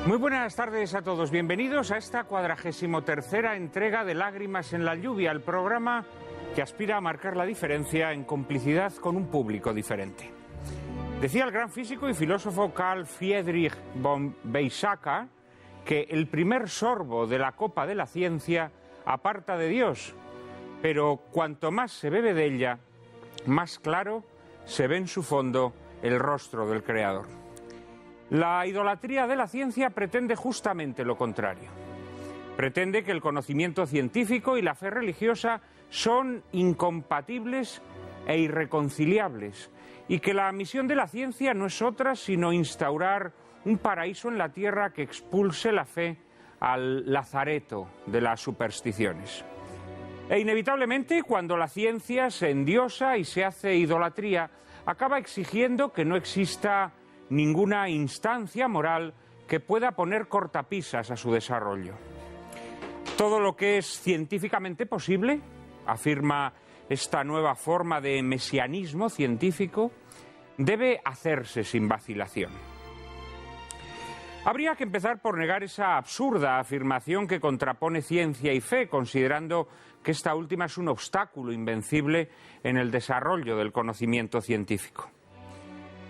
Muy buenas tardes a todos. Bienvenidos a esta 43ª entrega de Lágrimas en la lluvia, el programa que aspira a marcar la diferencia en complicidad con un público diferente. Decía el gran físico y filósofo Carl Friedrich von Weizsäcker que el primer sorbo de la copa de la ciencia aparta de Dios, pero cuanto más se bebe de ella, más claro se ve en su fondo el rostro del Creador. La idolatría de la ciencia pretende justamente lo contrario. Pretende que el conocimiento científico y la fe religiosa son incompatibles e irreconciliables y que la misión de la ciencia no es otra sino instaurar un paraíso en la tierra que expulse la fe al lazareto de las supersticiones. E inevitablemente, cuando la ciencia se endiosa y se hace idolatría, acaba exigiendo que no exista ninguna instancia moral que pueda poner cortapisas a su desarrollo. Todo lo que es científicamente posible, afirma esta nueva forma de mesianismo científico, debe hacerse sin vacilación. Habría que empezar por negar esa absurda afirmación que contrapone ciencia y fe, considerando que esta última es un obstáculo invencible en el desarrollo del conocimiento científico.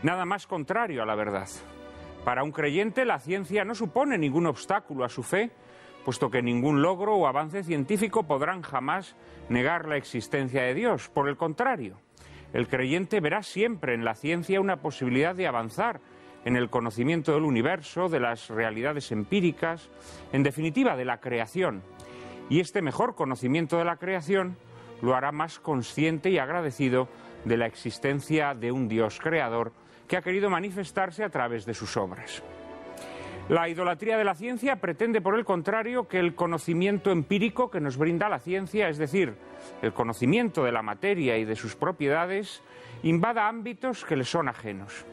Nada más contrario a la verdad. Para un creyente, la ciencia no supone ningún obstáculo a su fe, puesto que ningún logro o avance científico podrán jamás negar la existencia de Dios. Por el contrario, el creyente verá siempre en la ciencia una posibilidad de avanzar en el conocimiento del universo, de las realidades empíricas, en definitiva, de la creación. Y este mejor conocimiento de la creación lo hará más consciente y agradecido de la existencia de un Dios creador que ha querido manifestarse a través de sus obras. La idolatría de la ciencia pretende, por el contrario, que el conocimiento empírico que nos brinda la ciencia, es decir, el conocimiento de la materia y de sus propiedades, invada ámbitos que le son ajenos.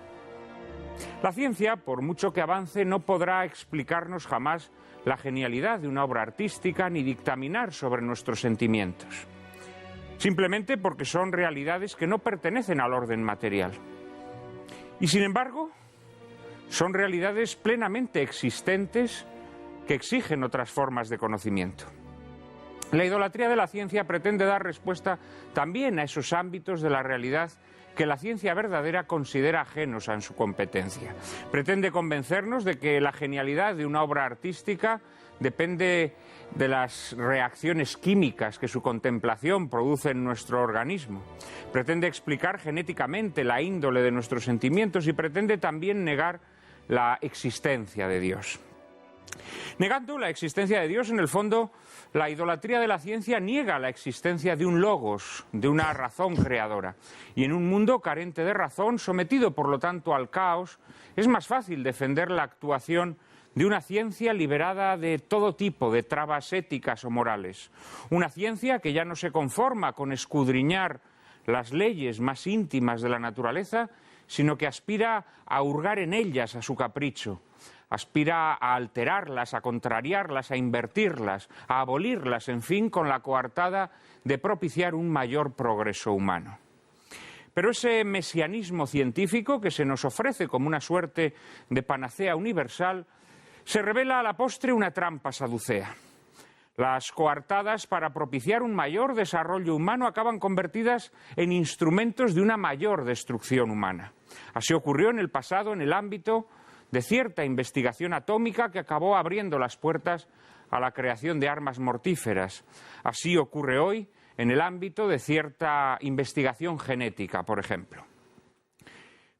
La ciencia, por mucho que avance, no podrá explicarnos jamás la genialidad de una obra artística ni dictaminar sobre nuestros sentimientos, simplemente porque son realidades que no pertenecen al orden material. Y sin embargo, son realidades plenamente existentes que exigen otras formas de conocimiento. La idolatría de la ciencia pretende dar respuesta también a esos ámbitos de la realidad que la ciencia verdadera considera ajenos a su competencia. Pretende convencernos de que la genialidad de una obra artística depende de las reacciones químicas que su contemplación produce en nuestro organismo. Pretende explicar genéticamente la índole de nuestros sentimientos y pretende también negar la existencia de Dios. Negando la existencia de Dios, en el fondo, la idolatría de la ciencia niega la existencia de un logos, de una razón creadora. Y en un mundo carente de razón, sometido por lo tanto al caos, es más fácil defender la actuación de una ciencia liberada de todo tipo de trabas éticas o morales. Una ciencia que ya no se conforma con escudriñar las leyes más íntimas de la naturaleza, sino que aspira a hurgar en ellas a su capricho. Aspira a alterarlas, a contrariarlas, a invertirlas, a abolirlas, en fin, con la coartada de propiciar un mayor progreso humano. Pero ese mesianismo científico que se nos ofrece como una suerte de panacea universal se revela a la postre una trampa saducea. Las coartadas para propiciar un mayor desarrollo humano acaban convertidas en instrumentos de una mayor destrucción humana. Así ocurrió en el pasado en el ámbito de cierta investigación atómica que acabó abriendo las puertas a la creación de armas mortíferas. Así ocurre hoy en el ámbito de cierta investigación genética, por ejemplo.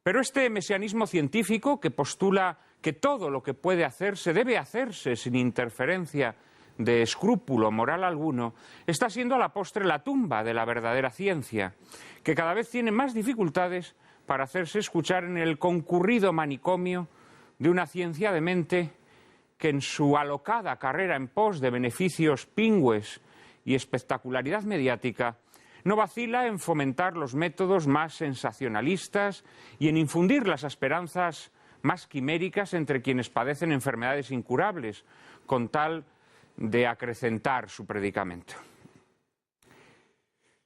Pero este mesianismo científico que postula que todo lo que puede hacerse debe hacerse sin interferencia de escrúpulo moral alguno, está siendo a la postre la tumba de la verdadera ciencia, que cada vez tiene más dificultades para hacerse escuchar en el concurrido manicomio de una ciencia de mente que en su alocada carrera en pos de beneficios pingües y espectacularidad mediática no vacila en fomentar los métodos más sensacionalistas y en infundir las esperanzas más quiméricas entre quienes padecen enfermedades incurables, con tal de acrecentar su predicamento.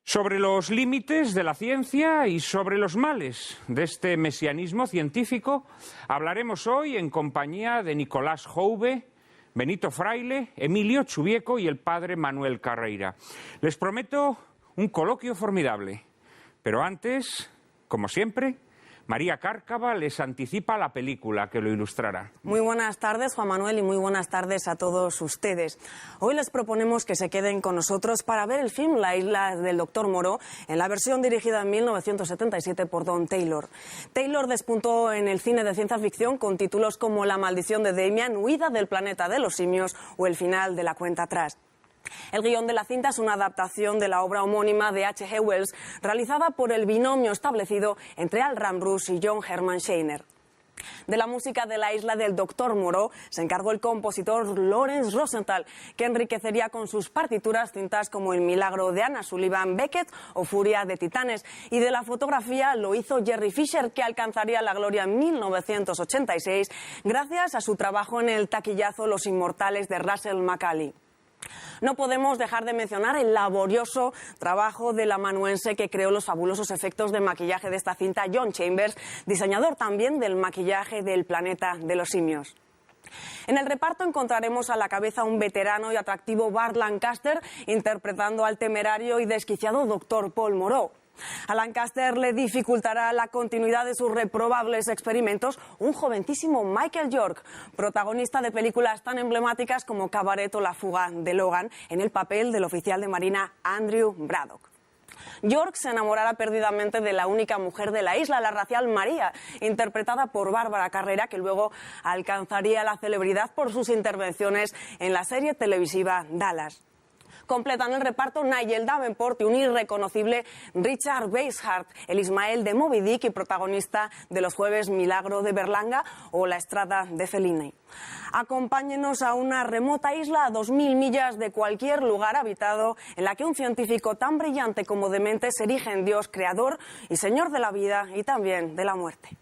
Sobre los límites de la ciencia y sobre los males de este mesianismo científico hablaremos hoy en compañía de Nicolás Jouve, Benito Fraile, Emilio Chubieco y el padre Manuel Carreira. Les prometo un coloquio formidable, pero antes, como siempre, María Cárcava les anticipa la película que lo ilustrará. Muy buenas tardes, Juan Manuel, y muy buenas tardes a todos ustedes. Hoy les proponemos que se queden con nosotros para ver el film La isla del Dr. Moreau, en la versión dirigida en 1977 por Don Taylor. Taylor despuntó en el cine de ciencia ficción con títulos como La maldición de Damian, Huida del planeta de los simios o El final de la cuenta atrás. El guión de la cinta es una adaptación de la obra homónima de H.G. Wells, realizada por el binomio establecido entre Al Ramrus y John Herman Scheiner. De la música de La isla del Dr. Moreau se encargó el compositor Lawrence Rosenthal, que enriquecería con sus partituras cintas como El milagro de Anna Sullivan Beckett o Furia de Titanes, y de la fotografía lo hizo Jerry Fisher, que alcanzaría la gloria en 1986 gracias a su trabajo en el taquillazo Los inmortales de Russell Macaulay. No podemos dejar de mencionar el laborioso trabajo del amanuense que creó los fabulosos efectos de maquillaje de esta cinta, John Chambers, diseñador también del maquillaje del planeta de los simios. En el reparto encontraremos a la cabeza un veterano y atractivo Burt Lancaster, interpretando al temerario y desquiciado Dr. Paul Moreau. A Lancaster le dificultará la continuidad de sus reprobables experimentos un jovencísimo Michael York, protagonista de películas tan emblemáticas como Cabaret o La fuga de Logan, en el papel del oficial de marina Andrew Braddock. York se enamorará perdidamente de la única mujer de la isla, la racial María, interpretada por Bárbara Carrera, que luego alcanzaría la celebridad por sus intervenciones en la serie televisiva Dallas. Completan el reparto Nigel Davenport y un irreconocible Richard Basehart, el Ismael de Moby Dick y protagonista de Los jueves Milagro de Berlanga o La estrada de Fellini. Acompáñenos a una remota isla a 2000 millas de cualquier lugar habitado, en la que un científico tan brillante como demente se erige en Dios creador y señor de la vida y también de la muerte.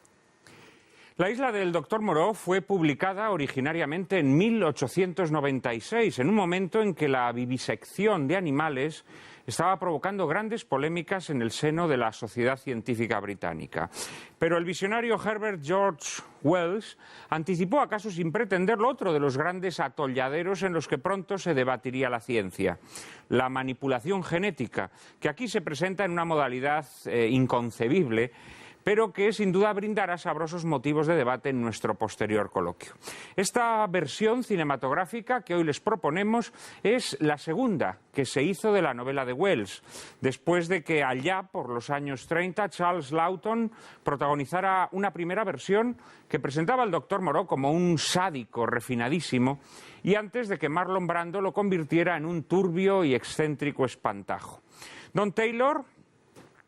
La isla del Dr. Moreau fue publicada originariamente en 1896, en un momento en que la vivisección de animales estaba provocando grandes polémicas en el seno de la sociedad científica británica. Pero el visionario Herbert George Wells anticipó, acaso sin pretenderlo, otro de los grandes atolladeros en los que pronto se debatiría la ciencia: la manipulación genética, que aquí se presenta en una modalidad inconcebible, pero que sin duda brindará sabrosos motivos de debate en nuestro posterior coloquio. Esta versión cinematográfica que hoy les proponemos es la segunda que se hizo de la novela de Wells, después de que allá por los años 30 Charles Laughton protagonizara una primera versión que presentaba al Dr. Moreau como un sádico refinadísimo, y antes de que Marlon Brando lo convirtiera en un turbio y excéntrico espantajo. Don Taylor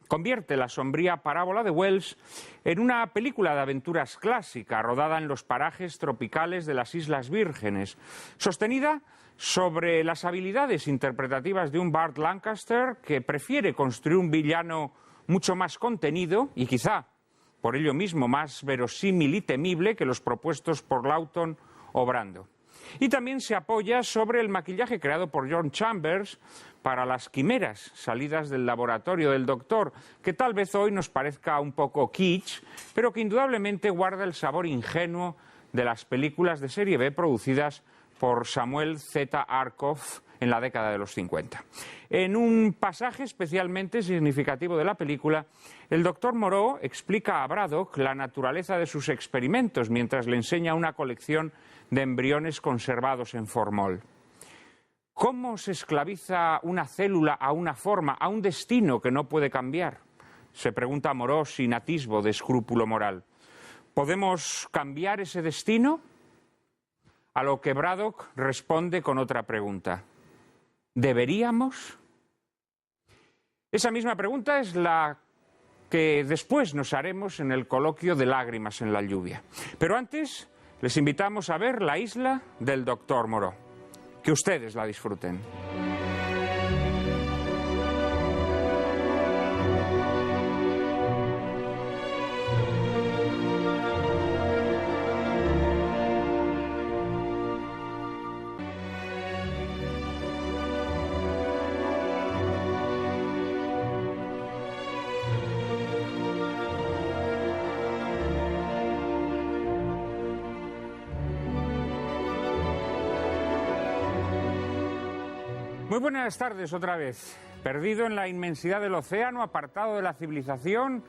convierte la sombría parábola de Wells en una película de aventuras clásica, rodada en los parajes tropicales de las Islas Vírgenes, sostenida sobre las habilidades interpretativas de un Burt Lancaster que prefiere construir un villano mucho más contenido y quizá, por ello mismo, más verosímil y temible que los propuestos por Laughton o Brando. Y también se apoya sobre el maquillaje creado por John Chambers para las quimeras salidas del laboratorio del doctor, que tal vez hoy nos parezca un poco kitsch, pero que indudablemente guarda el sabor ingenuo de las películas de serie B producidas por Samuel Z. Arkoff en la década de los 50. En un pasaje especialmente significativo de la película, el Dr. Moreau explica a Braddock la naturaleza de sus experimentos mientras le enseña una colección de embriones conservados en formol. ¿Cómo se esclaviza una célula a una forma, a un destino que no puede cambiar? Se pregunta Moreau sin atisbo de escrúpulo moral. ¿Podemos cambiar ese destino? A lo que Braddock responde con otra pregunta. ¿Deberíamos? Esa misma pregunta es la que después nos haremos en el coloquio de Lágrimas en la lluvia. Pero antes les invitamos a ver La isla del Dr. Moreau. Que ustedes la disfruten. Muy buenas tardes otra vez. Perdido en la inmensidad del océano, apartado de la civilización,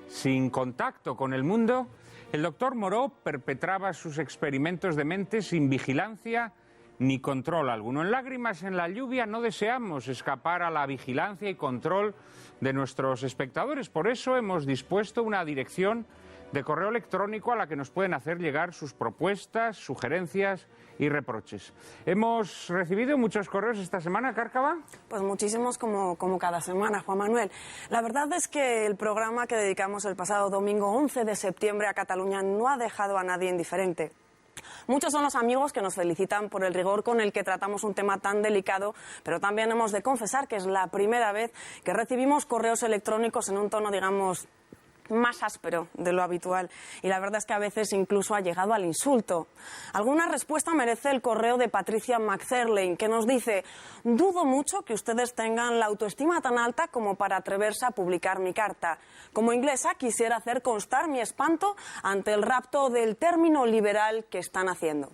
sin contacto con el mundo, el doctor Moreau perpetraba sus experimentos de mente sin vigilancia ni control alguno. En Lágrimas en la lluvia no deseamos escapar a la vigilancia y control de nuestros espectadores. Por eso hemos dispuesto una dirección de correo electrónico a la que nos pueden hacer llegar sus propuestas, sugerencias y reproches. ¿Hemos recibido muchos correos esta semana, Cárcava? Pues muchísimos como cada semana, Juan Manuel. La verdad es que el programa que dedicamos el pasado domingo 11 de septiembre a Cataluña no ha dejado a nadie indiferente. Muchos son los amigos que nos felicitan por el rigor con el que tratamos un tema tan delicado, pero también hemos de confesar que es la primera vez que recibimos correos electrónicos en un tono, digamos, más áspero de lo habitual, y la verdad es que a veces incluso ha llegado al insulto. Alguna respuesta merece el correo de Patricia McFarlane, que nos dice: dudo mucho que ustedes tengan la autoestima tan alta como para atreverse a publicar mi carta. Como inglesa quisiera hacer constar mi espanto ante el rapto del término liberal que están haciendo.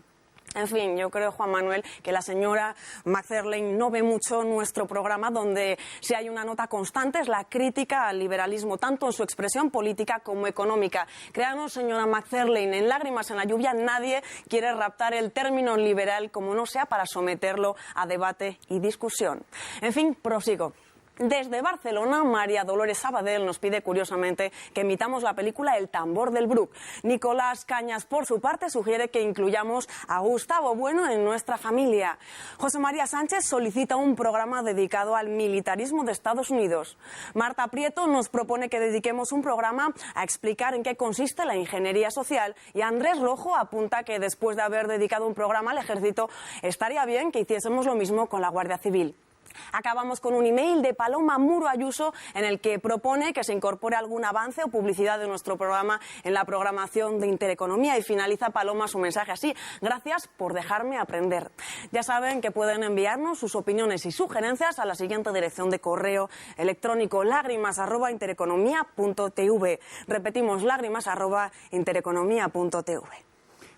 En fin, yo creo, Juan Manuel, que la señora McFarlane no ve mucho nuestro programa, donde si hay una nota constante es la crítica al liberalismo, tanto en su expresión política como económica. Créanos, señora McFarlane, en Lágrimas en la lluvia nadie quiere raptar el término liberal como no sea para someterlo a debate y discusión. En fin, prosigo. Desde Barcelona, María Dolores Sabadell nos pide curiosamente que emitamos la película El tambor del Bruc. Nicolás Cañas, por su parte, sugiere que incluyamos a Gustavo Bueno en nuestra familia. José María Sánchez solicita un programa dedicado al militarismo de Estados Unidos. Marta Prieto nos propone que dediquemos un programa a explicar en qué consiste la ingeniería social, y Andrés Rojo apunta que después de haber dedicado un programa al ejército, estaría bien que hiciésemos lo mismo con la Guardia Civil. Acabamos con un email de Paloma Muro Ayuso en el que propone que se incorpore algún avance o publicidad de nuestro programa en la programación de Intereconomía, y finaliza Paloma su mensaje así: gracias por dejarme aprender. Ya saben que pueden enviarnos sus opiniones y sugerencias a la siguiente dirección de correo electrónico: lágrimas@intereconomia.tv. Repetimos, lágrimas@intereconomia.tv.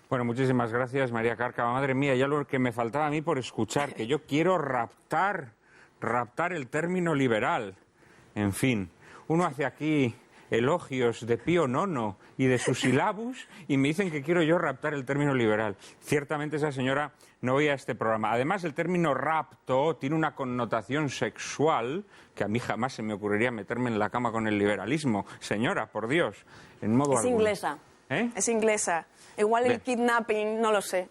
Bueno, muchísimas gracias, María Cárcava. Madre mía, ya lo que me faltaba a mí por escuchar, que yo quiero raptar el término liberal. En fin, uno hace aquí elogios de Pío IX y de su sílabus y me dicen que quiero yo raptar el término liberal. Ciertamente esa señora no oía este programa. Además, el término rapto tiene una connotación sexual que a mí jamás se me ocurriría meterme en la cama con el liberalismo. Señora, por Dios, en modo alguno. Inglesa. Es inglesa. Igual el kidnapping, no lo sé.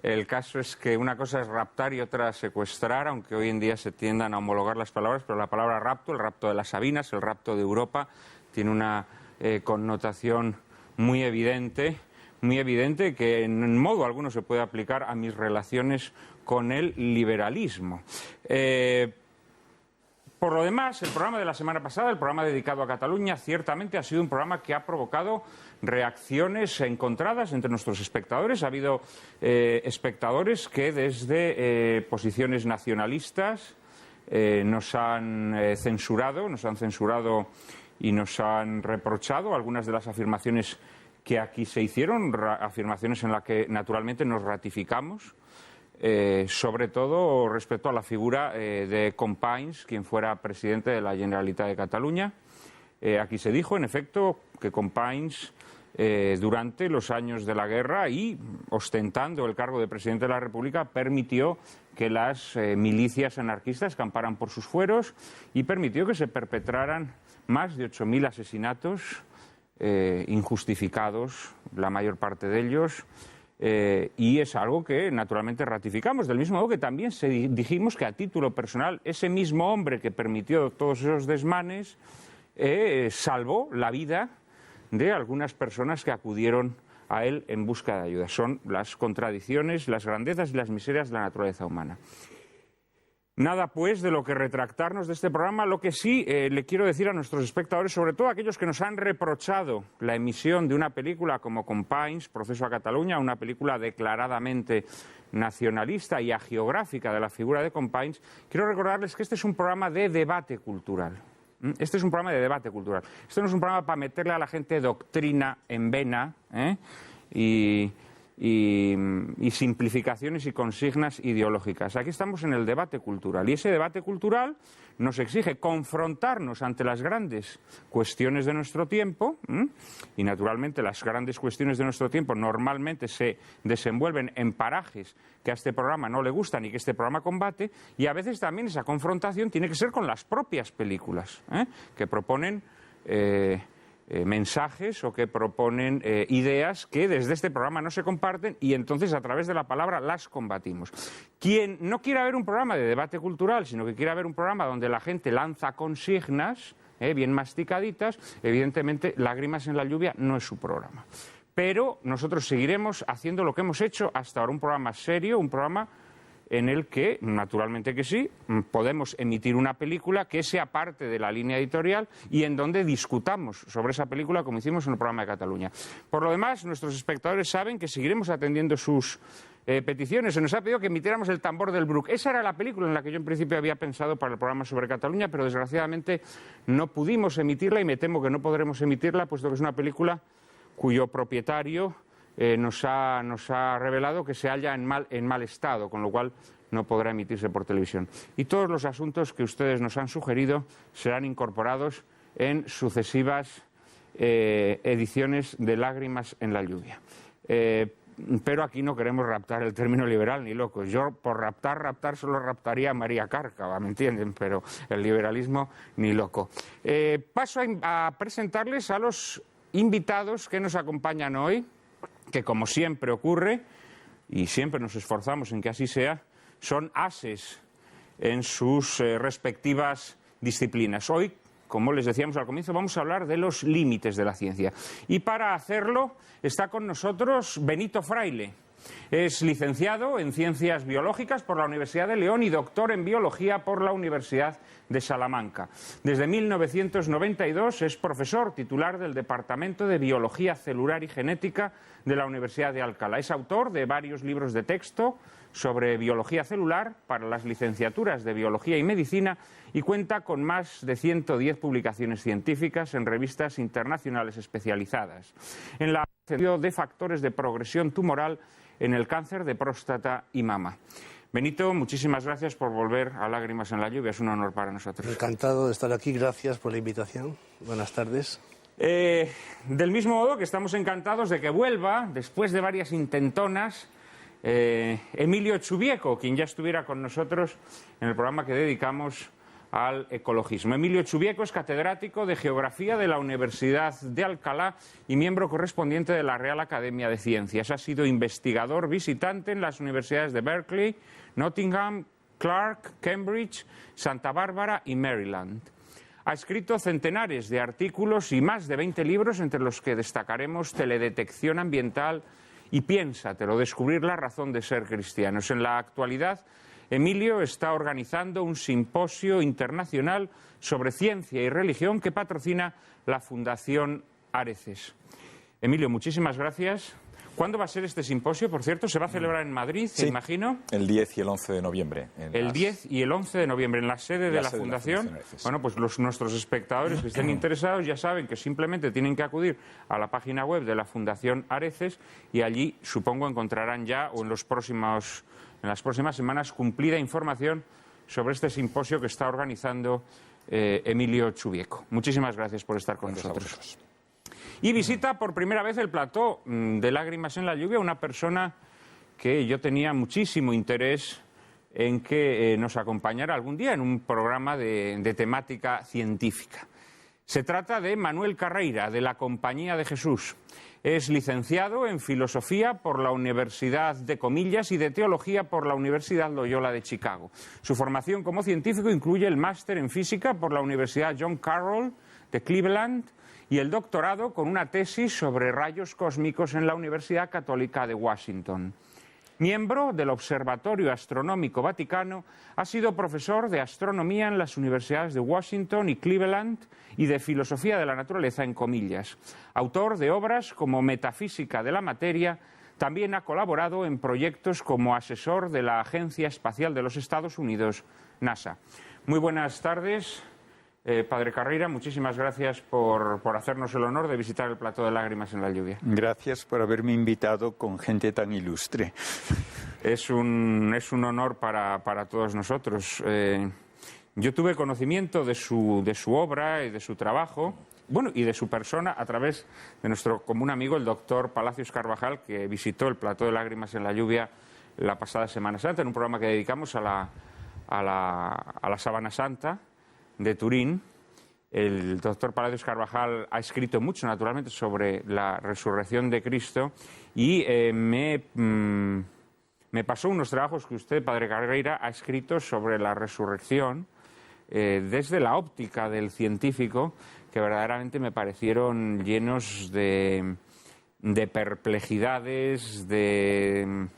El caso es que una cosa es raptar y otra secuestrar, aunque hoy en día se tiendan a homologar las palabras, pero la palabra rapto, el rapto de las Sabinas, el rapto de Europa, tiene una connotación muy evidente que en modo alguno se puede aplicar a mis relaciones con el liberalismo. Por lo demás, el programa de la semana pasada, el programa dedicado a Cataluña, ciertamente ha sido un programa que ha provocado reacciones encontradas entre nuestros espectadores. Ha habido espectadores que desde posiciones nacionalistas nos han censurado y nos han reprochado algunas de las afirmaciones que aquí se hicieron, afirmaciones en las que naturalmente nos ratificamos. Sobre todo respecto a la figura de Companys, quien fuera presidente de la Generalitat de Cataluña. Aquí se dijo, en efecto, que Companys, durante los años de la guerra y ostentando el cargo de presidente de la República, permitió que las milicias anarquistas camparan por sus fueros y permitió que se perpetraran más de 8.000 asesinatos injustificados, la mayor parte de ellos. Y es algo que naturalmente ratificamos, del mismo modo que también dijimos que a título personal ese mismo hombre que permitió todos esos desmanes salvó la vida de algunas personas que acudieron a él en busca de ayuda. Son las contradicciones, las grandezas y las miserias de la naturaleza humana. Nada, pues, de lo que retractarnos de este programa. Lo que sí le quiero decir a nuestros espectadores, sobre todo a aquellos que nos han reprochado la emisión de una película como Companys, Proceso a Cataluña, una película declaradamente nacionalista y agiográfica de la figura de Companys, quiero recordarles que este es un programa de debate cultural. Este es un programa de debate cultural. Este no es un programa para meterle a la gente doctrina en vena y y simplificaciones y consignas ideológicas. Aquí estamos en el debate cultural y ese debate cultural nos exige confrontarnos ante las grandes cuestiones de nuestro tiempo y naturalmente las grandes cuestiones de nuestro tiempo normalmente se desenvuelven en parajes que a este programa no le gustan y que este programa combate, y a veces también esa confrontación tiene que ser con las propias películas que proponen mensajes o que proponen ideas que desde este programa no se comparten, y entonces a través de la palabra las combatimos. Quien no quiera ver un programa de debate cultural, sino que quiera ver un programa donde la gente lanza consignas bien masticaditas, evidentemente Lágrimas en la lluvia no es su programa. Pero nosotros seguiremos haciendo lo que hemos hecho hasta ahora, un programa serio, un programa en el que, naturalmente que sí, podemos emitir una película que sea parte de la línea editorial y en donde discutamos sobre esa película como hicimos en el programa de Cataluña. Por lo demás, nuestros espectadores saben que seguiremos atendiendo sus peticiones. Se nos ha pedido que emitiéramos El tambor del Bruc. Esa era la película en la que yo en principio había pensado para el programa sobre Cataluña, pero desgraciadamente no pudimos emitirla y me temo que no podremos emitirla, puesto que es una película cuyo propietario nos ha revelado que se halla en mal estado, con lo cual no podrá emitirse por televisión. Y todos los asuntos que ustedes nos han sugerido serán incorporados en sucesivas ediciones de Lágrimas en la lluvia. Pero aquí no queremos raptar el término liberal ni locos. Yo por raptar solo raptaría a María Cárcava, ¿me entienden? Pero el liberalismo ni loco. Paso a presentarles a los invitados que nos acompañan hoy, que como siempre ocurre, y siempre nos esforzamos en que así sea, son ases en sus respectivas disciplinas. Hoy, como les decíamos al comienzo, vamos a hablar de los límites de la ciencia. Y para hacerlo está con nosotros Benito Fraile. Es licenciado en Ciencias Biológicas por la Universidad de León y doctor en Biología por la Universidad de Salamanca. Desde 1992 es profesor titular del Departamento de Biología Celular y Genética de la Universidad de Alcalá. Es autor de varios libros de texto sobre biología celular para las licenciaturas de Biología y Medicina y cuenta con más de 110 publicaciones científicas en revistas internacionales especializadas en la atención de factores de progresión tumoral en el cáncer de próstata y mama. Benito, muchísimas gracias por volver a Lágrimas en la lluvia, es un honor para nosotros. Encantado de estar aquí, gracias por la invitación. Buenas tardes. Del mismo modo que estamos encantados de que vuelva, después de varias intentonas, Emilio Chubieco, quien ya estuviera con nosotros en el programa que dedicamos al ecologismo. Emilio Chubieco es catedrático de Geografía de la Universidad de Alcalá y miembro correspondiente de la Real Academia de Ciencias. Ha sido investigador visitante en las universidades de Berkeley, Nottingham, Clark, Cambridge, Santa Bárbara y Maryland. Ha escrito centenares de artículos y más de 20 libros, entre los que destacaremos Teledetección ambiental y Piénsatelo, descubrir la razón de ser cristianos. En la actualidad, Emilio está organizando un simposio internacional sobre ciencia y religión que patrocina la Fundación Areces. Emilio, muchísimas gracias. ¿Cuándo va a ser este simposio, por cierto? ¿Se va a celebrar en Madrid, sí, imagino? El 10 y el 11 de noviembre. El 10 y el 11 de noviembre, en la sede de la Fundación. Bueno, pues nuestros espectadores que estén interesados ya saben que simplemente tienen que acudir a la página web de la Fundación Areces y allí, supongo, encontrarán ya, o en las próximas semanas, cumplida información sobre este simposio que está organizando Emilio Chubieco. Muchísimas gracias por estar con nosotros. Y visita por primera vez el plató de Lágrimas en la lluvia una persona que yo tenía muchísimo interés en que nos acompañara algún día en un programa de temática científica. Se trata de Manuel Carreira, de la Compañía de Jesús. Es licenciado en Filosofía por la Universidad de Comillas y de Teología por la Universidad Loyola de Chicago. Su formación como científico incluye el máster en Física por la Universidad John Carroll de Cleveland y el doctorado con una tesis sobre rayos cósmicos en la Universidad Católica de Washington. Miembro del Observatorio Astronómico Vaticano, ha sido profesor de astronomía en las universidades de Washington y Cleveland y de filosofía de la naturaleza en Comillas. Autor de obras como Metafísica de la materia, también ha colaborado en proyectos como asesor de la Agencia Espacial de los Estados Unidos, NASA. Muy buenas tardes, Padre Carreira, muchísimas gracias por hacernos el honor de visitar el Plató de Lágrimas en la Lluvia. Gracias por haberme invitado con gente tan ilustre. Es un honor para todos nosotros. Yo tuve conocimiento de su obra y de su trabajo, bueno, y de su persona a través de nuestro común amigo, el doctor Palacios Carvajal, que visitó el Plató de Lágrimas en la Lluvia la pasada Semana Santa, en un programa que dedicamos a la Sábana Santa de Turín. El doctor Palacios Carvajal ha escrito mucho, naturalmente, sobre la resurrección de Cristo y me pasó unos trabajos que usted, Padre Carreira, ha escrito sobre la resurrección desde la óptica del científico, que verdaderamente me parecieron llenos de perplejidades, de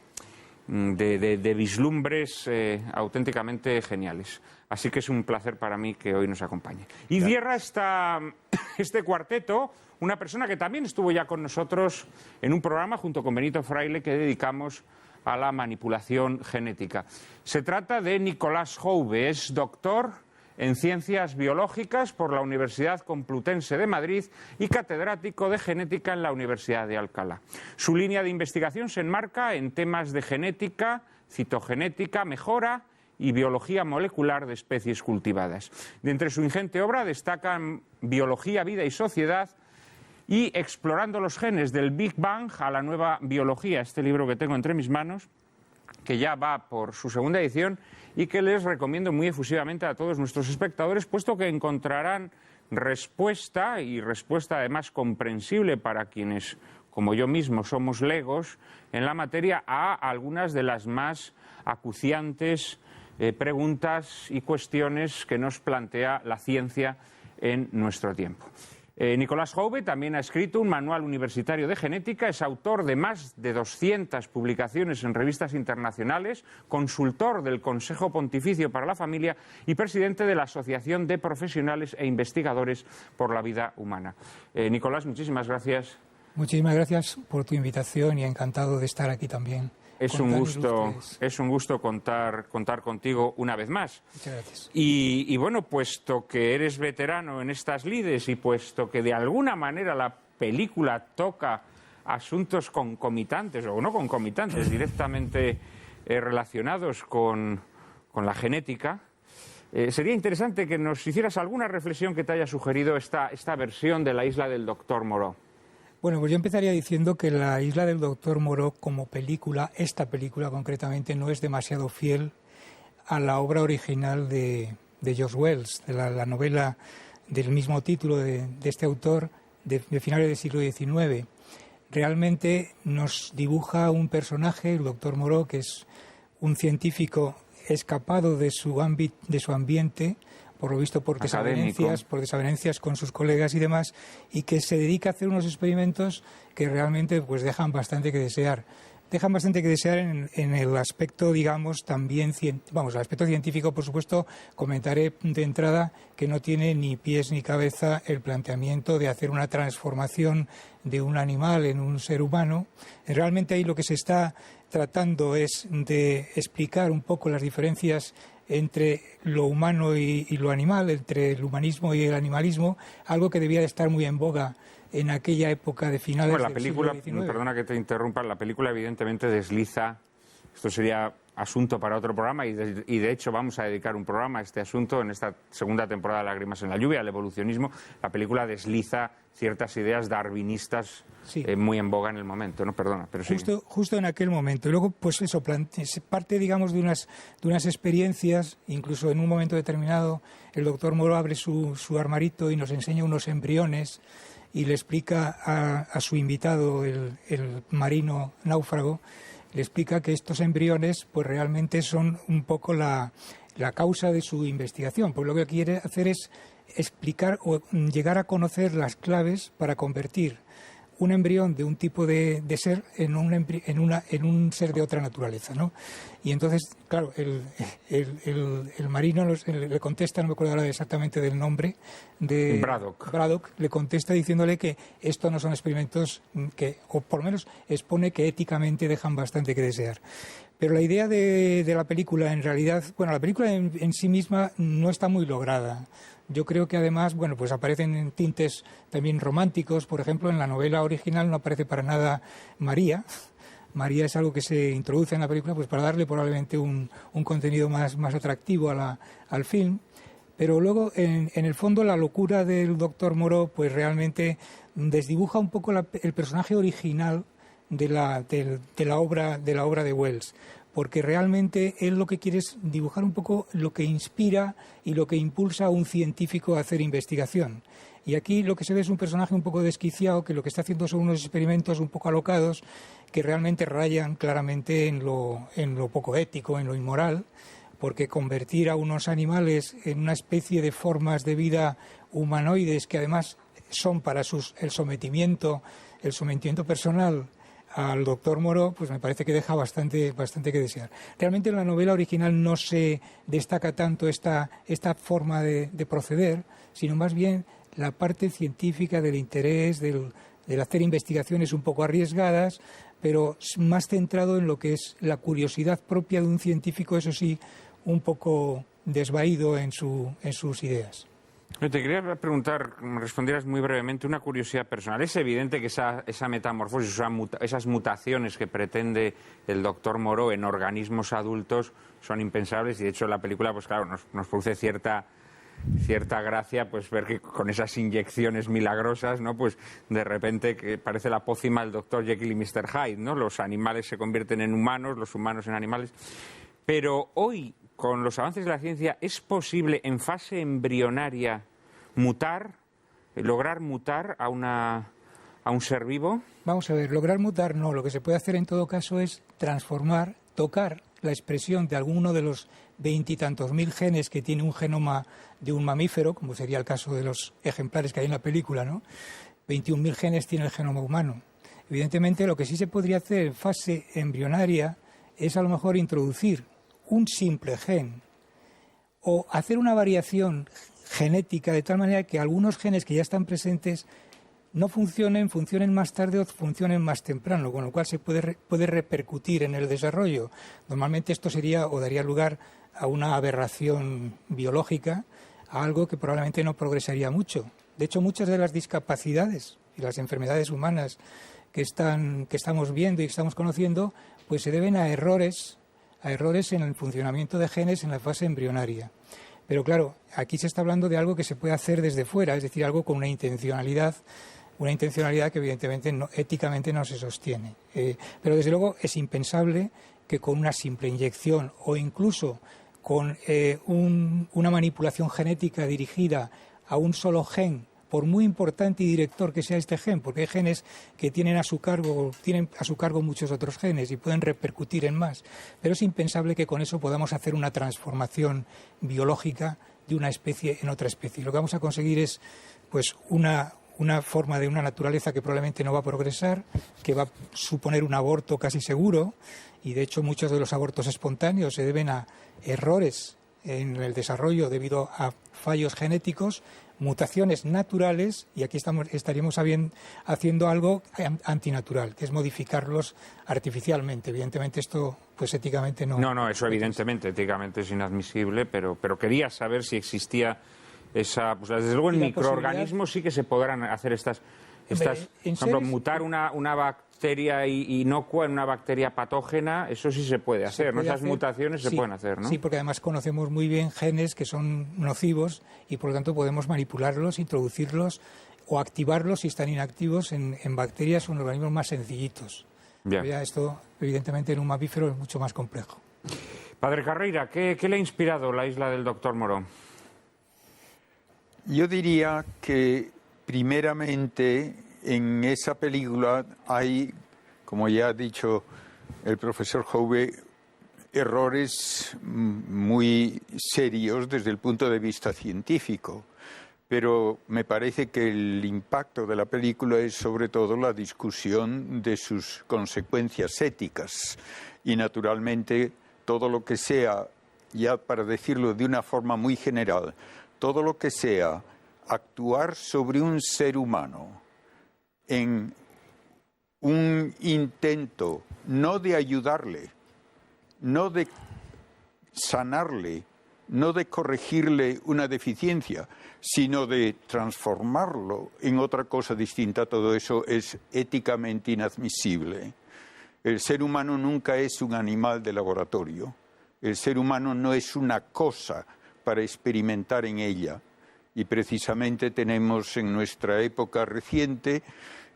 vislumbres auténticamente geniales. Así que es un placer para mí que hoy nos acompañe. Y cierra este cuarteto una persona que también estuvo ya con nosotros en un programa junto con Benito Fraile que dedicamos a la manipulación genética. Se trata de Nicolás Jouve, es doctor en Ciencias Biológicas por la Universidad Complutense de Madrid y catedrático de Genética en la Universidad de Alcalá. Su línea de investigación se enmarca en temas de genética, citogenética, mejora y biología molecular de especies cultivadas. De entre su ingente obra destacan Biología, Vida y Sociedad y Explorando los genes del Big Bang a la nueva biología, este libro que tengo entre mis manos, que ya va por su segunda edición y que les recomiendo muy efusivamente a todos nuestros espectadores, puesto que encontrarán respuesta, y respuesta además comprensible para quienes, como yo mismo, somos legos en la materia, a algunas de las más acuciantes preguntas y cuestiones que nos plantea la ciencia en nuestro tiempo. Nicolás Jouve también ha escrito un manual universitario de genética, es autor de más de 200 publicaciones en revistas internacionales, consultor del Consejo Pontificio para la Familia y presidente de la Asociación de Profesionales e Investigadores por la Vida Humana. Nicolás, muchísimas gracias. Muchísimas gracias por tu invitación y encantado de estar aquí también. Es un gusto contar contigo una vez más. Muchas gracias. Y bueno, puesto que eres veterano en estas lides y puesto que de alguna manera la película toca asuntos concomitantes o no concomitantes, directamente relacionados con la genética, sería interesante que nos hicieras alguna reflexión que te haya sugerido esta versión de La isla del Doctor Moreau. Bueno, pues yo empezaría diciendo que La isla del Doctor Moreau como película, esta película concretamente, no es demasiado fiel a la obra original de George Wells, de la novela del mismo título de este autor de finales del siglo XIX. Realmente nos dibuja un personaje, el Doctor Moreau, que es un científico escapado de su ambiente, por lo visto por desavenencias con sus colegas y demás, y que se dedica a hacer unos experimentos que realmente pues dejan bastante que desear. Dejan bastante que desear en el aspecto, digamos, también, el aspecto científico, por supuesto. Comentaré de entrada que no tiene ni pies ni cabeza el planteamiento de hacer una transformación de un animal en un ser humano. Realmente ahí lo que se está tratando es de explicar un poco las diferencias entre lo humano y lo animal, entre el humanismo y el animalismo, algo que debía de estar muy en boga en aquella época de finales del siglo XIX. Perdona que te interrumpa, la película evidentemente desliza, esto sería asunto para otro programa y de hecho vamos a dedicar un programa a este asunto en esta segunda temporada de Lágrimas en la Lluvia, al evolucionismo. La película desliza ciertas ideas darwinistas muy en boga en el momento, ¿no? Perdona, pero sí. Justo en aquel momento. Y luego, pues eso, parte, digamos, de unas experiencias, incluso en un momento determinado, el doctor Moreau abre su armarito y nos enseña unos embriones y le explica a su invitado, el marino náufrago, le explica que estos embriones pues realmente son un poco la causa de su investigación, pues lo que quiere hacer es explicar o llegar a conocer las claves para convertir un embrión de un tipo de ser en un ser de otra naturaleza, ¿no? Y entonces, claro, el marino le contesta, no me acuerdo ahora exactamente del nombre, de Braddock, le contesta diciéndole que esto no son experimentos que, o por lo menos expone que éticamente dejan bastante que desear. Pero la idea de la película, en realidad, bueno, la película en sí misma no está muy lograda. Yo creo que además, bueno, pues aparecen tintes también románticos. Por ejemplo, en la novela original no aparece para nada María. María es algo que se introduce en la película pues para darle probablemente un contenido más atractivo al film. Pero luego, en el fondo, la locura del doctor Moreau pues realmente desdibuja un poco el personaje original de la obra de Wells, porque realmente él lo que quiere es dibujar un poco lo que inspira y lo que impulsa a un científico a hacer investigación. Y aquí lo que se ve es un personaje un poco desquiciado, que lo que está haciendo son unos experimentos un poco alocados que realmente rayan claramente en lo poco ético, en lo inmoral, porque convertir a unos animales en una especie de formas de vida humanoides que además son para el sometimiento personal al doctor Moreau, pues me parece que deja bastante que desear. Realmente en la novela original no se destaca tanto esta forma de proceder, sino más bien la parte científica del interés, del hacer investigaciones un poco arriesgadas, pero más centrado en lo que es la curiosidad propia de un científico, eso sí, un poco desvaído en sus ideas. Te quería preguntar, me respondieras muy brevemente, una curiosidad personal. Es evidente que esa metamorfosis, esas mutaciones que pretende el doctor Moreau en organismos adultos son impensables y de hecho la película, pues claro, nos produce cierta gracia pues ver que con esas inyecciones milagrosas, ¿no? Pues de repente que parece la pócima del doctor Jekyll y Mr. Hyde, ¿no? Los animales se convierten en humanos, los humanos en animales. Pero hoy, con los avances de la ciencia, ¿es posible en fase embrionaria lograr mutar a un ser vivo? Vamos a ver, lograr mutar no. Lo que se puede hacer en todo caso es transformar, tocar la expresión de alguno de los 20 y tantos mil genes que tiene un genoma de un mamífero, como sería el caso de los ejemplares que hay en la película, ¿no? 21.000 genes tiene el genoma humano. Evidentemente, lo que sí se podría hacer en fase embrionaria es a lo mejor introducir un simple gen o hacer una variación genética de tal manera que algunos genes que ya están presentes no funcionen más tarde o funcionen más temprano, con lo cual se puede repercutir en el desarrollo. Normalmente esto sería o daría lugar a una aberración biológica, a algo que probablemente no progresaría mucho. De hecho, muchas de las discapacidades y las enfermedades humanas que estamos viendo y que estamos conociendo, pues se deben a errores en el funcionamiento de genes en la fase embrionaria. Pero claro, aquí se está hablando de algo que se puede hacer desde fuera, es decir, algo con una intencionalidad que evidentemente éticamente no se sostiene. Pero desde luego es impensable que con una simple inyección o incluso con una manipulación genética dirigida a un solo gen, por muy importante y director que sea este gen, porque hay genes que tienen a su cargo muchos otros genes y pueden repercutir en más, pero es impensable que con eso podamos hacer una transformación biológica de una especie en otra especie. Lo que vamos a conseguir es pues una forma de una naturaleza que probablemente no va a progresar, que va a suponer un aborto casi seguro, y de hecho muchos de los abortos espontáneos se deben a errores en el desarrollo debido a fallos genéticos, mutaciones naturales, y aquí estaríamos haciendo algo antinatural, que es modificarlos artificialmente. Evidentemente esto, pues éticamente no. No, eso evidentemente, éticamente es inadmisible, pero quería saber si existía esa, pues desde luego en microorganismos sí que se podrán hacer estas por ejemplo, mutar una bacteria inocua en una bacteria patógena, eso sí se puede hacer, ¿no? Esas mutaciones se pueden hacer, ¿no? Sí, porque además conocemos muy bien genes que son nocivos y por lo tanto podemos manipularlos, introducirlos o activarlos si están inactivos en bacterias o en organismos más sencillitos. Ya esto, evidentemente, en un mamífero es mucho más complejo. Padre Carreira, ¿qué le ha inspirado la isla del doctor Moreau? Yo diría que primeramente en esa película hay, como ya ha dicho el profesor Howe, errores muy serios desde el punto de vista científico, pero me parece que el impacto de la película es sobre todo la discusión de sus consecuencias éticas y naturalmente todo lo que sea, ya para decirlo de una forma muy general, todo lo que sea actuar sobre un ser humano en un intento no de ayudarle, no de sanarle, no de corregirle una deficiencia, sino de transformarlo en otra cosa distinta. Todo eso es éticamente inadmisible. El ser humano nunca es un animal de laboratorio. El ser humano no es una cosa para experimentar en ella. Y precisamente tenemos en nuestra época reciente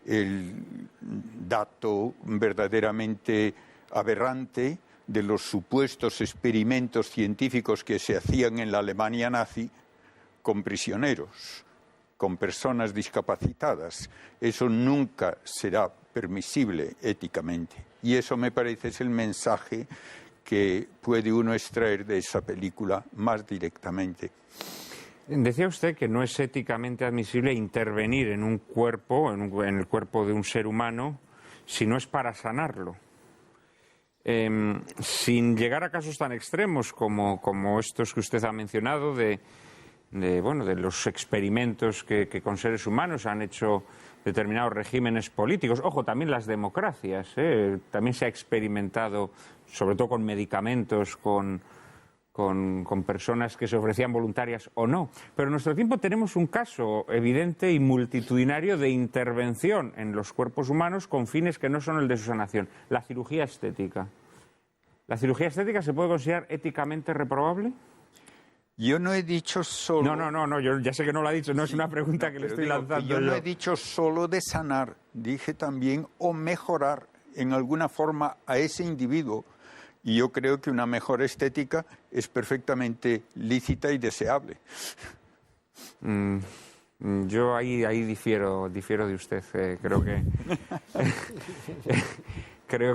el dato verdaderamente aberrante de los supuestos experimentos científicos que se hacían en la Alemania nazi con prisioneros, con personas discapacitadas. Eso nunca será permisible éticamente. Y eso me parece es el mensaje que puede uno extraer de esa película más directamente. Decía usted que no es éticamente admisible intervenir en un cuerpo, en el cuerpo de un ser humano, si no es para sanarlo. Sin llegar a casos tan extremos como estos que usted ha mencionado, de los experimentos que con seres humanos han hecho determinados regímenes políticos. Ojo, también las democracias, también se ha experimentado, sobre todo con medicamentos, con personas que se ofrecían voluntarias o no. Pero en nuestro tiempo tenemos un caso evidente y multitudinario de intervención en los cuerpos humanos con fines que no son el de su sanación. La cirugía estética. ¿La cirugía estética se puede considerar éticamente reprobable? Yo no he dicho solo... No, yo ya sé que no lo ha dicho, no es una pregunta que le estoy lanzando. Yo no he dicho solo de sanar, dije también o mejorar en alguna forma a ese individuo. Y yo creo que una mejor estética es perfectamente lícita y deseable. Yo ahí difiero de usted. Creo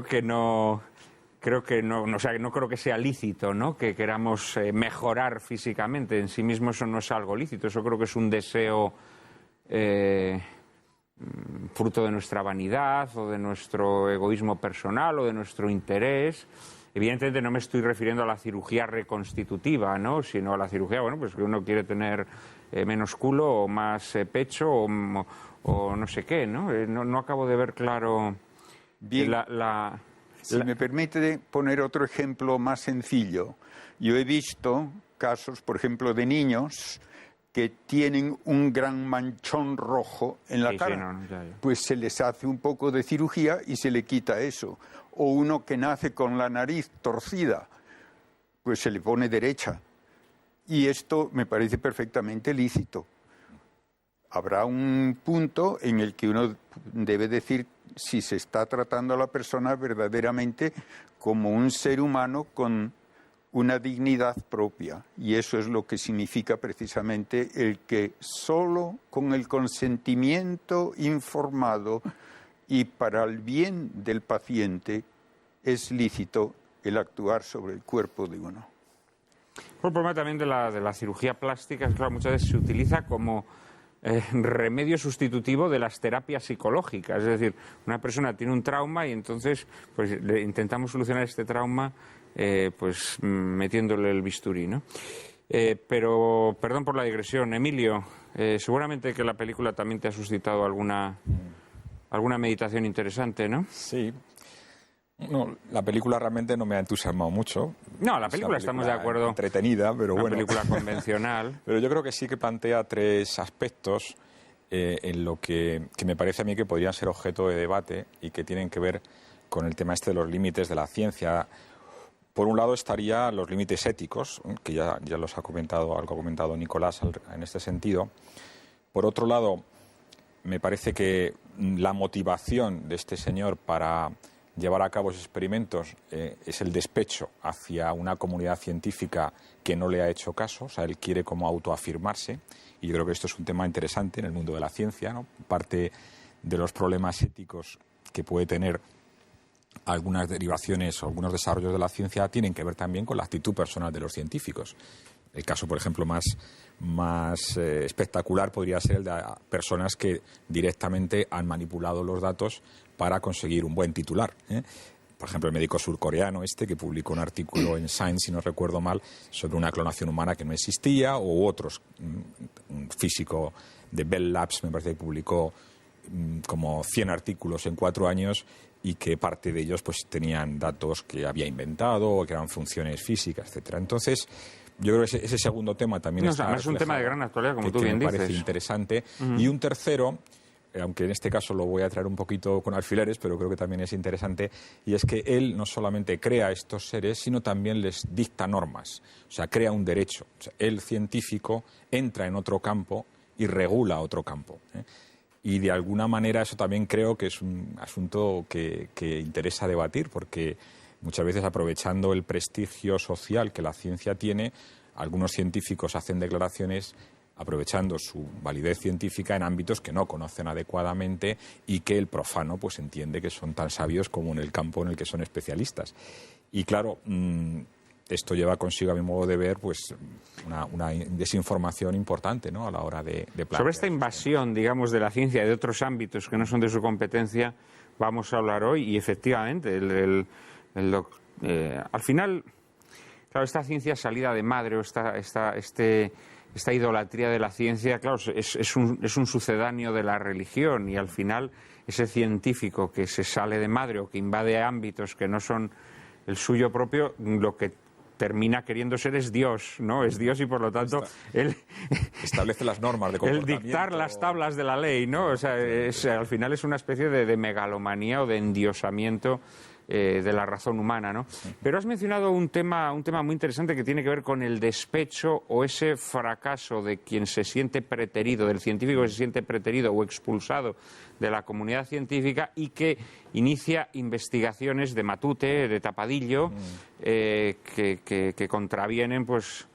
que no... o sea, no creo que sea lícito, ¿no? Que queramos mejorar físicamente. En sí mismo eso no es algo lícito. Eso creo que es un deseo fruto de nuestra vanidad o de nuestro egoísmo personal o de nuestro interés. Evidentemente no me estoy refiriendo a la cirugía reconstitutiva, ¿no? Sino a la cirugía, pues que uno quiere tener menos culo o más pecho o no sé qué, ¿no? No acabo de ver claro Bien. Si me permite poner otro ejemplo más sencillo. Yo he visto casos, por ejemplo, de niños que tienen un gran manchón rojo en la cara. Ya. Pues se les hace un poco de cirugía y se le quita eso. O uno que nace con la nariz torcida, pues se le pone derecha. Y esto me parece perfectamente lícito. Habrá un punto en el que uno debe decir si se está tratando a la persona verdaderamente como un ser humano con una dignidad propia. Y eso es lo que significa precisamente el que solo con el consentimiento informado y para el bien del paciente es lícito el actuar sobre el cuerpo de uno. El problema también de la cirugía plástica es que muchas veces se utiliza como remedio sustitutivo de las terapias psicológicas. Es decir, una persona tiene un trauma y entonces pues le intentamos solucionar este trauma pues metiéndole el bisturí, ¿no? Pero, perdón por la digresión, Emilio, seguramente que la película también te ha suscitado alguna meditación interesante, ¿no? Sí. No, la película realmente no me ha entusiasmado mucho. No, la película estamos de acuerdo. Entretenida, pero bueno. Una película convencional. Pero yo creo que sí que plantea tres aspectos en lo que me parece a mí que podrían ser objeto de debate y que tienen que ver con el tema este de los límites de la ciencia. Por un lado estarían los límites éticos, que ya los ha comentado, algo ha comentado Nicolás en este sentido. Por otro lado, me parece que la motivación de este señor para llevar a cabo esos experimentos es el despecho hacia una comunidad científica que no le ha hecho caso. O sea, él quiere como autoafirmarse, y yo creo que esto es un tema interesante en el mundo de la ciencia, ¿no? Parte de los problemas éticos que puede tener algunas derivaciones o algunos desarrollos de la ciencia tienen que ver también con la actitud personal de los científicos. El caso, por ejemplo, más espectacular podría ser el de personas que directamente han manipulado los datos para conseguir un buen titular. Por ejemplo, el médico surcoreano que publicó un artículo en Science, si no recuerdo mal, sobre una clonación humana que no existía, o otros, un físico de Bell Labs, me parece que publicó como 100 artículos en 4 años y que parte de ellos pues tenían datos que había inventado o que eran funciones físicas, etcétera. Entonces, yo creo que ese segundo tema también es un tema de gran actualidad, como tú bien dices. Me parece interesante. Y un tercero, aunque en este caso lo voy a traer un poquito con alfileres, pero creo que también es interesante, y es que él no solamente crea estos seres, sino también les dicta normas, o sea, crea un derecho. O sea, el científico entra en otro campo y regula otro campo, ¿eh? Y de alguna manera eso también creo que es un asunto que interesa debatir, porque muchas veces, aprovechando el prestigio social que la ciencia tiene, algunos científicos hacen declaraciones aprovechando su validez científica en ámbitos que no conocen adecuadamente y que el profano pues entiende que son tan sabios como en el campo en el que son especialistas. Y claro, esto lleva consigo, a mi modo de ver, pues una desinformación importante, ¿no?, a la hora de plantear. Sobre esta invasión, digamos, de la ciencia y de otros ámbitos que no son de su competencia, vamos a hablar hoy. Y efectivamente, al final, claro, esta ciencia salida de madre o esta idolatría de la ciencia, claro, es un sucedáneo de la religión, y al final ese científico que se sale de madre o que invade ámbitos que no son el suyo propio, lo que termina queriendo ser es Dios, ¿no? Es Dios, y por lo tanto él establece las normas de comportamiento. El dictar las tablas de la ley, ¿no? O sea, al final es una especie de megalomanía o de endiosamiento de la razón humana, ¿no? Pero has mencionado un tema muy interesante que tiene que ver con el despecho o ese fracaso de quien se siente preterido, del científico que se siente preterido o expulsado de la comunidad científica y que inicia investigaciones de matute, de tapadillo, que contravienen, pues,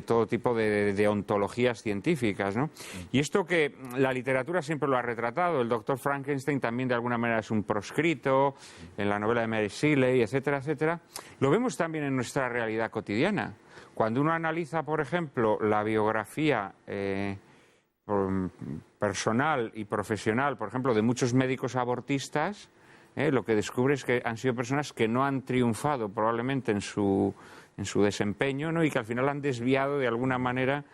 todo tipo de ontologías científicas, ¿no? Y esto que la literatura siempre lo ha retratado, el doctor Frankenstein también de alguna manera es un proscrito, en la novela de Mary Shelley, etcétera, etcétera, lo vemos también en nuestra realidad cotidiana. Cuando uno analiza, por ejemplo, la biografía personal y profesional, por ejemplo, de muchos médicos abortistas, lo que descubre es que han sido personas que no han triunfado probablemente en su desempeño, ¿no? Y que al final han desviado de alguna manera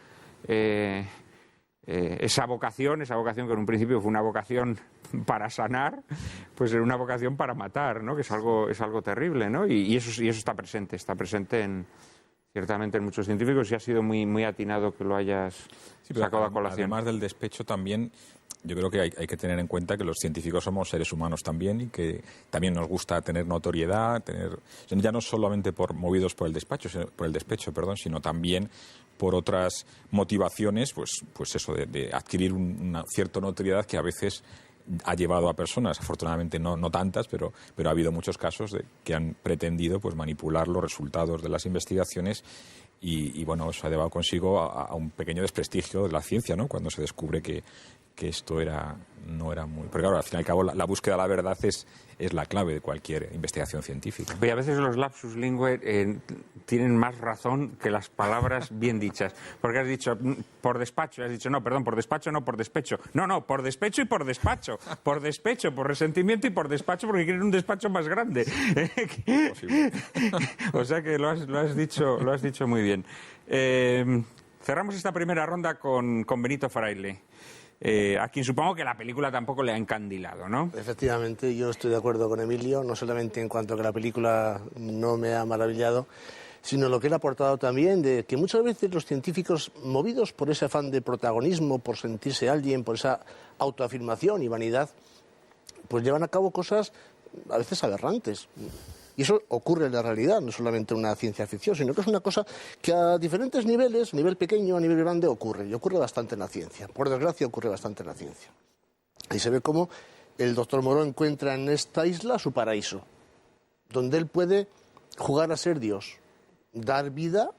esa vocación que en un principio fue una vocación para sanar, pues era una vocación para matar, ¿no? Que es algo terrible, ¿no? Y eso está presente ciertamente en muchos científicos, y ha sido muy, muy atinado que lo hayas sacado a colación. Además del despecho también, yo creo que hay que tener en cuenta que los científicos somos seres humanos también, y que también nos gusta tener notoriedad, ya no solamente movidos por el despecho, sino también por otras motivaciones, pues eso, de adquirir una cierta notoriedad que a veces ha llevado a personas, afortunadamente no tantas, pero ha habido muchos casos que han pretendido pues manipular los resultados de las investigaciones, y bueno, eso ha llevado consigo a un pequeño desprestigio de la ciencia, ¿no?, cuando se descubre que esto no era muy... Pero claro, al fin y al cabo, la búsqueda de la verdad es la clave de cualquier investigación científica. Y a veces los lapsus linguae tienen más razón que las palabras bien dichas. Porque has dicho por despacho, has dicho no, perdón, por despacho, no por despecho. No, por despecho y por despacho. Por despecho, por resentimiento, y por despacho porque quieren un despacho más grande. O sea que lo has dicho muy bien. Cerramos esta primera ronda con Benito Fraile, a quien supongo que la película tampoco le ha encandilado, ¿no? Efectivamente, yo estoy de acuerdo con Emilio, no solamente en cuanto a que la película no me ha maravillado, sino lo que él ha aportado también, de que muchas veces los científicos, movidos por ese afán de protagonismo, por sentirse alguien, por esa autoafirmación y vanidad, pues llevan a cabo cosas a veces aberrantes. Y eso ocurre en la realidad, no solamente en una ciencia ficción, sino que es una cosa que a diferentes niveles, a nivel pequeño, a nivel grande, ocurre. Y ocurre bastante en la ciencia. Por desgracia, ocurre bastante en la ciencia. Y se ve cómo el doctor Moreau encuentra en esta isla su paraíso, donde él puede jugar a ser Dios, dar vida,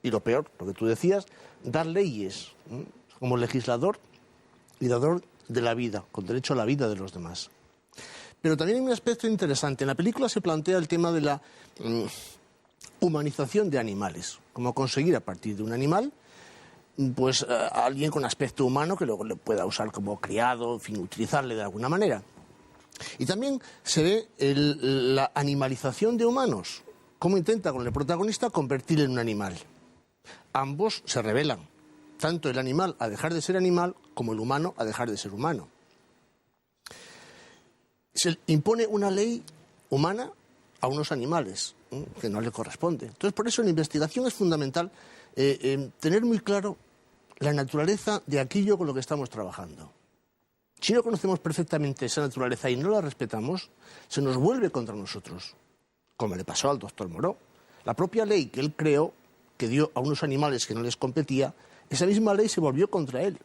y lo peor, lo que tú decías, dar leyes, como legislador y dador de la vida, con derecho a la vida de los demás. Pero también hay un aspecto interesante. En la película se plantea el tema de la humanización de animales. Cómo conseguir a partir de un animal, pues a alguien con aspecto humano que luego le pueda usar como criado, en fin, utilizarle de alguna manera. Y también se ve la animalización de humanos. Cómo intenta con el protagonista convertirle en un animal. Ambos se rebelan. Tanto el animal a dejar de ser animal como el humano a dejar de ser humano. se impone una ley humana a unos animales que no le corresponde. Entonces, por eso en la investigación es fundamental tener muy claro la naturaleza de aquello con lo que estamos trabajando. Si no conocemos perfectamente esa naturaleza y no la respetamos, se nos vuelve contra nosotros, como le pasó al doctor Moreau. La propia ley que él creó, que dio a unos animales que no les competía, esa misma ley se volvió contra él.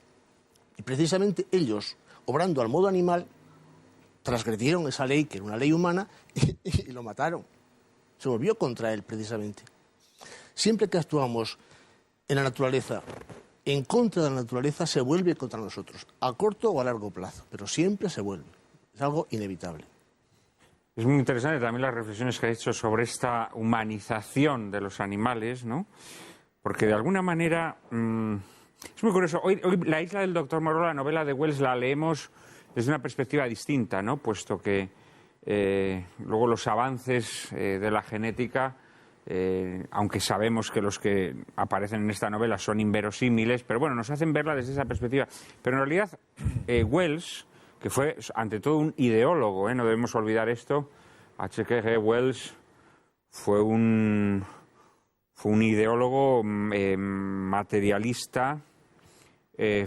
Y precisamente ellos, obrando al modo animal, transgredieron esa ley, que era una ley humana, y lo mataron. Se volvió contra él, precisamente. Siempre que actuamos en la naturaleza, en contra de la naturaleza, se vuelve contra nosotros, a corto o a largo plazo, pero siempre se vuelve. Es algo inevitable. Es muy interesante también las reflexiones que ha hecho sobre esta humanización de los animales, ¿no? Porque de alguna manera es muy curioso. Hoy La isla del doctor Moreau, la novela de Wells, la leemos desde una perspectiva distinta, ¿no? Puesto que luego los avances de la genética, aunque sabemos que los que aparecen en esta novela son inverosímiles, pero bueno, nos hacen verla desde esa perspectiva. Pero en realidad Wells, que fue ante todo un ideólogo, no debemos olvidar esto, H.G. Wells fue un ideólogo materialista,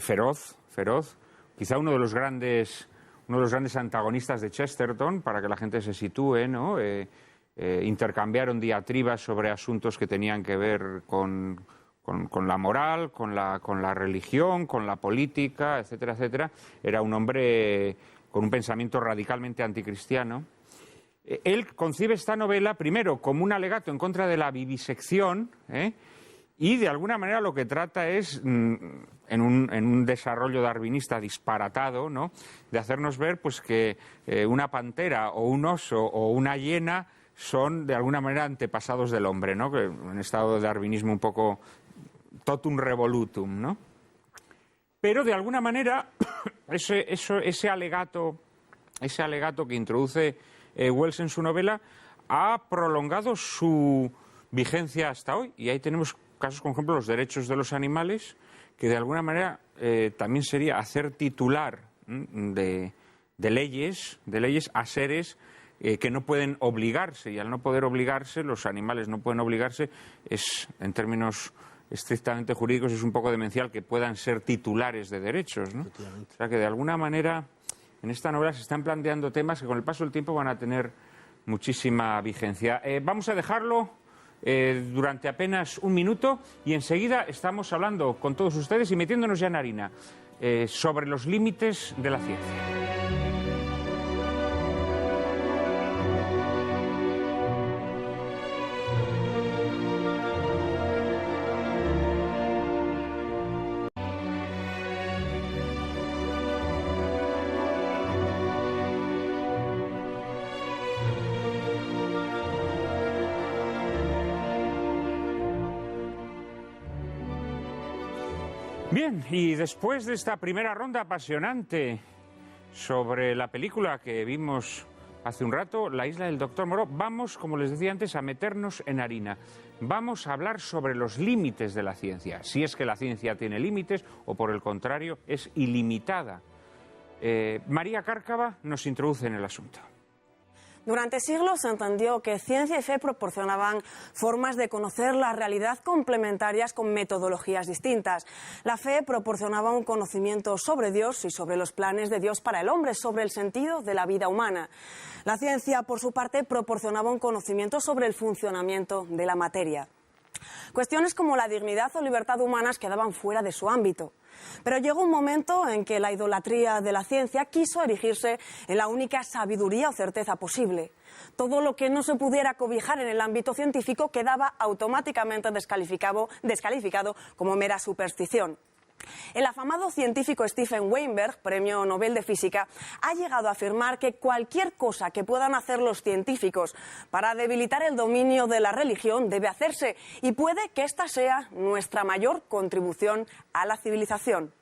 feroz, quizá uno de los grandes antagonistas de Chesterton, para que la gente se sitúe, ¿no? Intercambiaron diatribas sobre asuntos que tenían que ver con la moral, con la religión, con la política, etcétera, etcétera. Era un hombre con un pensamiento radicalmente anticristiano. Él concibe esta novela primero como un alegato en contra de la vivisección, y de alguna manera lo que trata es, en un desarrollo darwinista disparatado, ¿no?, de hacernos ver pues que una pantera o un oso o una hiena son de alguna manera antepasados del hombre, ¿no?, que en estado de darwinismo un poco totum revolutum, ¿no? Pero de alguna manera ese alegato que introduce Wells en su novela ha prolongado su vigencia hasta hoy, y ahí tenemos casos, por ejemplo, los derechos de los animales, que de alguna manera también sería hacer titular de leyes a seres que no pueden obligarse, y al no poder obligarse, los animales no pueden obligarse, es, en términos estrictamente jurídicos, es un poco demencial que puedan ser titulares de derechos, ¿no? O sea que de alguna manera en esta novela se están planteando temas que con el paso del tiempo van a tener muchísima vigencia. Vamos a dejarlo durante apenas un minuto y enseguida estamos hablando con todos ustedes y metiéndonos ya en harina sobre los límites de la ciencia. Bien, y después de esta primera ronda apasionante sobre la película que vimos hace un rato, La isla del doctor Moreau, vamos, como les decía antes, a meternos en harina. Vamos a hablar sobre los límites de la ciencia, si es que la ciencia tiene límites o, por el contrario, es ilimitada. María Cárcava nos introduce en el asunto. Durante siglos se entendió que ciencia y fe proporcionaban formas de conocer la realidad complementarias con metodologías distintas. La fe proporcionaba un conocimiento sobre Dios y sobre los planes de Dios para el hombre, sobre el sentido de la vida humana. La ciencia, por su parte, proporcionaba un conocimiento sobre el funcionamiento de la materia. Cuestiones como la dignidad o libertad humanas quedaban fuera de su ámbito. Pero llegó un momento en que la idolatría de la ciencia quiso erigirse en la única sabiduría o certeza posible. Todo lo que no se pudiera cobijar en el ámbito científico quedaba automáticamente descalificado como mera superstición. El afamado científico Stephen Weinberg, premio Nobel de Física, ha llegado a afirmar que cualquier cosa que puedan hacer los científicos para debilitar el dominio de la religión debe hacerse, y puede que esta sea nuestra mayor contribución a la civilización.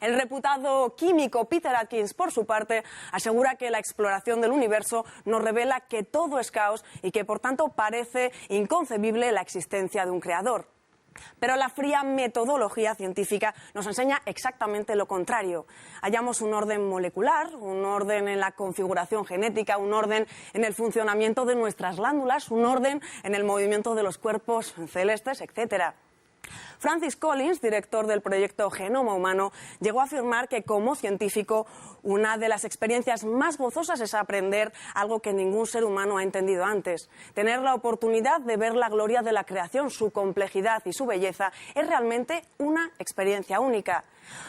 El reputado químico Peter Atkins, por su parte, asegura que la exploración del universo nos revela que todo es caos y que, por tanto, parece inconcebible la existencia de un creador. Pero la fría metodología científica nos enseña exactamente lo contrario. Hallamos un orden molecular, un orden en la configuración genética, un orden en el funcionamiento de nuestras glándulas, un orden en el movimiento de los cuerpos celestes, etc. Francis Collins, director del proyecto Genoma Humano, llegó a afirmar que como científico una de las experiencias más gozosas es aprender algo que ningún ser humano ha entendido antes. Tener la oportunidad de ver la gloria de la creación, su complejidad y su belleza es realmente una experiencia única.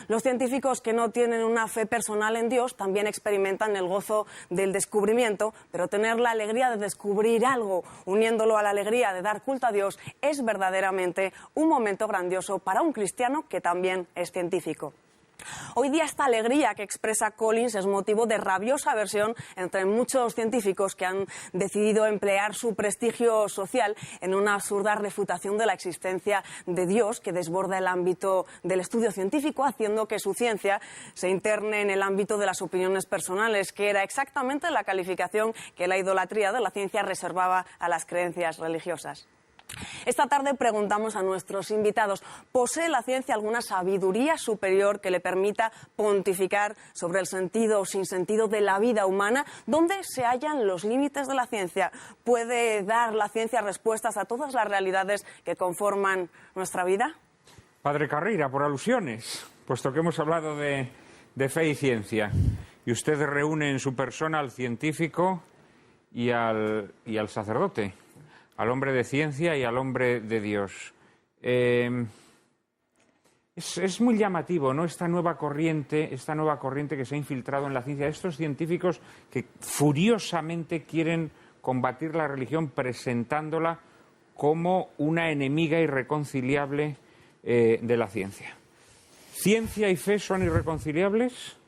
Los científicos que no tienen una fe personal en Dios también experimentan el gozo del descubrimiento, pero tener la alegría de descubrir algo, uniéndolo a la alegría de dar culto a Dios, es verdaderamente un momento grandioso para un cristiano que también es científico. Hoy día esta alegría que expresa Collins es motivo de rabiosa aversión entre muchos científicos que han decidido emplear su prestigio social en una absurda refutación de la existencia de Dios que desborda el ámbito del estudio científico, haciendo que su ciencia se interne en el ámbito de las opiniones personales, que era exactamente la calificación que la idolatría de la ciencia reservaba a las creencias religiosas. Esta tarde preguntamos a nuestros invitados, ¿posee la ciencia alguna sabiduría superior que le permita pontificar sobre el sentido o sinsentido de la vida humana? ¿Dónde se hallan los límites de la ciencia? ¿Puede dar la ciencia respuestas a todas las realidades que conforman nuestra vida? Padre Carreira, por alusiones, puesto que hemos hablado de fe y ciencia, y usted reúne en su persona al científico y al sacerdote, al hombre de ciencia y al hombre de Dios. Es muy llamativo, ¿no?, esta nueva corriente que se ha infiltrado en la ciencia, estos científicos que furiosamente quieren combatir la religión presentándola como una enemiga irreconciliable de la ciencia. ¿Ciencia y fe son irreconciliables?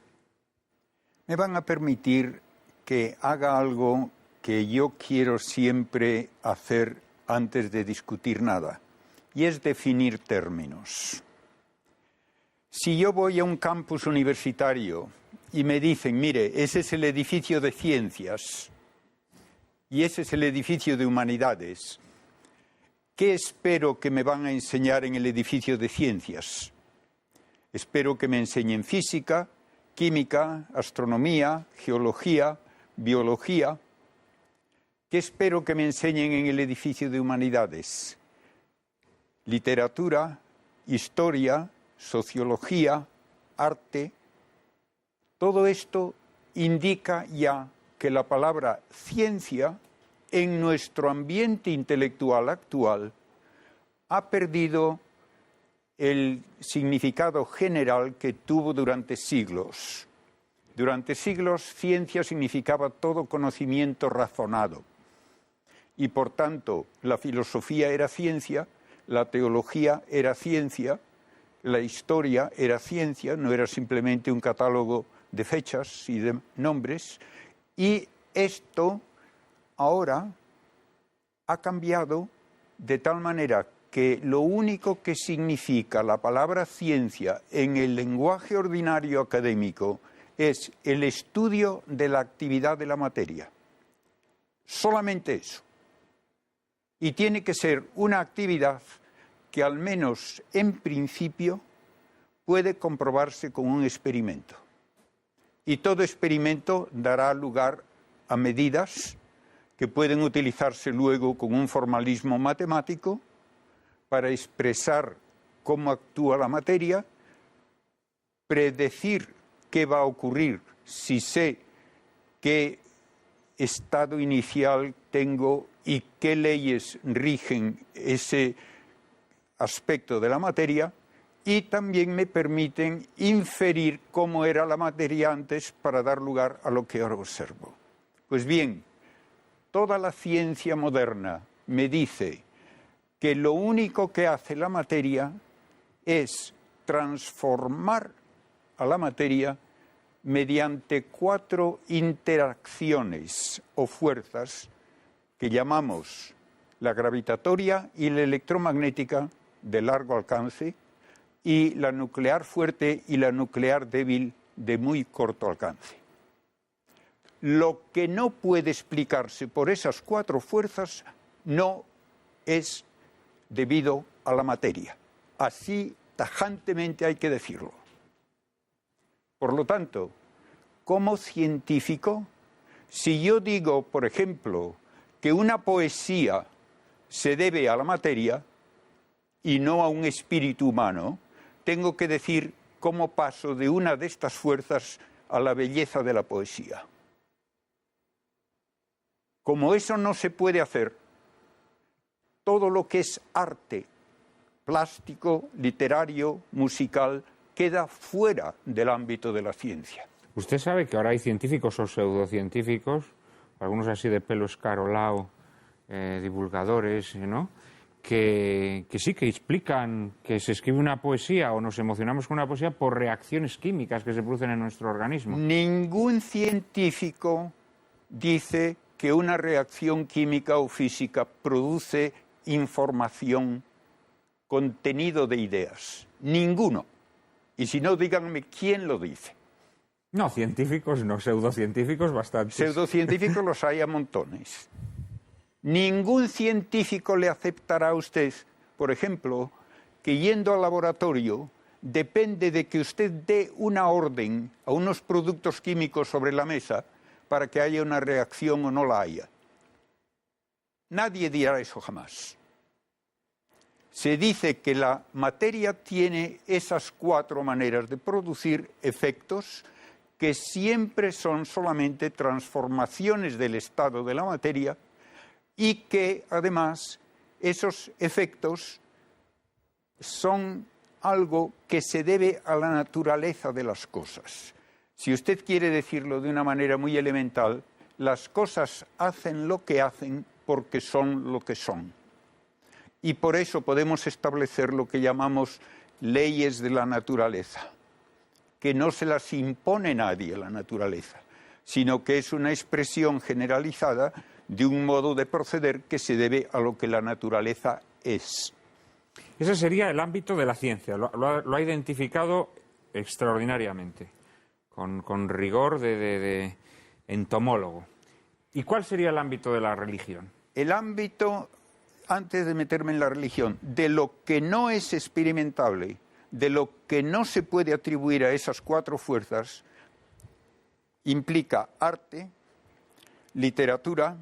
Me van a permitir que haga algo que yo quiero siempre hacer antes de discutir nada, y es definir términos. Si yo voy a un campus universitario y me dicen, mire, ese es el edificio de ciencias y ese es el edificio de humanidades, ¿qué espero que me van a enseñar en el edificio de ciencias? Espero que me enseñen física, química, astronomía, geología, biología. ¿Qué espero que me enseñen en el edificio de humanidades? Literatura, historia, sociología, arte. Todo esto indica ya que la palabra ciencia en nuestro ambiente intelectual actual ha perdido el significado general que tuvo durante siglos. Durante siglos, ciencia significaba todo conocimiento razonado. Y por tanto, la filosofía era ciencia, la teología era ciencia, la historia era ciencia, no era simplemente un catálogo de fechas y de nombres. Y esto ahora ha cambiado de tal manera que lo único que significa la palabra ciencia en el lenguaje ordinario académico es el estudio de la actividad de la materia. Solamente eso. Y tiene que ser una actividad que al menos en principio puede comprobarse con un experimento. Y todo experimento dará lugar a medidas que pueden utilizarse luego con un formalismo matemático para expresar cómo actúa la materia, predecir qué va a ocurrir si sé qué estado inicial tengo y qué leyes rigen ese aspecto de la materia, y también me permiten inferir cómo era la materia antes para dar lugar a lo que ahora observo. Pues bien, toda la ciencia moderna me dice que lo único que hace la materia es transformar a la materia mediante 4 interacciones o fuerzas que llamamos la gravitatoria y la electromagnética de largo alcance y la nuclear fuerte y la nuclear débil de muy corto alcance. Lo que no puede explicarse por esas 4 fuerzas no es debido a la materia. Así tajantemente hay que decirlo. Por lo tanto, como científico, si yo digo, por ejemplo, que una poesía se debe a la materia y no a un espíritu humano, tengo que decir cómo paso de una de estas fuerzas a la belleza de la poesía. Como eso no se puede hacer, todo lo que es arte, plástico, literario, musical, queda fuera del ámbito de la ciencia. Usted sabe que ahora hay científicos o pseudocientíficos, algunos así de pelo escarolao, divulgadores, ¿no?, que sí, que explican que se escribe una poesía o nos emocionamos con una poesía por reacciones químicas que se producen en nuestro organismo. Ningún científico dice que una reacción química o física produce información, contenido de ideas. Ninguno. Y si no, díganme quién lo dice. No, científicos no, pseudocientíficos bastantes. Pseudocientíficos los hay a montones. Ningún científico le aceptará a usted, por ejemplo, que yendo al laboratorio depende de que usted dé una orden a unos productos químicos sobre la mesa para que haya una reacción o no la haya. Nadie dirá eso jamás. Se dice que la materia tiene esas 4 maneras de producir efectos que siempre son solamente transformaciones del estado de la materia y que, además, esos efectos son algo que se debe a la naturaleza de las cosas. Si usted quiere decirlo de una manera muy elemental, las cosas hacen lo que hacen porque son lo que son. Y por eso podemos establecer lo que llamamos leyes de la naturaleza, que no se las impone nadie a la naturaleza, sino que es una expresión generalizada de un modo de proceder que se debe a lo que la naturaleza es. Ese sería el ámbito de la ciencia, lo ha identificado extraordinariamente, con rigor de entomólogo. ¿Y cuál sería el ámbito de la religión? El ámbito, antes de meterme en la religión, de lo que no es experimentable, de lo que no se puede atribuir a esas 4 fuerzas, implica arte, literatura,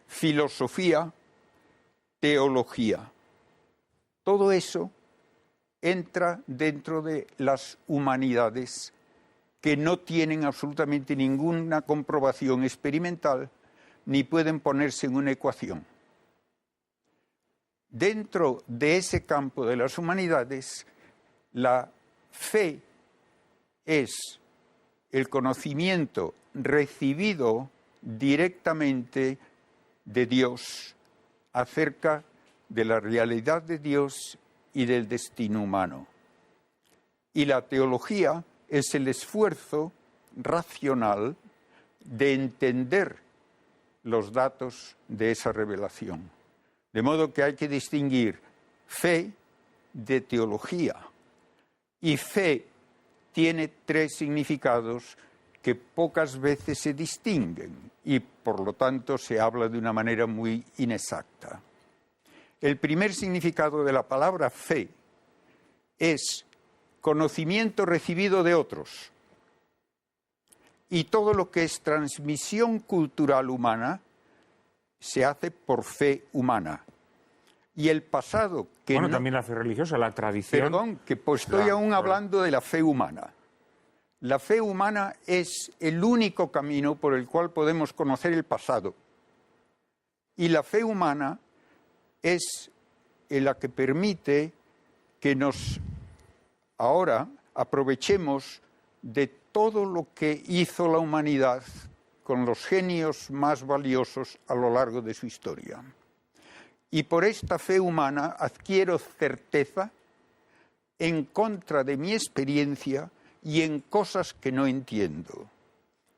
filosofía, teología. Todo eso entra dentro de las humanidades que no tienen absolutamente ninguna comprobación experimental ni pueden ponerse en una ecuación. Dentro de ese campo de las humanidades, la fe es el conocimiento recibido directamente de Dios acerca de la realidad de Dios y del destino humano. Y la teología es el esfuerzo racional de entender los datos de esa revelación. De modo que hay que distinguir fe de teología. Y fe tiene 3 significados que pocas veces se distinguen y por lo tanto se habla de una manera muy inexacta. El primer significado de la palabra fe es conocimiento recibido de otros. Y todo lo que es transmisión cultural humana se hace por fe humana. Y el pasado que bueno, también la fe religiosa, la tradición. Perdón, que pues estoy aún hablando de la fe humana. La fe humana es el único camino por el cual podemos conocer el pasado. Y la fe humana es la que permite que nos ahora aprovechemos de todo lo que hizo la humanidad con los genios más valiosos a lo largo de su historia. Y por esta fe humana adquiero certeza en contra de mi experiencia y en cosas que no entiendo.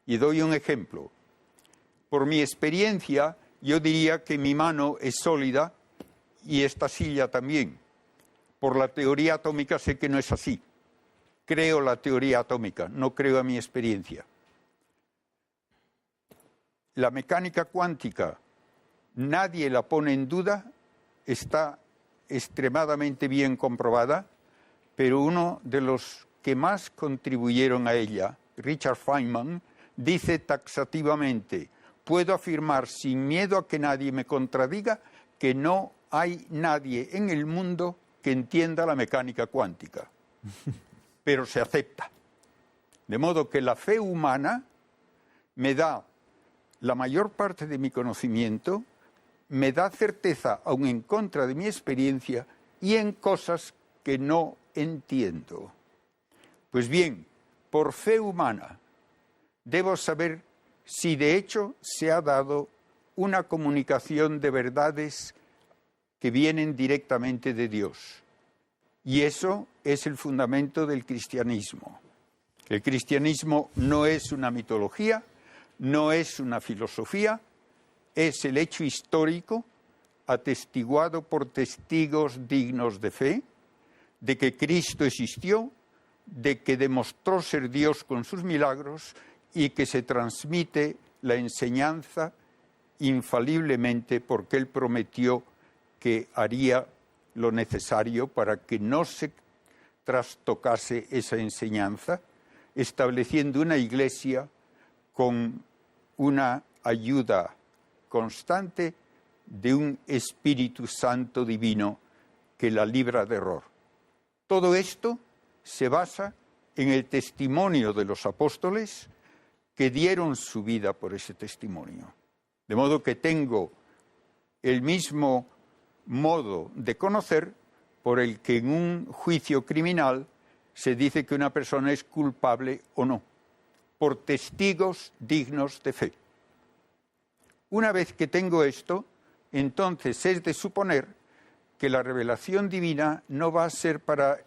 Y doy un ejemplo. Por mi experiencia, yo diría que mi mano es sólida y esta silla también. Por la teoría atómica sé que no es así. Creo la teoría atómica, no creo a mi experiencia. La mecánica cuántica, nadie la pone en duda, está extremadamente bien comprobada, pero uno de los que más contribuyeron a ella, Richard Feynman, dice taxativamente: puedo afirmar sin miedo a que nadie me contradiga que no hay nadie en el mundo que entienda la mecánica cuántica, pero se acepta. De modo que la fe humana me da la mayor parte de mi conocimiento, me da certeza aun en contra de mi experiencia y en cosas que no entiendo. Pues bien, por fe humana, debo saber si de hecho se ha dado una comunicación de verdades que vienen directamente de Dios. Y eso es el fundamento del cristianismo. El cristianismo no es una mitología, no es una filosofía, es el hecho histórico atestiguado por testigos dignos de fe, de que Cristo existió, de que demostró ser Dios con sus milagros y que se transmite la enseñanza infaliblemente porque Él prometió que haría lo necesario para que no se trastocase esa enseñanza, estableciendo una iglesia con una ayuda constante de un Espíritu Santo divino que la libra de error. Todo esto se basa en el testimonio de los apóstoles que dieron su vida por ese testimonio. De modo que tengo el mismo modo de conocer por el que en un juicio criminal se dice que una persona es culpable o no, por testigos dignos de fe. Una vez que tengo esto, entonces es de suponer que la revelación divina no va a ser para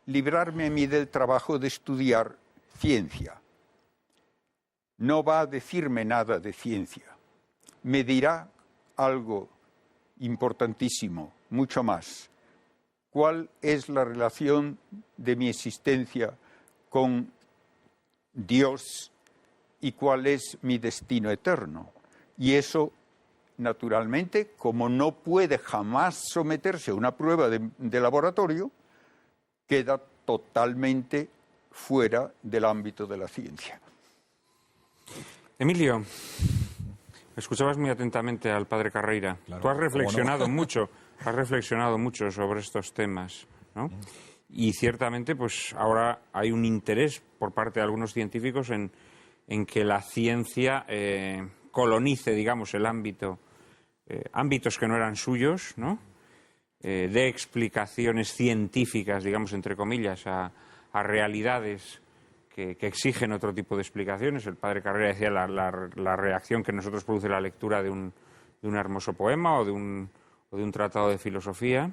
librarme a mí del trabajo de estudiar ciencia. No va a decirme nada de ciencia. Me dirá algo importantísimo, mucho más. ¿Cuál es la relación de mi existencia con Dios y cuál es mi destino eterno? Y eso, naturalmente, como no puede jamás someterse a una prueba de laboratorio, queda totalmente fuera del ámbito de la ciencia. Emilio, escuchabas muy atentamente al padre Carreira. Claro, tú has reflexionado no? mucho sobre estos temas, ¿no? Y ciertamente, pues ahora hay un interés por parte de algunos científicos en que la ciencia colonice, digamos, el ámbito, ámbitos que no eran suyos, ¿no? De explicaciones científicas, digamos, entre comillas, a realidades que exigen otro tipo de explicaciones. El padre Carrera decía la reacción que nosotros produce la lectura de un hermoso poema o de un tratado de filosofía.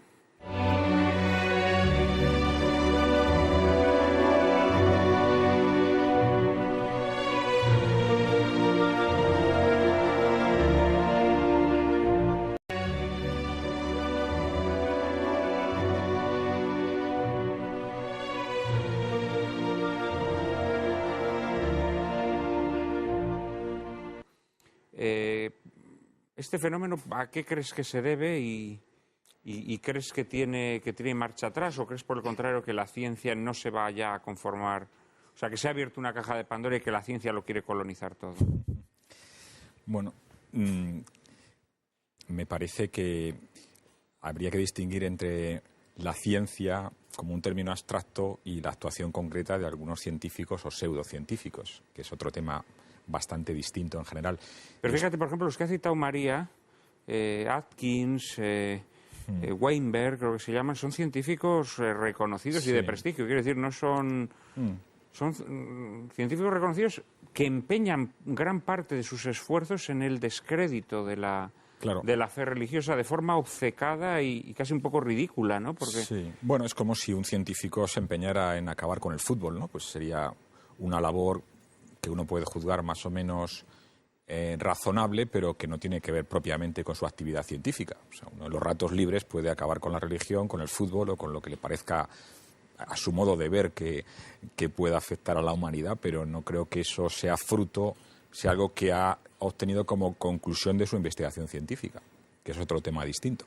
Este fenómeno, ¿a qué crees que se debe y crees que tiene marcha atrás o crees, por el contrario, que la ciencia no se vaya a conformar? O sea, que se ha abierto una caja de Pandora y que la ciencia lo quiere colonizar todo. Bueno, me parece que habría que distinguir entre la ciencia como un término abstracto y la actuación concreta de algunos científicos o pseudocientíficos, que es otro tema bastante distinto en general. Pero fíjate, por ejemplo, los que ha citado María, Atkins, Weinberg, creo que se llaman, son científicos reconocidos Sí. y de prestigio. Quiero decir, no son... Son científicos reconocidos que empeñan gran parte de sus esfuerzos en el descrédito de la fe religiosa de forma obcecada y casi un poco ridícula, ¿no? Porque... Sí. Bueno, es como si un científico se empeñara en acabar con el fútbol, ¿no? Pues sería una labor que uno puede juzgar más o menos razonable, pero que no tiene que ver propiamente con su actividad científica. O sea, uno en los ratos libres puede acabar con la religión, con el fútbol o con lo que le parezca a su modo de ver que pueda afectar a la humanidad, pero no creo que eso sea algo que ha obtenido como conclusión de su investigación científica, que es otro tema distinto.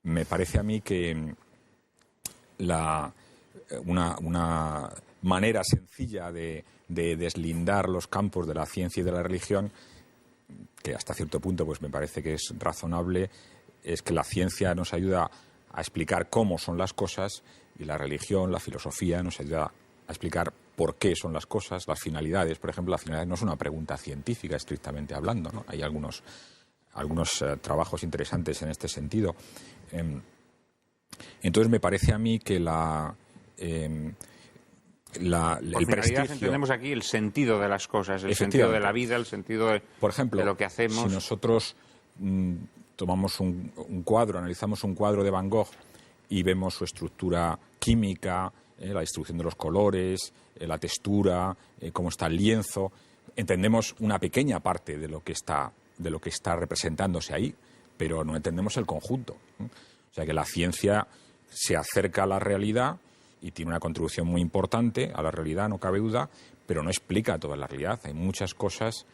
me parece a mí que una manera sencilla de deslindar los campos de la ciencia y de la religión, que hasta cierto punto pues me parece que es razonable, es que la ciencia nos ayuda a explicar cómo son las cosas y la religión, la filosofía nos ayuda a explicar por qué son las cosas, las finalidades. Por ejemplo, la finalidad no es una pregunta científica estrictamente hablando, ¿no? Hay algunos trabajos interesantes en este sentido. Entonces me parece a mí que el prestigio... entendemos aquí el sentido de las cosas, el sentido de la vida, el sentido por ejemplo, de lo que hacemos. Si nosotros tomamos un cuadro, analizamos un cuadro de Van Gogh y vemos su estructura química, la distribución de los colores, la textura, cómo está el lienzo, entendemos una pequeña parte de lo que está representándose ahí, pero no entendemos el conjunto. O sea que la ciencia se acerca a la realidad y tiene una contribución muy importante a la realidad, no cabe duda, pero no explica toda la realidad. Hay muchas cosas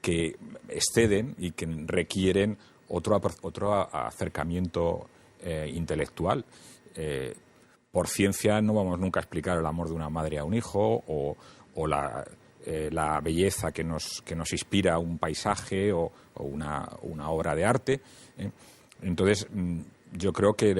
que exceden y que requieren otro acercamiento intelectual. Por ciencia no vamos nunca a explicar el amor de una madre a un hijo o la belleza que nos inspira un paisaje o una obra de arte. Entonces, yo creo que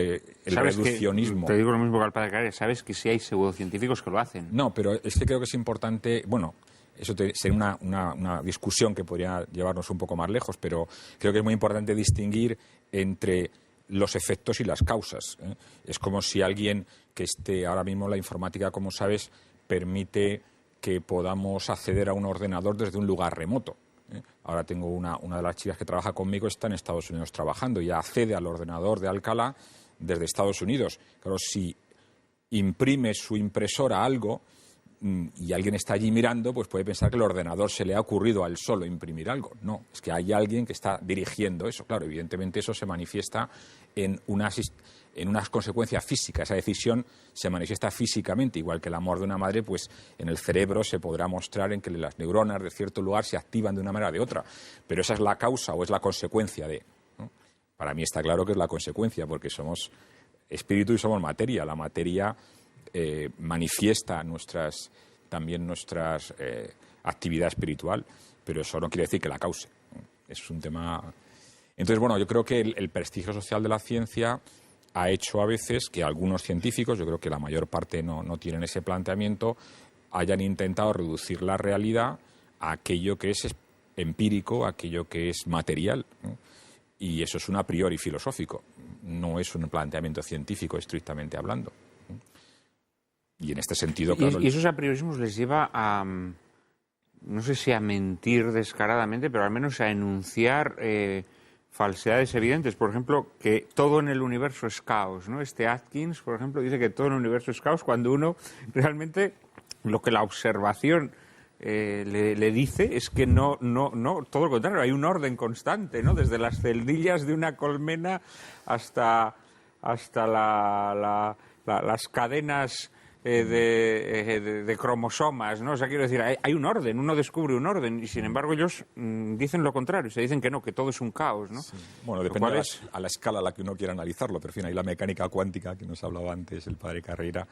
el reduccionismo... Te digo lo mismo que al padre Carrera, sabes que sí hay pseudocientíficos que lo hacen. No, pero es que creo que es importante... Bueno, eso sería una discusión que podría llevarnos un poco más lejos, pero creo que es muy importante distinguir entre los efectos y las causas. Es como si alguien que esté... Ahora mismo la informática, como sabes, permite que podamos acceder a un ordenador desde un lugar remoto. Ahora tengo una de las chicas que trabaja conmigo, está en Estados Unidos trabajando y accede al ordenador de Alcalá desde Estados Unidos. Claro, si imprime su impresora algo y alguien está allí mirando, pues puede pensar que el ordenador se le ha ocurrido a él solo imprimir algo. No, es que hay alguien que está dirigiendo eso. Claro, evidentemente eso se manifiesta en unas consecuencias físicas. Esa decisión se manifiesta físicamente, igual que el amor de una madre, pues en el cerebro se podrá mostrar en que las neuronas de cierto lugar se activan de una manera o de otra. Pero esa es la causa o es la consecuencia de... ¿no? Para mí está claro que es la consecuencia, porque somos espíritu y somos materia. La materia manifiesta también nuestra actividad espiritual, pero eso no quiere decir que la cause. Es un tema... Entonces, bueno, yo creo que el prestigio social de la ciencia ha hecho a veces que algunos científicos, yo creo que la mayor parte no tienen ese planteamiento, hayan intentado reducir la realidad a aquello que es empírico, a aquello que es material, ¿no? Y eso es un a priori filosófico, no es un planteamiento científico estrictamente hablando. Y en este sentido, claro... Y esos a priorismos les lleva a, no sé si a mentir descaradamente, pero al menos a enunciar falsedades evidentes. Por ejemplo, que todo en el universo es caos, ¿no? Atkins, por ejemplo, dice que todo en el universo es caos cuando uno realmente lo que la observación le dice es que no, todo lo contrario, hay un orden constante, ¿no? Desde las celdillas de una colmena hasta las cadenas de cromosomas, ¿no? O sea, quiero decir, hay un orden, uno descubre un orden y sin embargo ellos dicen lo contrario, se dicen que no, que todo es un caos, ¿no? Sí. Bueno, depende a la escala a la que uno quiera analizarlo, pero en fin, ahí la mecánica cuántica que nos hablaba antes el padre Carreira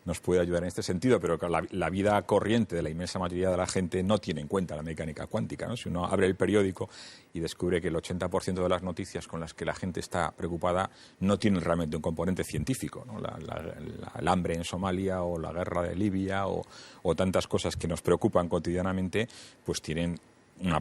nos puede ayudar en este sentido, pero la vida corriente de la inmensa mayoría de la gente no tiene en cuenta la mecánica cuántica, ¿no? Si uno abre el periódico y descubre que el 80% de las noticias con las que la gente está preocupada no tienen realmente un componente científico, ¿no? El hambre en Somalia o la guerra de Libia o tantas cosas que nos preocupan cotidianamente, pues tienen una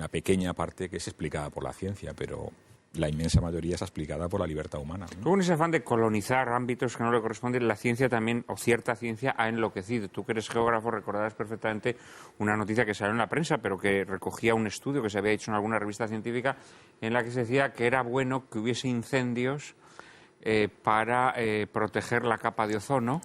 pequeña parte que es explicada por la ciencia, pero la inmensa mayoría es explicada por la libertad humana, ¿no? Con ese afán de colonizar ámbitos que no le corresponden, la ciencia también, o cierta ciencia, ha enloquecido. Tú que eres geógrafo recordarás perfectamente una noticia que salió en la prensa, pero que recogía un estudio que se había hecho en alguna revista científica en la que se decía que era bueno que hubiese incendios para proteger la capa de ozono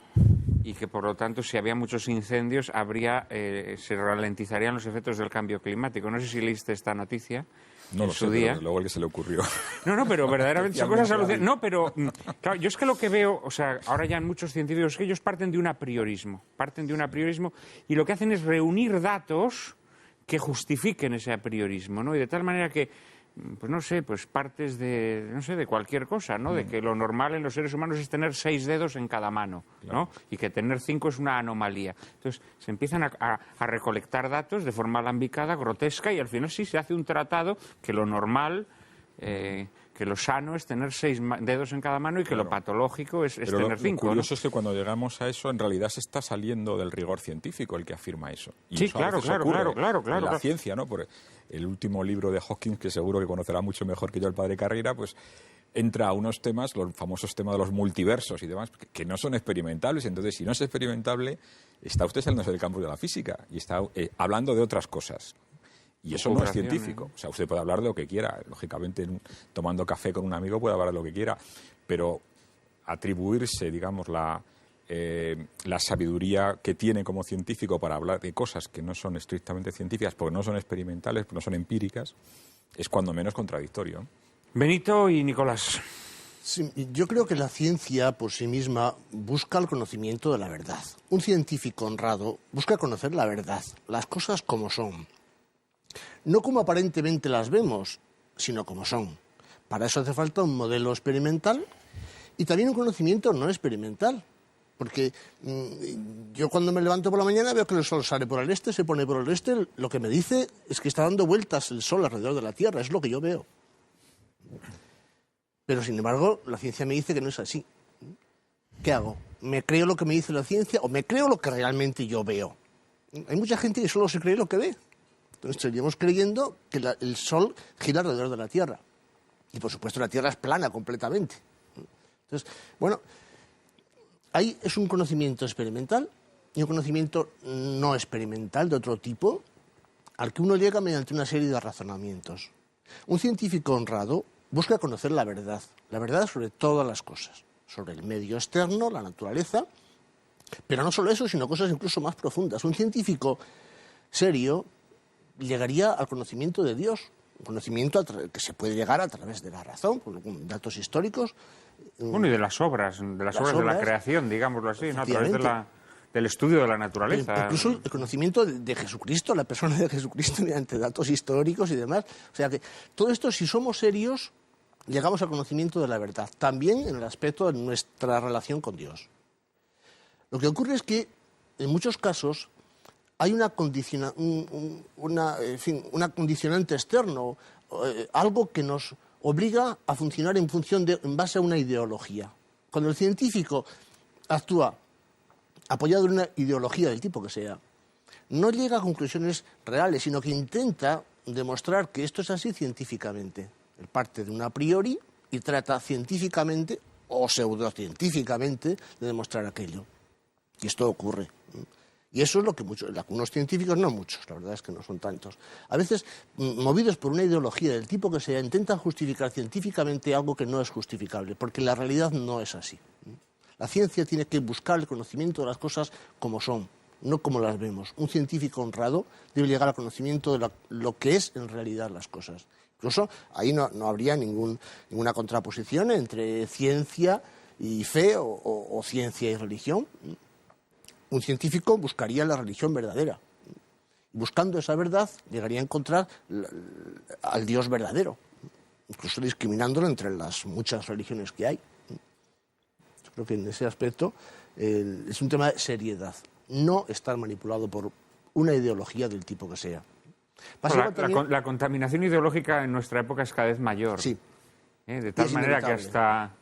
y que, por lo tanto, si había muchos incendios, se ralentizarían los efectos del cambio climático. No sé si leíste esta noticia. No lo sé, pero luego el que se le ocurrió. No, pero verdaderamente son cosas alucinantes. No, pero claro, yo es que lo que veo, o sea, ahora ya muchos científicos que ellos parten de un apriorismo y lo que hacen es reunir datos que justifiquen ese apriorismo, ¿no? Y de tal manera que pues no sé, pues partes de, no sé, de cualquier cosa, ¿no? De que lo normal en los seres humanos es tener 6 dedos en cada mano, ¿no? Y que tener 5 es una anomalía. Entonces se empiezan a recolectar datos de forma alambicada, grotesca, y al final sí se hace un tratado que lo normal, que lo sano es tener 6 dedos en cada mano y que lo patológico es tener 5. Lo curioso es que cuando llegamos a eso, en realidad se está saliendo del rigor científico el que afirma eso. Y sí, eso claro. En la ciencia, ¿no? Por el último libro de Hawking, que seguro que conocerá mucho mejor que yo el padre Carrera, pues entra a unos temas, los famosos temas de los multiversos y demás, que no son experimentables. Entonces, si no es experimentable, está usted saliéndose del campo de la física y está hablando de otras cosas. Y eso no es científico. O sea, usted puede hablar de lo que quiera. Lógicamente, tomando café con un amigo puede hablar de lo que quiera. Pero atribuirse, digamos, la sabiduría que tiene como científico para hablar de cosas que no son estrictamente científicas, porque no son experimentales, porque no son empíricas, es cuando menos contradictorio. Benito y Nicolás. Sí, yo creo que la ciencia por sí misma busca el conocimiento de la verdad. Un científico honrado busca conocer la verdad, las cosas como son. No como aparentemente las vemos, sino como son. Para eso hace falta un modelo experimental y también un conocimiento no experimental. Porque yo cuando me levanto por la mañana veo que el sol sale por el este, se pone por el oeste. Lo que me dice es que está dando vueltas el sol alrededor de la Tierra, es lo que yo veo. Pero sin embargo, la ciencia me dice que no es así. ¿Qué hago? ¿Me creo lo que me dice la ciencia o me creo lo que realmente yo veo? Hay mucha gente que solo se cree lo que ve. Entonces seguimos creyendo que el Sol gira alrededor de la Tierra. Y por supuesto la Tierra es plana completamente. Entonces, bueno, ahí es un conocimiento experimental y un conocimiento no experimental de otro tipo al que uno llega mediante una serie de razonamientos. Un científico honrado busca conocer la verdad sobre todas las cosas, sobre el medio externo, la naturaleza, pero no solo eso, sino cosas incluso más profundas. Un científico serio llegaría al conocimiento de Dios, un conocimiento que se puede llegar a través de la razón, con datos históricos. Bueno, y de las obras de la creación, digámoslo así, ¿no? A través del estudio de la naturaleza. Incluso el conocimiento de Jesucristo, la persona de Jesucristo, mediante datos históricos y demás. O sea que todo esto, si somos serios, llegamos al conocimiento de la verdad, también en el aspecto de nuestra relación con Dios. Lo que ocurre es que, en muchos casos, hay una condicionante externo, algo que nos obliga a funcionar en base a una ideología. Cuando el científico actúa apoyado en una ideología del tipo que sea, no llega a conclusiones reales, sino que intenta demostrar que esto es así científicamente. Él parte de un a priori y trata científicamente o pseudocientíficamente de demostrar aquello. Y esto ocurre. Y eso es lo que algunos científicos, no muchos, la verdad es que no son tantos, a veces, movidos por una ideología del tipo que sea, intentan justificar científicamente algo que no es justificable, porque la realidad no es así. La ciencia tiene que buscar el conocimiento de las cosas como son, no como las vemos. Un científico honrado debe llegar al conocimiento de lo que es en realidad las cosas. Incluso ahí no habría ninguna contraposición entre ciencia y fe o ciencia y religión. Un científico buscaría la religión verdadera. Buscando esa verdad, llegaría a encontrar al Dios verdadero, incluso discriminándolo entre las muchas religiones que hay. Yo creo que en ese aspecto es un tema de seriedad, no estar manipulado por una ideología del tipo que sea. La contaminación ideológica en nuestra época es cada vez mayor. Sí. De tal manera que hasta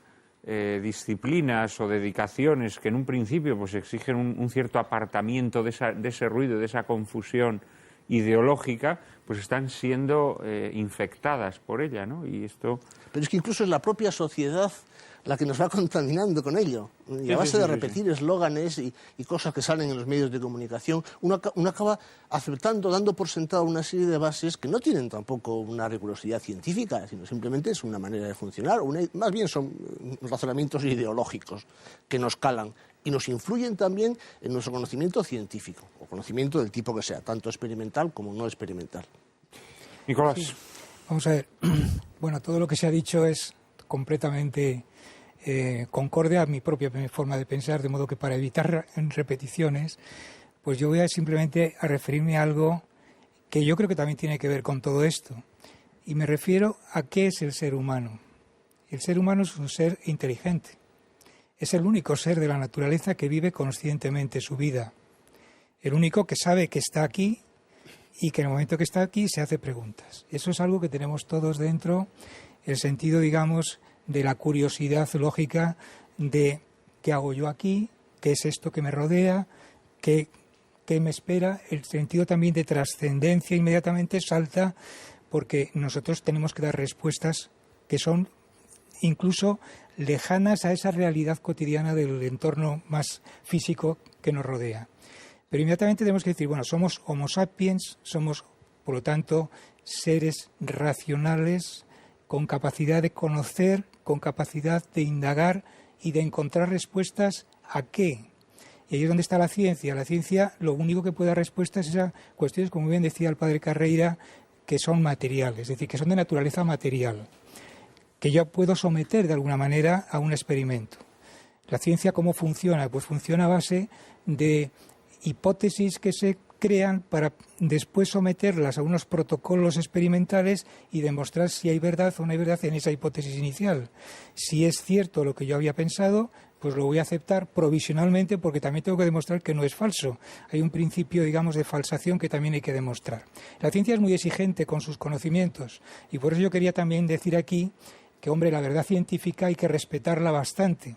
disciplinas o dedicaciones que en un principio pues exigen un cierto apartamiento de ese ruido, de esa confusión ideológica, pues están siendo infectadas por ella, ¿no? Y esto... Pero es que incluso es la propia sociedad la que nos va contaminando con ello. Y a base de repetir eslóganes y cosas que salen en los medios de comunicación, uno acaba aceptando, dando por sentado una serie de bases que no tienen tampoco una rigurosidad científica, sino simplemente es una manera de funcionar, más bien son razonamientos ideológicos que nos calan y nos influyen también en nuestro conocimiento científico, o conocimiento del tipo que sea, tanto experimental como no experimental. Nicolás. Sí. Vamos a ver. Bueno, todo lo que se ha dicho es completamente concorde a mi propia forma de pensar, de modo que para evitar repeticiones, pues yo voy simplemente a referirme a algo que yo creo que también tiene que ver con todo esto. Y me refiero a qué es el ser humano. El ser humano es un ser inteligente. Es el único ser de la naturaleza que vive conscientemente su vida. El único que sabe que está aquí y que en el momento que está aquí se hace preguntas. Eso es algo que tenemos todos dentro, el sentido, digamos, de la curiosidad lógica de qué hago yo aquí, qué es esto que me rodea, qué me espera. El sentido también de trascendencia inmediatamente salta porque nosotros tenemos que dar respuestas que son incluso lejanas a esa realidad cotidiana del entorno más físico que nos rodea. Pero inmediatamente tenemos que decir, bueno, somos Homo sapiens, somos, por lo tanto, seres racionales con capacidad de conocer, con capacidad de indagar y de encontrar respuestas ¿a qué? Y ahí es donde está la ciencia. La ciencia lo único que puede dar respuestas es a cuestiones, como bien decía el padre Carreira, que son materiales, es decir, que son de naturaleza material, que yo puedo someter de alguna manera a un experimento. ¿La ciencia cómo funciona? Pues funciona a base de hipótesis que se crean para después someterlas a unos protocolos experimentales y demostrar si hay verdad o no hay verdad en esa hipótesis inicial. Si es cierto lo que yo había pensado, pues lo voy a aceptar provisionalmente porque también tengo que demostrar que no es falso. Hay un principio, digamos, de falsación que también hay que demostrar. La ciencia es muy exigente con sus conocimientos y por eso yo quería también decir aquí que, hombre, la verdad científica hay que respetarla bastante,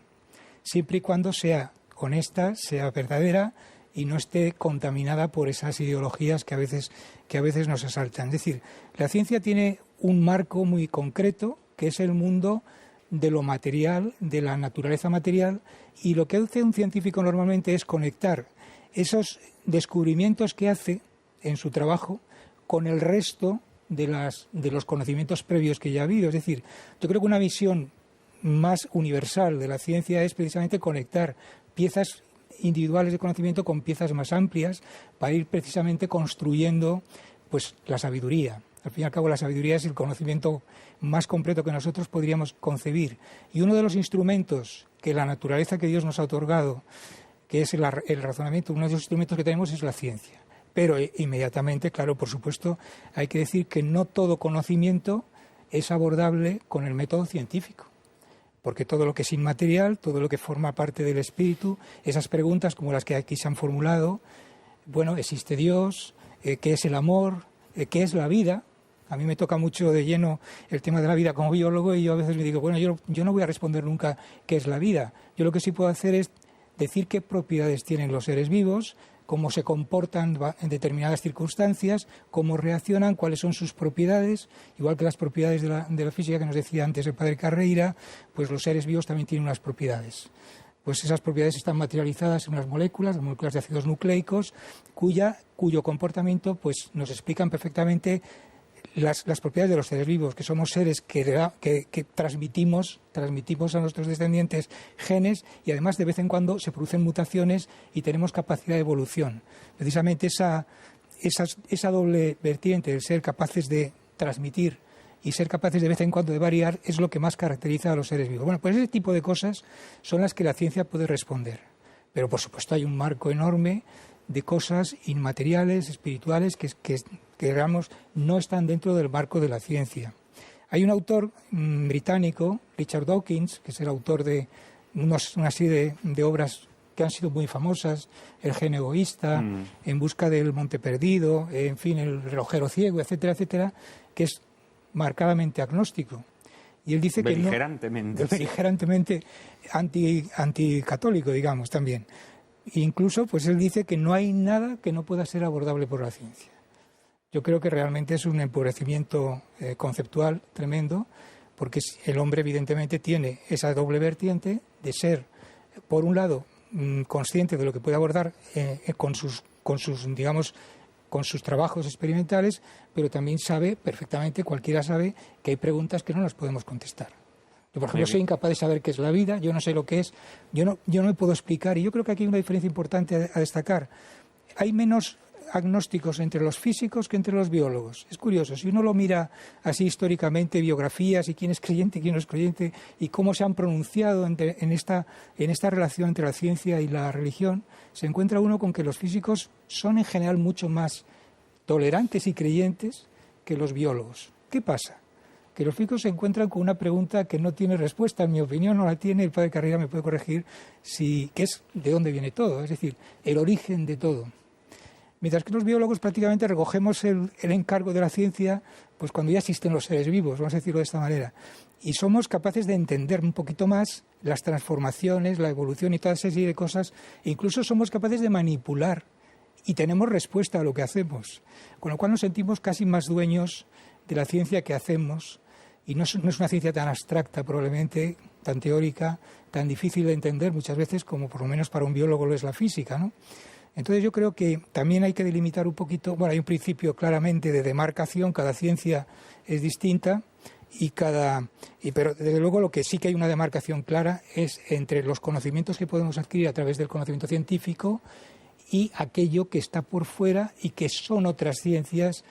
siempre y cuando sea honesta, sea verdadera y no esté contaminada por esas ideologías que a veces nos asaltan. Es decir, la ciencia tiene un marco muy concreto, que es el mundo de lo material, de la naturaleza material, y lo que hace un científico normalmente es conectar esos descubrimientos que hace en su trabajo con el resto de los conocimientos previos que ya ha habido. Es decir, yo creo que una visión más universal de la ciencia es precisamente conectar piezas individuales de conocimiento con piezas más amplias para ir precisamente construyendo pues la sabiduría. Al fin y al cabo, la sabiduría es el conocimiento más completo que nosotros podríamos concebir. Y uno de los instrumentos que la naturaleza que Dios nos ha otorgado, que es el razonamiento, uno de los instrumentos que tenemos es la ciencia. Pero inmediatamente, claro, por supuesto, hay que decir que no todo conocimiento es abordable con el método científico. Porque todo lo que es inmaterial, todo lo que forma parte del espíritu, esas preguntas como las que aquí se han formulado, bueno, ¿existe Dios? ¿Qué es el amor? ¿Qué es la vida? A mí me toca mucho de lleno el tema de la vida como biólogo y yo a veces le digo, bueno, yo no voy a responder nunca qué es la vida. Yo lo que sí puedo hacer es decir qué propiedades tienen los seres vivos, cómo se comportan en determinadas circunstancias, cómo reaccionan, cuáles son sus propiedades, igual que las propiedades de la física que nos decía antes el padre Carreira, pues los seres vivos también tienen unas propiedades. Pues esas propiedades están materializadas en unas moléculas, las moléculas de ácidos nucleicos, cuyo comportamiento pues nos explican perfectamente las propiedades de los seres vivos, que somos seres que transmitimos a nuestros descendientes genes y además de vez en cuando se producen mutaciones y tenemos capacidad de evolución. Precisamente esa doble vertiente de ser capaces de transmitir y ser capaces de vez en cuando de variar es lo que más caracteriza a los seres vivos. Bueno, pues ese tipo de cosas son las que la ciencia puede responder. Pero por supuesto hay un marco enorme de cosas inmateriales, espirituales, que digamos, no están dentro del marco de la ciencia. Hay un autor británico, Richard Dawkins, que es el autor de una serie de obras que han sido muy famosas, El gen egoísta, En busca del monte perdido, en fin, El relojero ciego, etcétera, etcétera, que es marcadamente agnóstico. Y él dice que no, beligerantemente anticatólico, digamos, también. Incluso, pues él dice que no hay nada que no pueda ser abordable por la ciencia. Yo creo que realmente es un empobrecimiento conceptual tremendo, porque el hombre evidentemente tiene esa doble vertiente de ser, por un lado, consciente de lo que puede abordar con sus trabajos experimentales, pero también sabe perfectamente, cualquiera sabe, que hay preguntas que no las podemos contestar. Yo, por ejemplo, soy incapaz de saber qué es la vida, yo no sé lo que es, yo no me puedo explicar, y yo creo que aquí hay una diferencia importante a destacar. Hay menos agnósticos entre los físicos que entre los biólogos. Es curioso, si uno lo mira así históricamente, biografías y quién es creyente y quién no es creyente, y cómo se han pronunciado en esta relación entre la ciencia y la religión, se encuentra uno con que los físicos son en general mucho más tolerantes y creyentes que los biólogos. ¿qué pasa? Que los físicos se encuentran con una pregunta que no tiene respuesta, en mi opinión no la tiene, el padre Carrera me puede corregir, que es de dónde viene todo, es decir, el origen de todo. Mientras que los biólogos prácticamente recogemos el encargo de la ciencia pues cuando ya existen los seres vivos, vamos a decirlo de esta manera, y somos capaces de entender un poquito más las transformaciones, la evolución y toda esa serie de cosas, e incluso somos capaces de manipular y tenemos respuesta a lo que hacemos, con lo cual nos sentimos casi más dueños de la ciencia que hacemos, y no es una ciencia tan abstracta probablemente, tan teórica, tan difícil de entender muchas veces como por lo menos para un biólogo lo es la física, ¿no? Entonces yo creo que también hay que delimitar un poquito, bueno, hay un principio claramente de demarcación, cada ciencia es distinta, pero desde luego lo que sí que hay una demarcación clara es entre los conocimientos que podemos adquirir a través del conocimiento científico y aquello que está por fuera y que son otras ciencias,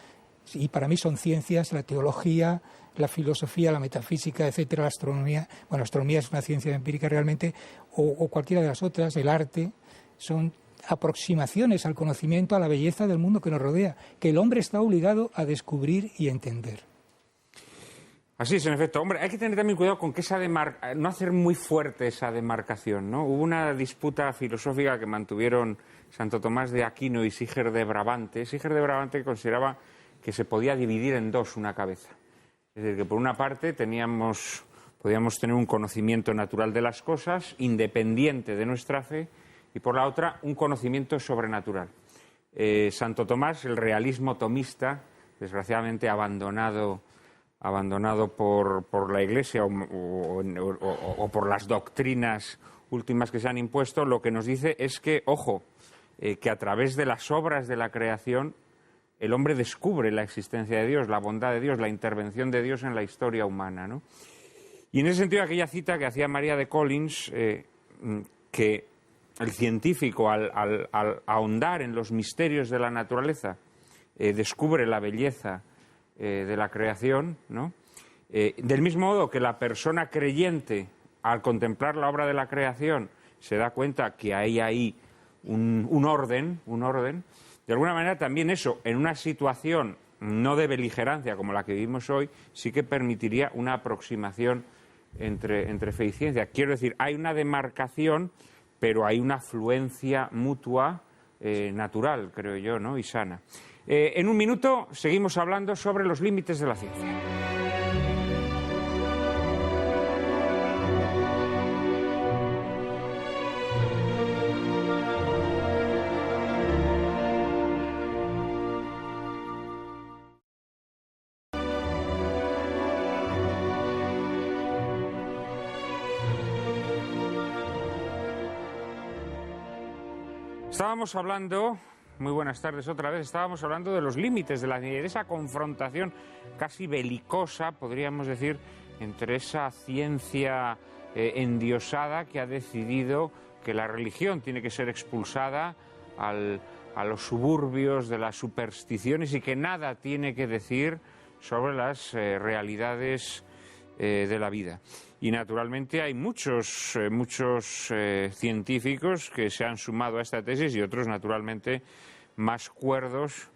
y para mí son ciencias, la teología, la filosofía, la metafísica, etcétera, la astronomía. Bueno, la astronomía es una ciencia empírica realmente, o cualquiera de las otras, el arte, son aproximaciones al conocimiento, a la belleza del mundo que nos rodea, que el hombre está obligado a descubrir y entender. Así es, en efecto. Hombre, hay que tener también cuidado con que no hacer muy fuerte esa demarcación, ¿no? Hubo una disputa filosófica que mantuvieron Santo Tomás de Aquino y Siger de Brabante. Siger de Brabante consideraba que se podía dividir en dos una cabeza. Es decir, que por una parte podíamos tener un conocimiento natural de las cosas, independiente de nuestra fe, y por la otra, un conocimiento sobrenatural. Santo Tomás, el realismo tomista, desgraciadamente abandonado por la Iglesia o por las doctrinas últimas que se han impuesto, lo que nos dice es que, ojo, que a través de las obras de la creación el hombre descubre la existencia de Dios, la bondad de Dios, la intervención de Dios en la historia humana, ¿no? Y en ese sentido, aquella cita que hacía María de Collins, que el científico, al ahondar en los misterios de la naturaleza, descubre la belleza de la creación, ¿no? Del mismo modo que la persona creyente, al contemplar la obra de la creación, se da cuenta que hay ahí un orden, de alguna manera también eso, en una situación no de beligerancia como la que vivimos hoy, sí que permitiría una aproximación entre fe y ciencia. Quiero decir, hay una demarcación, pero hay una fluencia mutua natural, creo yo, ¿no? Y sana. En un minuto seguimos hablando sobre los límites de la ciencia. Estábamos hablando, muy buenas tardes otra vez, estábamos hablando de los límites de la ciencia, de esa confrontación casi belicosa, podríamos decir, entre esa ciencia endiosada que ha decidido que la religión tiene que ser expulsada a los suburbios de las supersticiones y que nada tiene que decir sobre las realidades de la vida. Y naturalmente hay muchos científicos que se han sumado a esta tesis y otros naturalmente más cuerdos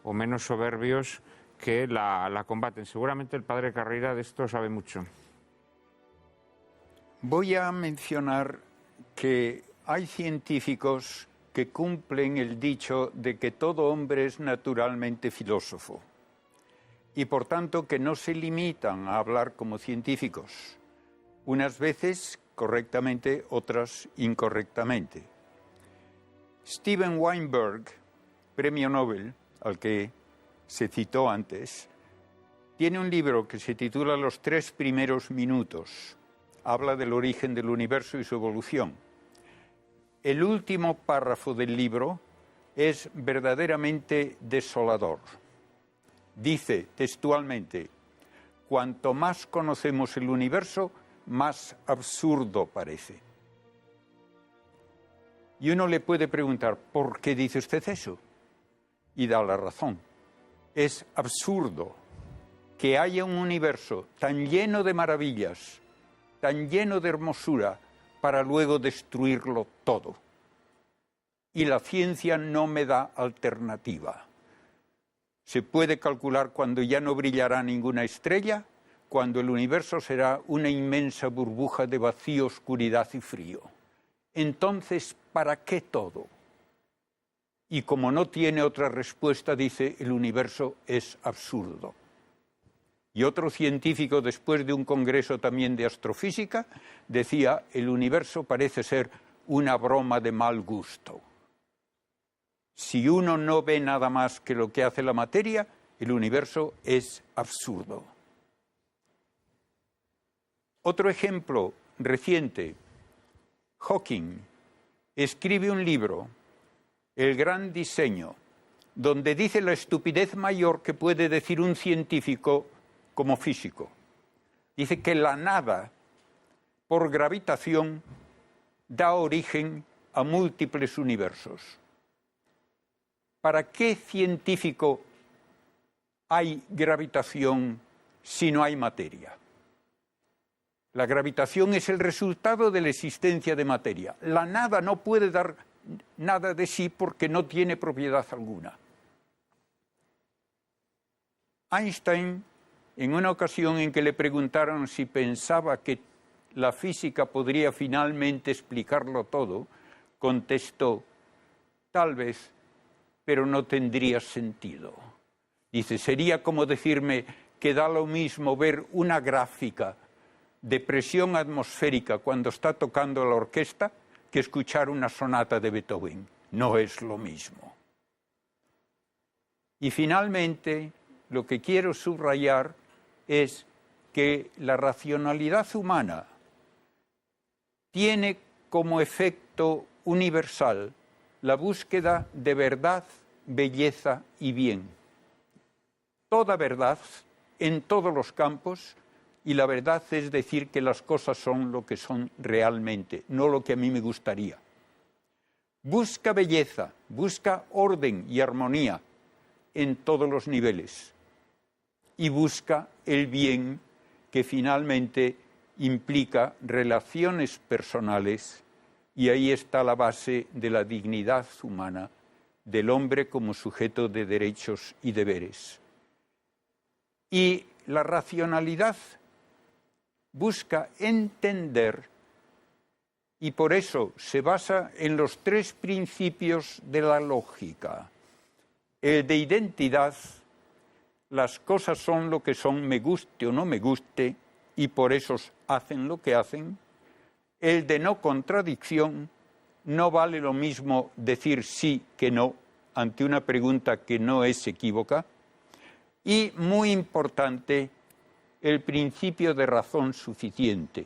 o menos soberbios que la combaten. Seguramente el padre Carrera de esto sabe mucho. Voy a mencionar que hay científicos que cumplen el dicho de que todo hombre es naturalmente filósofo y por tanto que no se limitan a hablar como científicos. Unas veces correctamente, otras incorrectamente. Steven Weinberg, premio Nobel, al que se citó antes, tiene un libro que se titula Los 3 primeros minutos. Habla del origen del universo y su evolución. El último párrafo del libro es verdaderamente desolador. Dice textualmente: cuanto más conocemos el universo, más absurdo parece. Y uno le puede preguntar, ¿por qué dice usted eso? Y da la razón. Es absurdo que haya un universo tan lleno de maravillas, tan lleno de hermosura, para luego destruirlo todo. Y la ciencia no me da alternativa. Se puede calcular cuando ya no brillará ninguna estrella, cuando el universo será una inmensa burbuja de vacío, oscuridad y frío. Entonces, ¿para qué todo? Y como no tiene otra respuesta, dice, el universo es absurdo. Y otro científico, después de un congreso también de astrofísica, decía, el universo parece ser una broma de mal gusto. Si uno no ve nada más que lo que hace la materia, el universo es absurdo. Otro ejemplo reciente, Hawking escribe un libro, El gran diseño, donde dice la estupidez mayor que puede decir un científico como físico. Dice que la nada, por gravitación, da origen a múltiples universos. ¿Para qué científico hay gravitación si no hay materia? La gravitación es el resultado de la existencia de materia. La nada no puede dar nada de sí porque no tiene propiedad alguna. Einstein, en una ocasión en que le preguntaron si pensaba que la física podría finalmente explicarlo todo, contestó, tal vez, pero no tendría sentido. Dice, sería como decirme que da lo mismo ver una gráfica de presión atmosférica cuando está tocando la orquesta que escuchar una sonata de Beethoven. No es lo mismo. Y finalmente, lo que quiero subrayar es que la racionalidad humana tiene como efecto universal la búsqueda de verdad, belleza y bien. Toda verdad en todos los campos, y la verdad es decir que las cosas son lo que son realmente, no lo que a mí me gustaría. Busca belleza, busca orden y armonía en todos los niveles y busca el bien que finalmente implica relaciones personales, y ahí está la base de la dignidad humana del hombre como sujeto de derechos y deberes. Y la racionalidad busca entender, y por eso se basa en los tres principios de la lógica. El de identidad, las cosas son lo que son, me guste o no me guste, y por eso hacen lo que hacen. El de no contradicción, no vale lo mismo decir sí que no ante una pregunta que no es equívoca. Y muy importante, el principio de razón suficiente.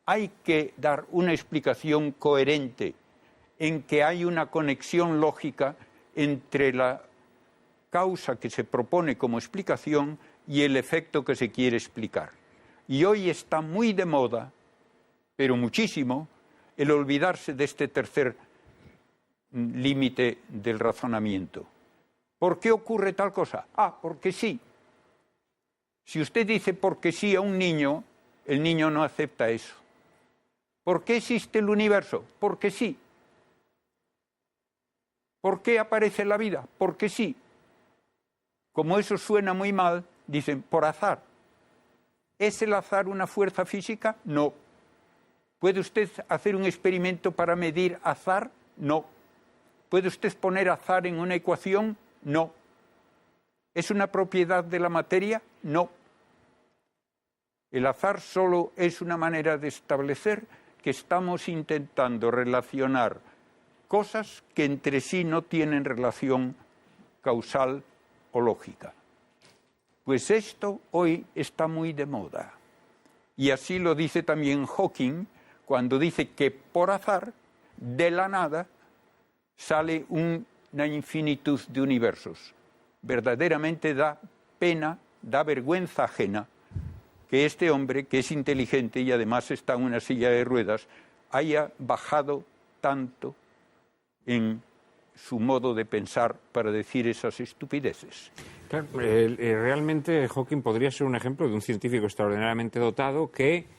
Hay que dar una explicación coherente en que hay una conexión lógica entre la causa que se propone como explicación y el efecto que se quiere explicar. Y hoy está muy de moda, pero muchísimo, el olvidarse de este tercer límite del razonamiento. ¿Por qué ocurre tal cosa? Ah, porque sí. Si usted dice porque sí a un niño, el niño no acepta eso. ¿Por qué existe el universo? Porque sí. ¿Por qué aparece la vida? Porque sí. Como eso suena muy mal, dicen por azar. ¿Es el azar una fuerza física? No. ¿Puede usted hacer un experimento para medir azar? No. ¿Puede usted poner azar en una ecuación? No. ¿Es una propiedad de la materia? No. El azar solo es una manera de establecer que estamos intentando relacionar cosas que entre sí no tienen relación causal o lógica. Pues esto hoy está muy de moda. Y así lo dice también Hawking, cuando dice que por azar, de la nada, sale una infinitud de universos. Verdaderamente da pena, da vergüenza ajena que este hombre, que es inteligente y además está en una silla de ruedas, haya bajado tanto en su modo de pensar para decir esas estupideces. Claro, realmente Hawking podría ser un ejemplo de un científico extraordinariamente dotado que,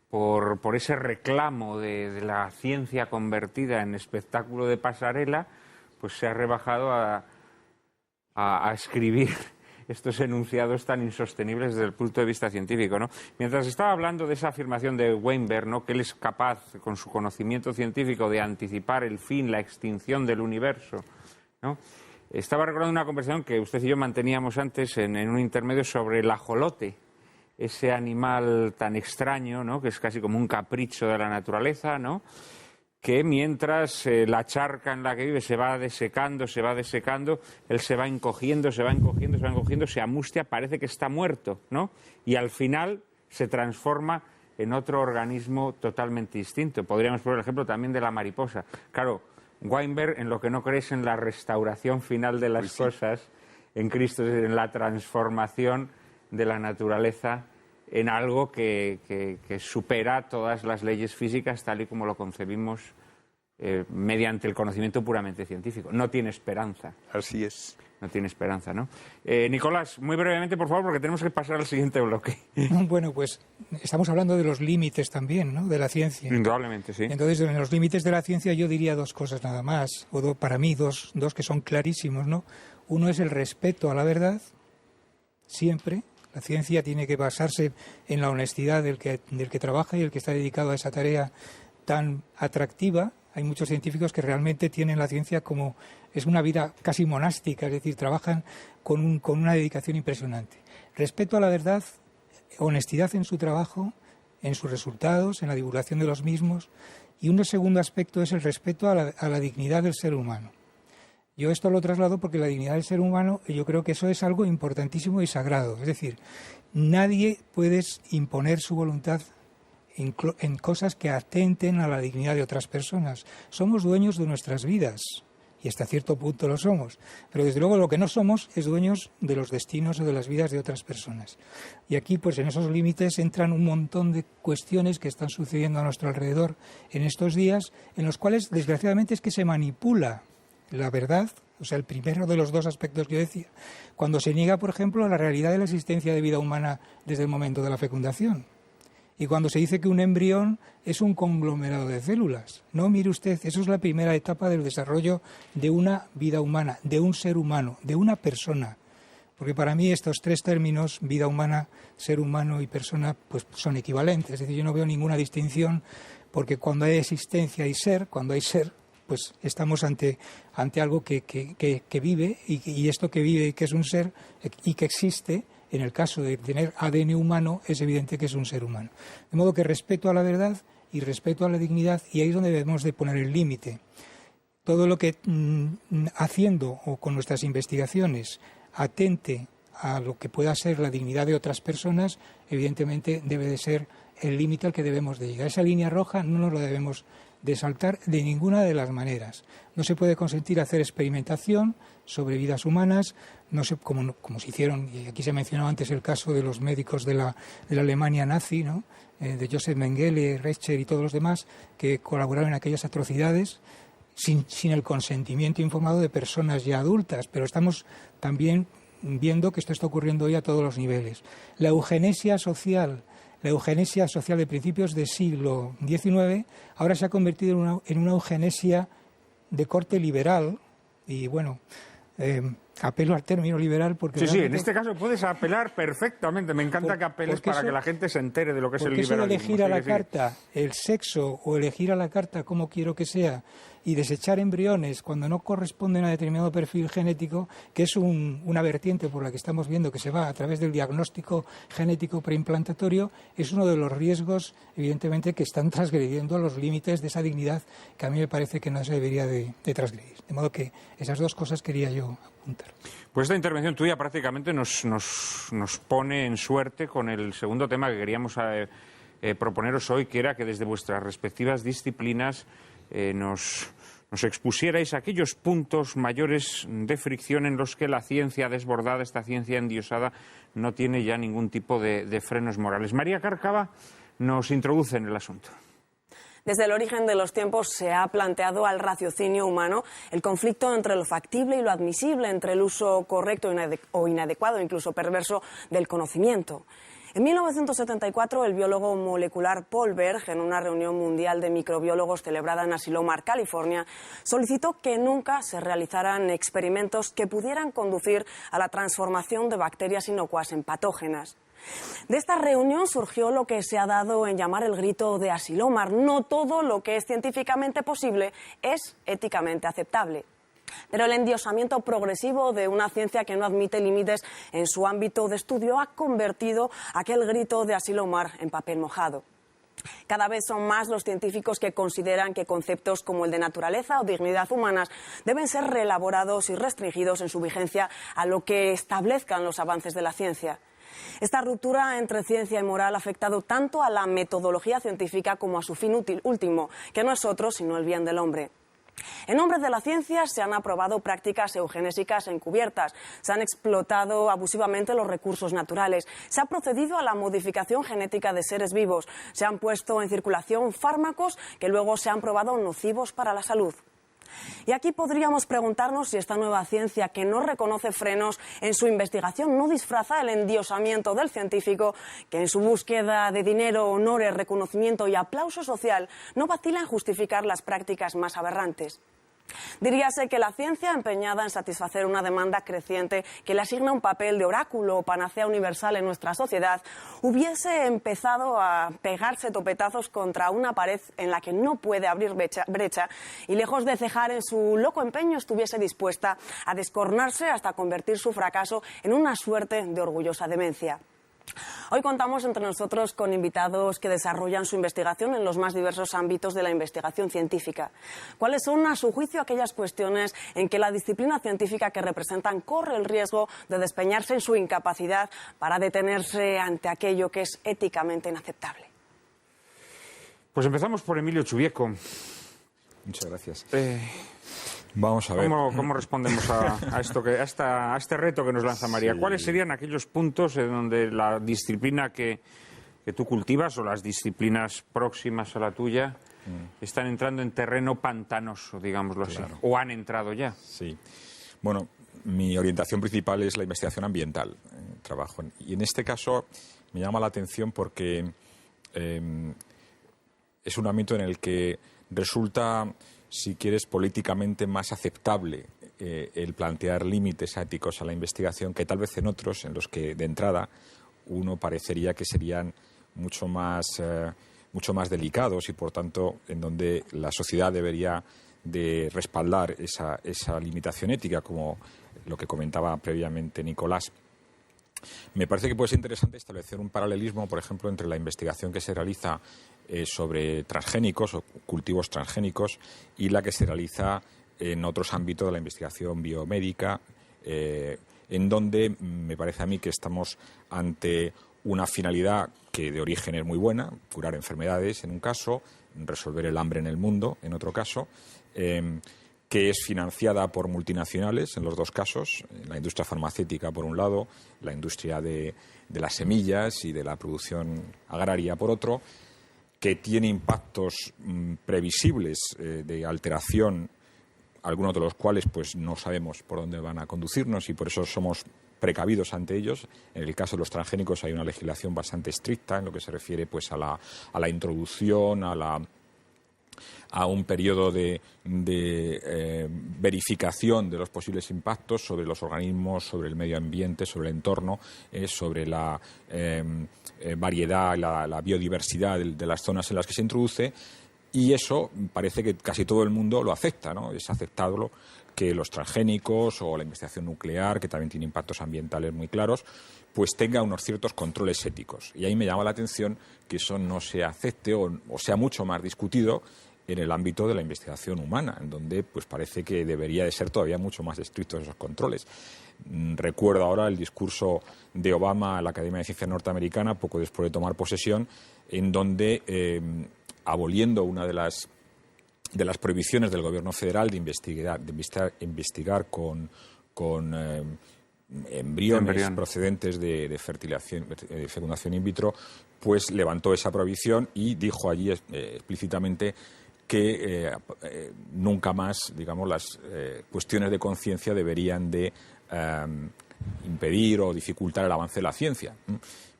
por ese reclamo de la ciencia convertida en espectáculo de pasarela, pues se ha rebajado a a escribir estos enunciados tan insostenibles desde el punto de vista científico, ¿no? Mientras estaba hablando de esa afirmación de Weinberg, ¿no?, que él es capaz, con su conocimiento científico, de anticipar el fin, la extinción del universo, ¿no?, estaba recordando una conversación que usted y yo manteníamos antes en un intermedio sobre el ajolote, ese animal tan extraño, ¿no?, que es casi como un capricho de la naturaleza, ¿no?, que mientras la charca en la que vive se va desecando, él se va encogiendo, se amustia, parece que está muerto, ¿no? Y al final se transforma en otro organismo totalmente distinto. Podríamos poner el ejemplo también de la mariposa. Claro, Weinberg, en lo que no crees en la restauración final de las cosas, en Cristo, en la transformación de la naturaleza en algo que supera todas las leyes físicas tal y como lo concebimos mediante el conocimiento puramente científico. No tiene esperanza. Así es. No tiene esperanza, ¿no? Nicolás, muy brevemente, por favor, porque tenemos que pasar al siguiente bloque. Bueno, pues estamos hablando de los límites también, ¿no?, de la ciencia. Indudablemente, sí. Entonces, en los límites de la ciencia yo diría dos cosas nada más, o para mí dos que son clarísimos, ¿no? Uno es el respeto a la verdad, siempre. La ciencia tiene que basarse en la honestidad del que trabaja y el que está dedicado a esa tarea tan atractiva. Hay muchos científicos que realmente tienen la ciencia como es una vida casi monástica, es decir, trabajan con una dedicación impresionante. Respeto a la verdad, honestidad en su trabajo, en sus resultados, en la divulgación de los mismos. Y un segundo aspecto es el respeto a la dignidad del ser humano. Yo esto lo traslado porque la dignidad del ser humano, yo creo que eso es algo importantísimo y sagrado. Es decir, nadie puede imponer su voluntad en cosas que atenten a la dignidad de otras personas. Somos dueños de nuestras vidas, y hasta cierto punto lo somos. Pero desde luego lo que no somos es dueños de los destinos o de las vidas de otras personas. Y aquí, pues en esos límites entran un montón de cuestiones que están sucediendo a nuestro alrededor en estos días, en los cuales, desgraciadamente, es que se manipula la verdad, o sea, el primero de los dos aspectos que yo decía, cuando se niega, por ejemplo, la realidad de la existencia de vida humana desde el momento de la fecundación. Y cuando se dice que un embrión es un conglomerado de células. No, mire usted, eso es la primera etapa del desarrollo de una vida humana, de un ser humano, de una persona. Porque para mí estos tres términos, vida humana, ser humano y persona, pues son equivalentes. Es decir, yo no veo ninguna distinción, porque cuando hay existencia hay ser, cuando hay ser, pues estamos ante algo que vive, y esto que vive y que es un ser y que existe, en el caso de tener ADN humano, es evidente que es un ser humano. De modo que respeto a la verdad y respeto a la dignidad, y ahí es donde debemos de poner el límite. Todo lo que haciendo o con nuestras investigaciones atente a lo que pueda ser la dignidad de otras personas, evidentemente debe de ser el límite al que debemos de llegar. Esa línea roja no nos la debemos de saltar de ninguna de las maneras. No se puede consentir hacer experimentación sobre vidas humanas, no sé, como se hicieron, y aquí se mencionaba antes el caso de los médicos de la Alemania nazi, ¿no?, de Joseph Mengele, Reicher y todos los demás, que colaboraron en aquellas atrocidades sin el consentimiento informado de personas ya adultas. Pero estamos también viendo que esto está ocurriendo hoy a todos los niveles. La eugenesia social de principios del siglo XIX ahora se ha convertido en una eugenesia de corte liberal, y bueno, apelo al término liberal porque... Sí, en este caso puedes apelar perfectamente. Me encanta que apeles para que la gente se entere de lo que es el liberalismo. Porque eso de elegir a la carta el sexo o elegir a la carta cómo quiero que sea y desechar embriones cuando no corresponden a determinado perfil genético, que es una vertiente por la que estamos viendo que se va a través del diagnóstico genético preimplantatorio, es uno de los riesgos, evidentemente, que están transgrediendo los límites de esa dignidad que a mí me parece que no se debería de transgredir. De modo que esas dos cosas quería yo apuntar. Pues esta intervención tuya prácticamente nos pone en suerte con el segundo tema que queríamos proponeros hoy, que era que desde vuestras respectivas disciplinas nos expusierais aquellos puntos mayores de fricción en los que la ciencia desbordada, esta ciencia endiosada, no tiene ya ningún tipo de frenos morales. María Cárcava nos introduce en el asunto. Desde el origen de los tiempos se ha planteado al raciocinio humano el conflicto entre lo factible y lo admisible, entre el uso correcto o inadecuado, incluso perverso, del conocimiento. En 1974, el biólogo molecular Paul Berg, en una reunión mundial de microbiólogos celebrada en Asilomar, California, solicitó que nunca se realizaran experimentos que pudieran conducir a la transformación de bacterias inocuas en patógenas. De esta reunión surgió lo que se ha dado en llamar el grito de Asilomar: no todo lo que es científicamente posible es éticamente aceptable. Pero el endiosamiento progresivo de una ciencia que no admite límites en su ámbito de estudio ha convertido aquel grito de Asilomar en papel mojado. Cada vez son más los científicos que consideran que conceptos como el de naturaleza o dignidad humanas deben ser reelaborados y restringidos en su vigencia a lo que establezcan los avances de la ciencia. Esta ruptura entre ciencia y moral ha afectado tanto a la metodología científica como a su fin último, que no es otro sino el bien del hombre. En nombre de la ciencia se han aprobado prácticas eugenésicas encubiertas, se han explotado abusivamente los recursos naturales, se ha procedido a la modificación genética de seres vivos, se han puesto en circulación fármacos que luego se han probado nocivos para la salud. Y aquí podríamos preguntarnos si esta nueva ciencia, que no reconoce frenos en su investigación, no disfraza el endiosamiento del científico, que en su búsqueda de dinero, honores, reconocimiento y aplauso social no vacila en justificar las prácticas más aberrantes. Diríase que la ciencia, empeñada en satisfacer una demanda creciente que le asigna un papel de oráculo o panacea universal en nuestra sociedad, hubiese empezado a pegarse topetazos contra una pared en la que no puede abrir brecha y, lejos de cejar en su loco empeño, estuviese dispuesta a descornarse hasta convertir su fracaso en una suerte de orgullosa demencia. Hoy contamos entre nosotros con invitados que desarrollan su investigación en los más diversos ámbitos de la investigación científica. ¿Cuáles son, a su juicio, aquellas cuestiones en que la disciplina científica que representan corre el riesgo de despeñarse en su incapacidad para detenerse ante aquello que es éticamente inaceptable? Pues empezamos por Emilio Chubieco. Muchas gracias. Vamos a ver. ¿Cómo respondemos a este reto que nos lanza María? Sí. ¿Cuáles serían aquellos puntos en donde la disciplina que tú cultivas o las disciplinas próximas a la tuya están entrando en terreno pantanoso, digámoslo así? ¿O han entrado ya? Sí. Bueno, mi orientación principal es la investigación ambiental. Y en este caso me llama la atención porque es un ámbito en el que resulta, si quieres, políticamente más aceptable el plantear límites éticos a la investigación que tal vez en otros, en los que de entrada uno parecería que serían mucho más delicados y, por tanto, en donde la sociedad debería de respaldar esa limitación ética, como lo que comentaba previamente Nicolás. Me parece que puede ser interesante establecer un paralelismo, por ejemplo, entre la investigación que se realiza sobre transgénicos o cultivos transgénicos y la que se realiza en otros ámbitos de la investigación biomédica, en donde me parece a mí que estamos ante una finalidad que de origen es muy buena, curar enfermedades en un caso, resolver el hambre en el mundo en otro caso, que es financiada por multinacionales en los dos casos, la industria farmacéutica por un lado, la industria de las semillas y de la producción agraria por otro, que tiene impactos previsibles de alteración, algunos de los cuales pues no sabemos por dónde van a conducirnos y por eso somos precavidos ante ellos. En el caso de los transgénicos hay una legislación bastante estricta en lo que se refiere pues a la introducción, a un periodo de verificación de los posibles impactos sobre los organismos, sobre el medio ambiente, sobre el entorno, sobre la variedad, la biodiversidad de las zonas en las que se introduce, y eso parece que casi todo el mundo lo acepta, ¿no? Es aceptado que los transgénicos o la investigación nuclear, que también tiene impactos ambientales muy claros, pues tenga unos ciertos controles éticos. Y ahí me llama la atención que eso no se acepte o sea mucho más discutido en el ámbito de la investigación humana, en donde pues parece que debería de ser todavía mucho más estrictos esos controles. Recuerdo ahora el discurso de Obama a la Academia de Ciencias norteamericana, poco después de tomar posesión, en donde, aboliendo una de las prohibiciones del gobierno federal de investigar con embriones procedentes de fecundación in vitro, pues levantó esa prohibición y dijo allí explícitamente que nunca más, digamos, las cuestiones de conciencia deberían de impedir o dificultar el avance de la ciencia.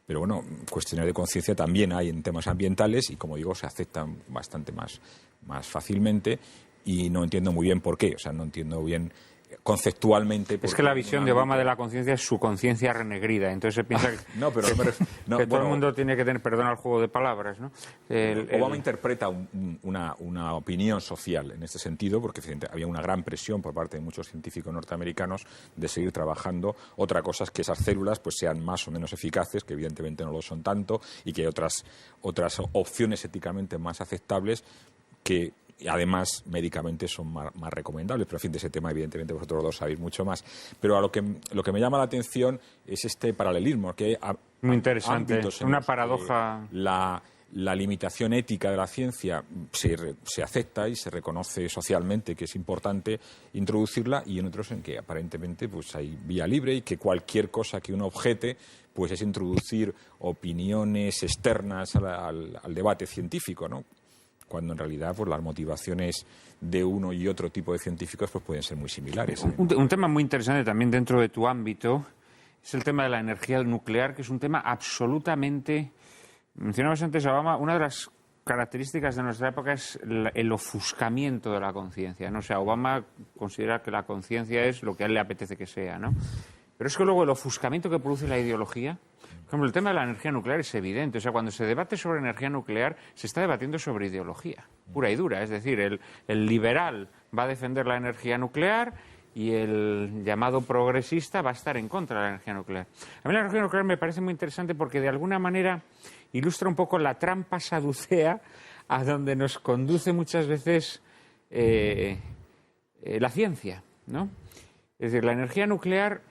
Pero bueno, cuestiones de conciencia también hay en temas ambientales y, como digo, se aceptan bastante más fácilmente y no entiendo muy bien por qué. O sea, no entiendo bien conceptualmente. Es que la visión de Obama de la conciencia es su conciencia renegrida. Entonces se piensa que, que todo el mundo tiene que tener, perdón al juego de palabras, ¿no? Obama interpreta una opinión social en este sentido, porque había una gran presión por parte de muchos científicos norteamericanos de seguir trabajando. Otra cosa es que esas células pues sean más o menos eficaces, que evidentemente no lo son tanto, y que hay otras opciones éticamente más aceptables que además médicamente son más recomendables, pero en fin, de ese tema evidentemente vosotros dos sabéis mucho más. Pero lo que me llama la atención es este paralelismo, que hay muy interesante, una paradoja. La limitación ética de la ciencia se acepta y se reconoce socialmente que es importante introducirla, y en otros en que aparentemente pues hay vía libre y que cualquier cosa que uno objete pues es introducir opiniones externas al debate científico, ¿no? Cuando en realidad pues las motivaciones de uno y otro tipo de científicos pues pueden ser muy similares. Un tema muy interesante también dentro de tu ámbito es el tema de la energía nuclear, que es un tema absolutamente... Mencionabas antes a Obama, una de las características de nuestra época es el ofuscamiento de la conciencia, ¿no? O sea, Obama considera que la conciencia es lo que a él le apetece que sea, ¿no? Pero es que luego el ofuscamiento que produce la ideología... Por ejemplo, el tema de la energía nuclear es evidente. O sea, cuando se debate sobre energía nuclear, se está debatiendo sobre ideología, pura y dura. Es decir, el liberal va a defender la energía nuclear y el llamado progresista va a estar en contra de la energía nuclear. A mí la energía nuclear me parece muy interesante porque de alguna manera ilustra un poco la trampa saducea a donde nos conduce muchas veces la ciencia, ¿no? Es decir, la energía nuclear...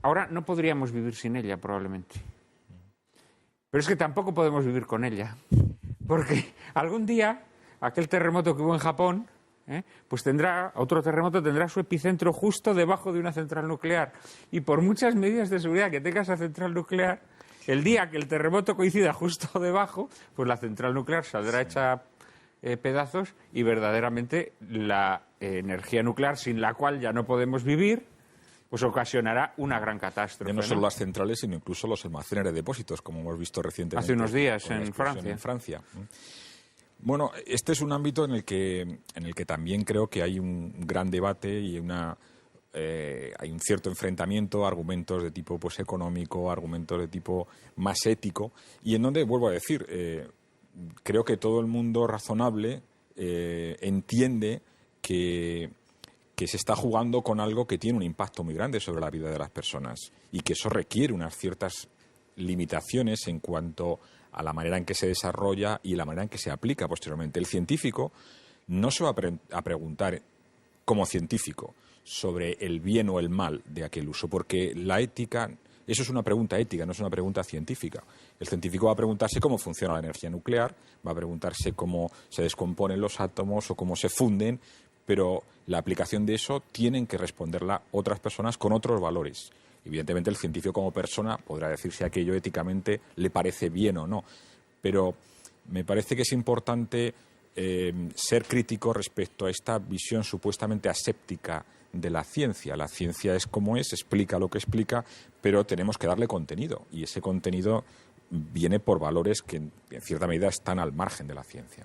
ahora no podríamos vivir sin ella, probablemente. Pero es que tampoco podemos vivir con ella. Porque algún día, aquel terremoto que hubo en Japón, pues otro terremoto tendrá su epicentro justo debajo de una central nuclear. Y por muchas medidas de seguridad que tenga esa central nuclear, el día que el terremoto coincida justo debajo, pues la central nuclear saldrá hecha pedazos y verdaderamente la energía nuclear, sin la cual ya no podemos vivir, pues ocasionará una gran catástrofe. Ya no solo las centrales, sino incluso los almacenes de depósitos, como hemos visto recientemente. Hace unos días en Francia. Bueno, este es un ámbito en el que también creo que hay un gran debate y hay un cierto enfrentamiento, argumentos de tipo pues económico, argumentos de tipo más ético, y en donde, vuelvo a decir, creo que todo el mundo razonable entiende que se está jugando con algo que tiene un impacto muy grande sobre la vida de las personas y que eso requiere unas ciertas limitaciones en cuanto a la manera en que se desarrolla y la manera en que se aplica posteriormente. El científico no se va a preguntar como científico sobre el bien o el mal de aquel uso, porque la ética, eso es una pregunta ética, no es una pregunta científica. El científico va a preguntarse cómo funciona la energía nuclear, va a preguntarse cómo se descomponen los átomos o cómo se funden, pero la aplicación de eso tienen que responderla otras personas con otros valores. Evidentemente el científico como persona podrá decir si aquello éticamente le parece bien o no, pero me parece que es importante ser crítico respecto a esta visión supuestamente aséptica de la ciencia. La ciencia es como es, explica lo que explica, pero tenemos que darle contenido, y ese contenido viene por valores que en cierta medida están al margen de la ciencia.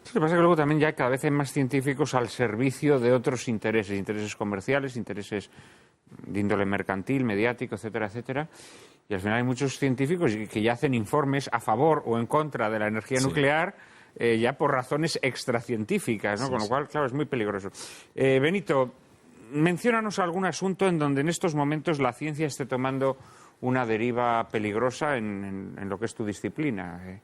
Lo que pasa es que luego también ya cada vez hay más científicos al servicio de otros intereses comerciales, intereses de índole mercantil, mediático, etcétera, etcétera. Y al final hay muchos científicos que ya hacen informes a favor o en contra de la energía nuclear, ya por razones extracientíficas, ¿no? Con lo cual, claro, es muy peligroso. Benito, menciónanos algún asunto en donde en estos momentos la ciencia esté tomando una deriva peligrosa en lo que es tu disciplina.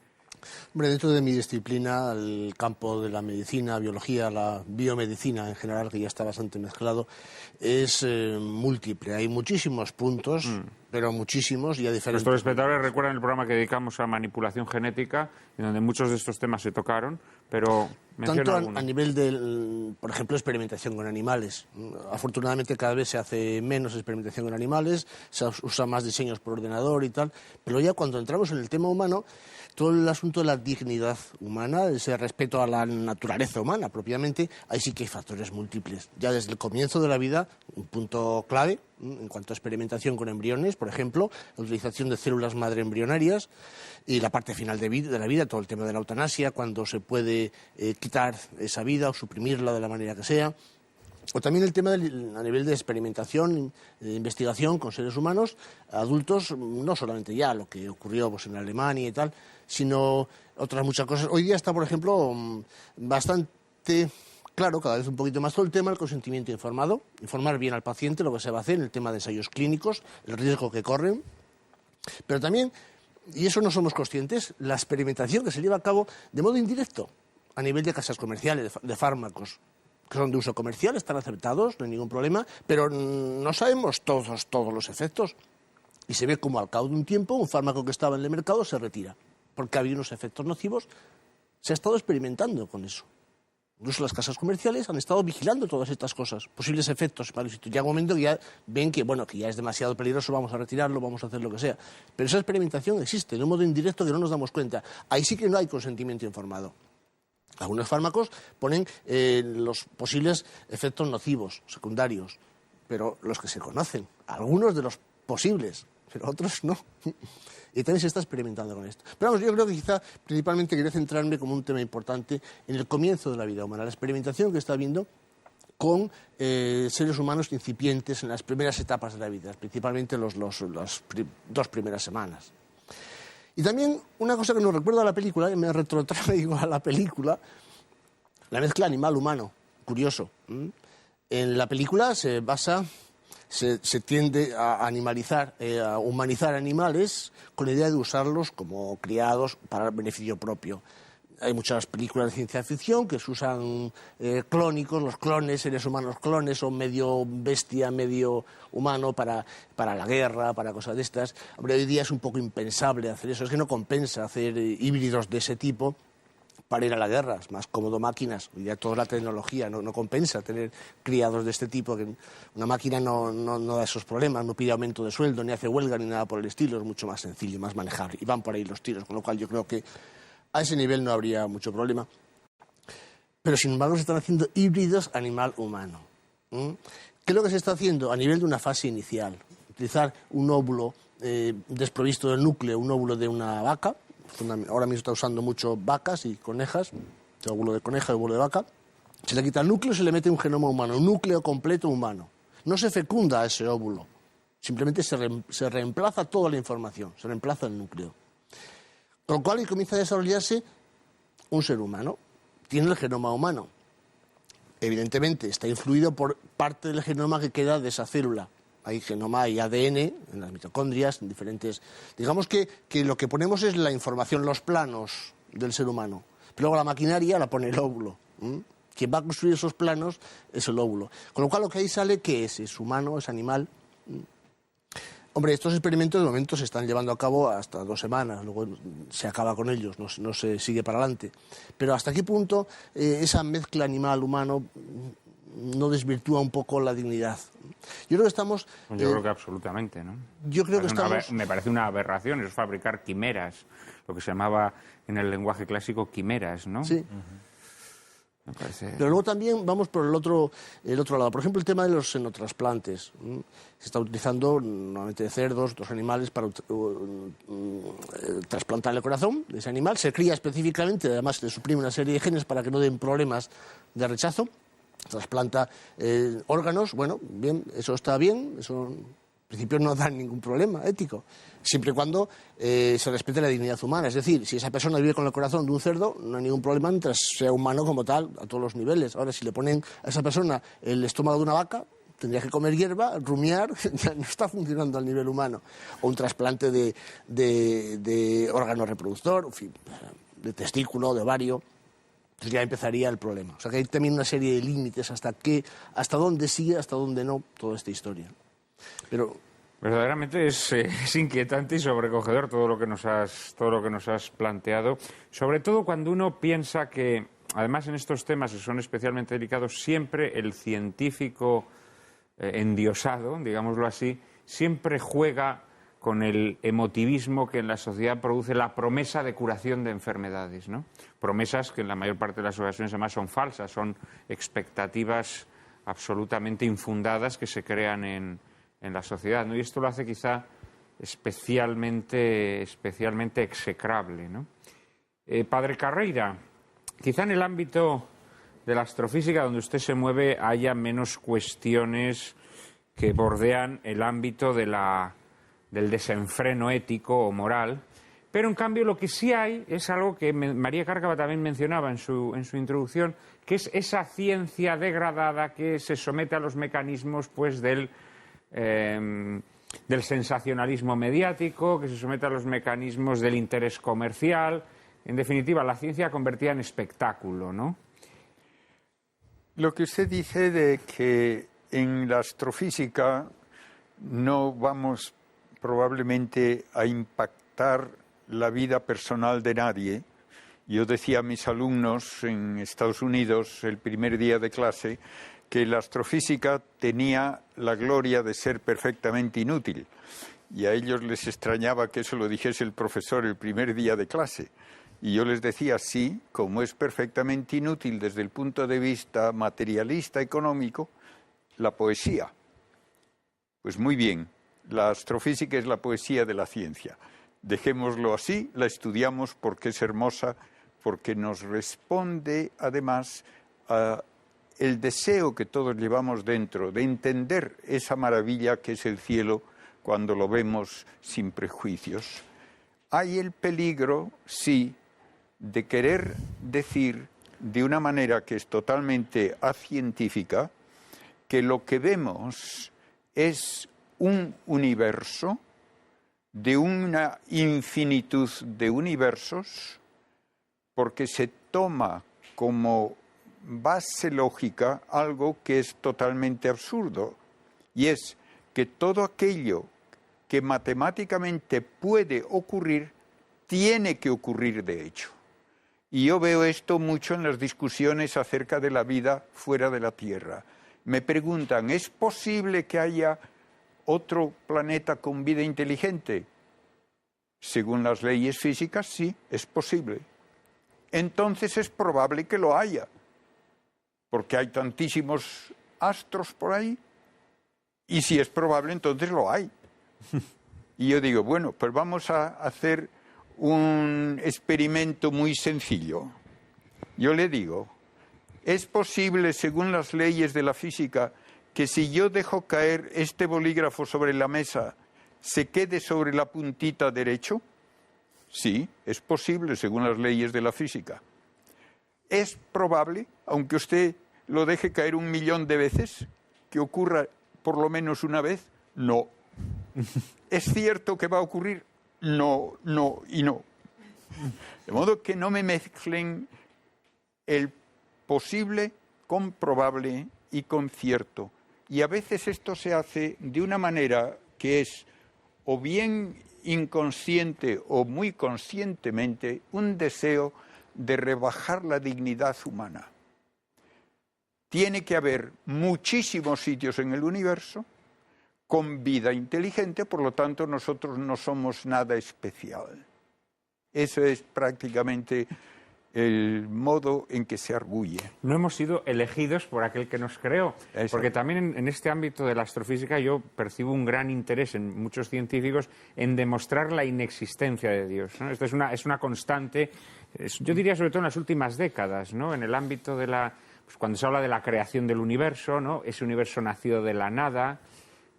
Hombre, dentro de mi disciplina, el campo de la medicina, biología, la biomedicina en general, que ya está bastante mezclado, es múltiple. Hay muchísimos puntos, pero muchísimos y a diferentes... Nuestros espectadores recuerdan el programa que dedicamos a manipulación genética, en donde muchos de estos temas se tocaron, pero... Tanto a nivel de, por ejemplo, experimentación con animales. Afortunadamente cada vez se hace menos experimentación con animales, se usa más diseños por ordenador y tal, pero ya cuando entramos en el tema humano, todo el asunto de la dignidad humana, ese respeto a la naturaleza humana propiamente, ahí sí que hay factores múltiples. Ya desde el comienzo de la vida, un punto clave, en cuanto a experimentación con embriones, por ejemplo, la utilización de células madre embrionarias y la parte final de la vida, todo el tema de la eutanasia, cuando se puede quitar esa vida o suprimirla de la manera que sea. O también el tema a nivel de experimentación, de investigación con seres humanos, adultos, no solamente ya lo que ocurrió pues, en Alemania y tal, sino otras muchas cosas. Hoy día está, por ejemplo, bastante claro, cada vez un poquito más todo el tema del consentimiento informado, informar bien al paciente lo que se va a hacer en el tema de ensayos clínicos, el riesgo que corren, pero también, y eso no somos conscientes, la experimentación que se lleva a cabo de modo indirecto a nivel de casas comerciales, de fármacos, que son de uso comercial, están aceptados, no hay ningún problema, pero no sabemos todos los efectos. Y se ve como al cabo de un tiempo un fármaco que estaba en el mercado se retira, porque había unos efectos nocivos. Se ha estado experimentando con eso. Incluso las casas comerciales han estado vigilando todas estas cosas, posibles efectos. Llega un momento que ya ven que ya es demasiado peligroso, vamos a retirarlo, vamos a hacer lo que sea. Pero esa experimentación existe de un modo indirecto que no nos damos cuenta. Ahí sí que no hay consentimiento informado. Algunos fármacos ponen los posibles efectos nocivos, secundarios, pero los que se conocen, algunos de los posibles, pero otros no. Y también se está experimentando con esto. Pero vamos, yo creo que quizá principalmente quería centrarme como un tema importante en el comienzo de la vida humana, la experimentación que está habiendo con seres humanos incipientes en las primeras etapas de la vida, principalmente las 2 primeras semanas. Y también una cosa que nos recuerda a la película, que me retrotrae a la película, la mezcla animal-humano, curioso. En la película se tiende a animalizar, a humanizar animales con la idea de usarlos como criados para el beneficio propio. Hay muchas películas de ciencia ficción que se usan clónicos, los clones, seres humanos clones, son medio bestia, medio humano para la guerra, para cosas de estas. Hombre, hoy día es un poco impensable hacer eso, es que no compensa hacer híbridos de ese tipo para ir a la guerra, es más cómodo máquinas, hoy día toda la tecnología, no compensa tener criados de este tipo, que una máquina no da esos problemas, no pide aumento de sueldo, ni hace huelga, ni nada por el estilo, es mucho más sencillo, más manejable, y van por ahí los tiros, con lo cual yo creo que a ese nivel no habría mucho problema. Pero sin embargo se están haciendo híbridos animal-humano. ¿Qué es lo que se está haciendo? A nivel de una fase inicial. Utilizar un óvulo desprovisto del núcleo, un óvulo de una vaca. Ahora mismo está usando mucho vacas y conejas. Óvulo de coneja y óvulo de vaca. Se le quita el núcleo y se le mete un genoma humano, un núcleo completo humano. No se fecunda ese óvulo. Simplemente se reemplaza toda la información, se reemplaza el núcleo. Con lo cual comienza a desarrollarse un ser humano. Tiene el genoma humano. Evidentemente está influido por parte del genoma que queda de esa célula. Hay genoma y ADN en las mitocondrias, en diferentes... Digamos que lo que ponemos es la información, los planos del ser humano. Pero luego la maquinaria la pone el óvulo. Quien va a construir esos planos es el óvulo. Con lo cual lo que ahí sale, ¿qué es? ¿Es humano? ¿Es animal? Hombre, estos experimentos de momento se están llevando a cabo hasta 2 semanas, luego se acaba con ellos, no se sigue para adelante. Pero ¿hasta qué punto esa mezcla animal-humano no desvirtúa un poco la dignidad? Yo creo que estamos... Yo creo que absolutamente, ¿no? Yo creo que estamos... Me parece una aberración, es fabricar quimeras, lo que se llamaba en el lenguaje clásico quimeras, ¿no? Sí. Pero luego también vamos por el otro lado. Por ejemplo, el tema de los xenotrasplantes. Se está utilizando normalmente de cerdos, otros animales, para trasplantar el corazón de ese animal. Se cría específicamente, además se le suprime una serie de genes para que no den problemas de rechazo. Trasplanta órganos, bueno, bien, eso está bien, eso en principio no da ningún problema ético, siempre y cuando se respete la dignidad humana. Es decir, si esa persona vive con el corazón de un cerdo, no hay ningún problema mientras sea humano como tal, a todos los niveles. Ahora, si le ponen a esa persona el estómago de una vaca, tendría que comer hierba, rumiar, ya no está funcionando al nivel humano. O un trasplante de órgano reproductor, en fin, de testículo, de ovario. Entonces ya empezaría el problema. O sea que hay también una serie de límites hasta dónde sigue, hasta dónde no, toda esta historia. Pero verdaderamente es inquietante y sobrecogedor todo lo que nos has planteado, sobre todo cuando uno piensa que, además en estos temas que son especialmente delicados, siempre el científico endiosado, digámoslo así, siempre juega con el emotivismo que en la sociedad produce la promesa de curación de enfermedades, ¿no? Promesas que en la mayor parte de las ocasiones además son falsas, son expectativas absolutamente infundadas que se crean en en la sociedad, ¿no? Y esto lo hace quizá especialmente execrable, ¿no? Padre Carreira, quizá en el ámbito de la astrofísica donde usted se mueve haya menos cuestiones que bordean el ámbito del desenfreno ético o moral, pero en cambio lo que sí hay es algo que María Cárcava también mencionaba en su introducción, que es esa ciencia degradada que se somete a los mecanismos pues del sensacionalismo mediático, que se somete a los mecanismos del interés comercial, en definitiva la ciencia convertida en espectáculo, ¿no? Lo que usted dice de que en la astrofísica no vamos probablemente a impactar la vida personal de nadie. Yo decía a mis alumnos en Estados Unidos el primer día de clase que la astrofísica tenía la gloria de ser perfectamente inútil. Y a ellos les extrañaba que eso lo dijese el profesor el primer día de clase. Y yo les decía, sí, como es perfectamente inútil desde el punto de vista materialista económico, la poesía. Pues muy bien, la astrofísica es la poesía de la ciencia. Dejémoslo así, la estudiamos porque es hermosa, porque nos responde además a el deseo que todos llevamos dentro de entender esa maravilla que es el cielo cuando lo vemos sin prejuicios. Hay el peligro, sí, de querer decir de una manera que es totalmente acientífica que lo que vemos es un universo de una infinitud de universos, porque se toma como base lógica algo que es totalmente absurdo, y es que todo aquello que matemáticamente puede ocurrir, tiene que ocurrir de hecho. Y yo veo esto mucho en las discusiones acerca de la vida fuera de la Tierra. Me preguntan, ¿es posible que haya otro planeta con vida inteligente? Según las leyes físicas, sí, es posible. Entonces es probable que lo haya, porque hay tantísimos astros por ahí, y si es probable, entonces lo hay. Y yo digo, bueno, pues vamos a hacer un experimento muy sencillo. Yo le digo, ¿es posible, según las leyes de la física, que si yo dejo caer este bolígrafo sobre la mesa, se quede sobre la puntita derecho? Sí, es posible, según las leyes de la física. ¿Es probable, aunque usted lo deje caer 1.000.000 de veces, que ocurra por lo menos una vez? No. ¿Es cierto que va a ocurrir? No, no y no. De modo que no me mezclen el posible con probable y con cierto. Y a veces esto se hace de una manera que es o bien inconsciente o muy conscientemente un deseo de rebajar la dignidad humana. Tiene que haber muchísimos sitios en el universo con vida inteligente, por lo tanto nosotros no somos nada especial. Eso es prácticamente el modo en que se arguye. No hemos sido elegidos por aquel que nos creó, porque también en este ámbito de la astrofísica yo percibo un gran interés en muchos científicos en demostrar la inexistencia de Dios, ¿no? Esto es una constante, yo diría sobre todo en las últimas décadas, ¿no? En el ámbito de pues cuando se habla de la creación del universo, ¿no? Ese universo nacido de la nada,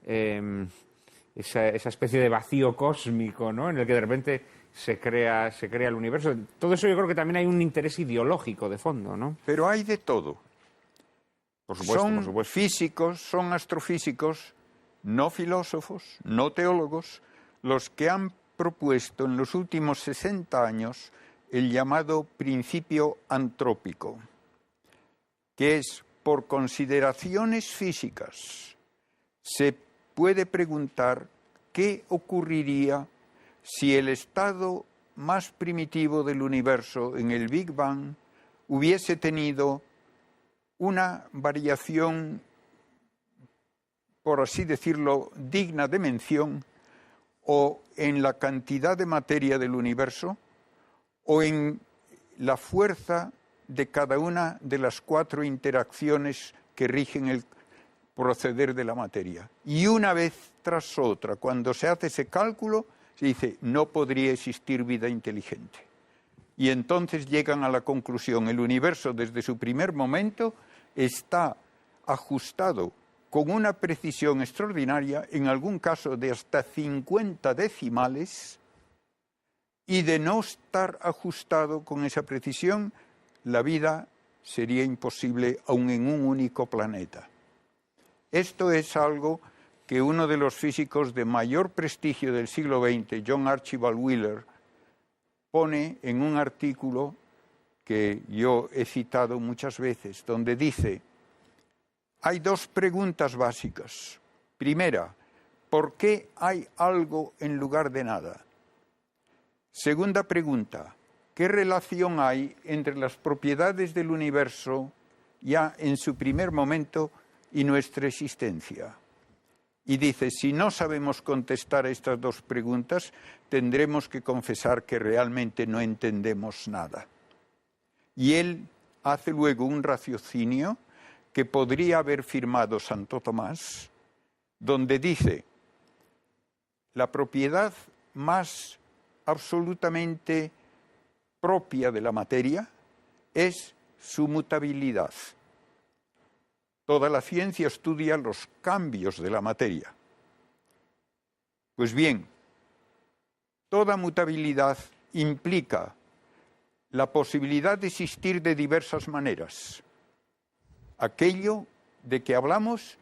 esa especie de vacío cósmico, ¿no? En el que de repente se crea el universo. Todo eso yo creo que también hay un interés ideológico de fondo, ¿no? Pero hay de todo. Por supuesto, son por supuesto. Físicos, son astrofísicos, no filósofos, no teólogos, los que han propuesto en los últimos 60 años el llamado principio antrópico, que es, por consideraciones físicas, se puede preguntar qué ocurriría si el estado más primitivo del universo en el Big Bang hubiese tenido una variación, por así decirlo, digna de mención, o en la cantidad de materia del universo, o en la fuerza de cada una de las 4 interacciones que rigen proceder de la materia. Y una vez tras otra, cuando se hace ese cálculo, se dice, no podría existir vida inteligente. Y entonces llegan a la conclusión, el universo desde su primer momento está ajustado con una precisión extraordinaria, en algún caso de hasta 50 decimales, y de no estar ajustado con esa precisión, la vida sería imposible aun en un único planeta. Esto es algo que uno de los físicos de mayor prestigio del siglo XX, John Archibald Wheeler, pone en un artículo que yo he citado muchas veces, donde dice, hay dos preguntas básicas. Primera, ¿por qué hay algo en lugar de nada? Segunda pregunta, ¿qué relación hay entre las propiedades del universo ya en su primer momento y nuestra existencia? Y dice, si no sabemos contestar a estas dos preguntas, tendremos que confesar que realmente no entendemos nada. Y él hace luego un raciocinio que podría haber firmado Santo Tomás, donde dice, la propiedad más absolutamente propia de la materia es su mutabilidad. Toda la ciencia estudia los cambios de la materia. Pues bien, toda mutabilidad implica la posibilidad de existir de diversas maneras. Aquello de que hablamos